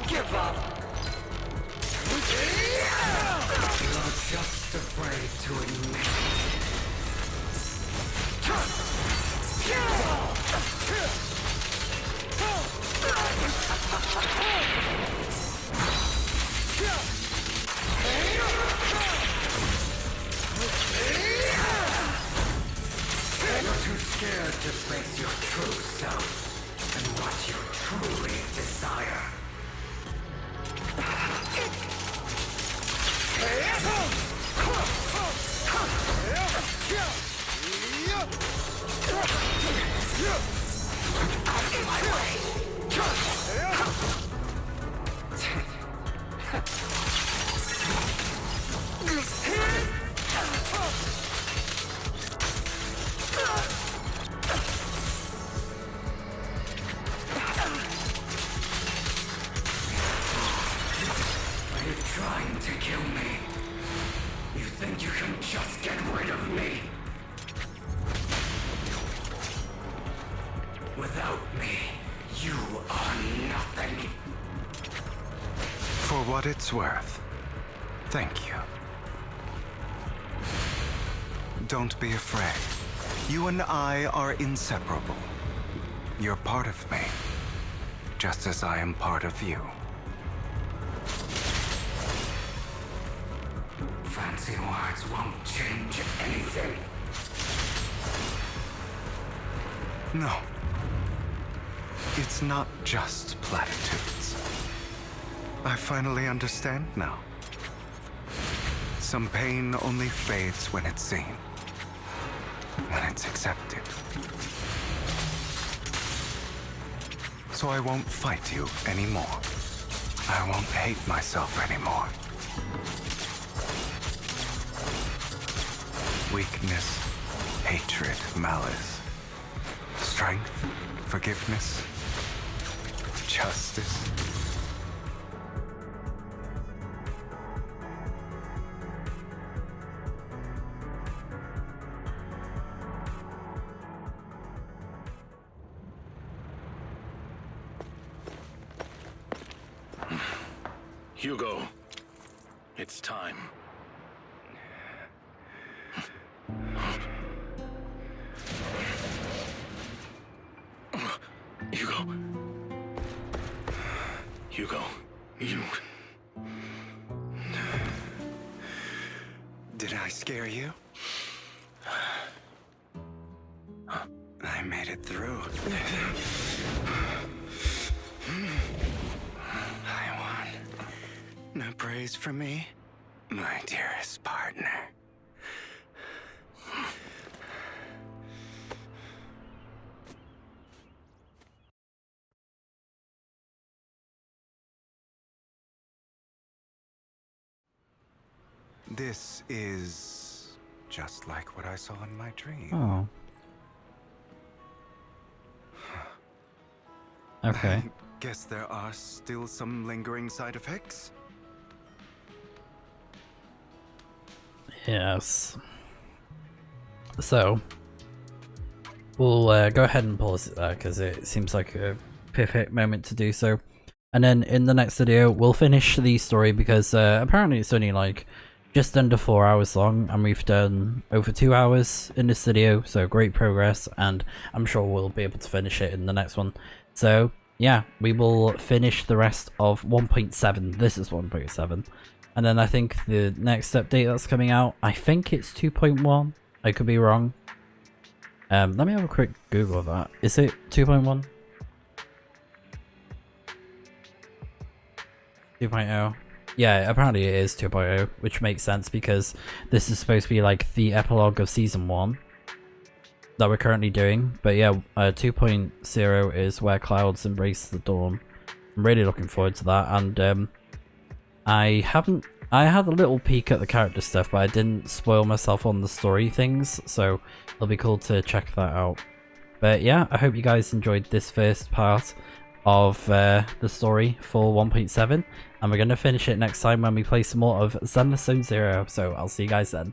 Speaker 18: Give up! You're just afraid to admit You're too scared to face your true self and what you truly desire. Out of my way! Are you trying to kill me? You think you can just get rid of me? Without me, you are nothing.
Speaker 3: For what it's worth, thank you. Don't be afraid. You and I are inseparable. You're part of me, just as I am part of you.
Speaker 18: Fancy words won't change anything.
Speaker 3: No. It's not just platitudes. I finally understand now. Some pain only fades when it's seen, when it's accepted. So I won't fight you anymore. I won't hate myself anymore. Weakness, hatred, malice, strength, forgiveness, justice.
Speaker 7: Hugo, it's time. Hugo, you...
Speaker 3: Did I scare you? I made it through. I won. No praise from me, my dearest partner. This is just like what I saw in my dream.
Speaker 1: Oh. Okay.
Speaker 3: I guess there are still some lingering side effects.
Speaker 1: Yes. So, we'll go ahead and pause it there because it seems like a perfect moment to do so. And then in the next video, we'll finish the story because apparently it's only like just under 4 hours long and we've done over 2 hours in this video. So great progress, and I'm sure we'll be able to finish it in the next one. So yeah, we will finish the rest of 1.7. This is 1.7. And then I think the next update that's coming out, I think it's 2.1. I could be wrong. Let me have a quick Google of that. Is it 2.1? 2.0? Yeah, apparently it is 2.0, which makes sense because this is supposed to be like the epilogue of Season 1 that we're currently doing. But yeah, 2.0 is Where Clouds Embrace the Dawn. I'm really looking forward to that, and I had a little peek at the character stuff, but I didn't spoil myself on the story things, so it'll be cool to check that out. But yeah, I hope you guys enjoyed this first part of the story for 1.7, and we're going to finish it next time when we play some more of Zenless Zone Zero, so I'll see you guys then.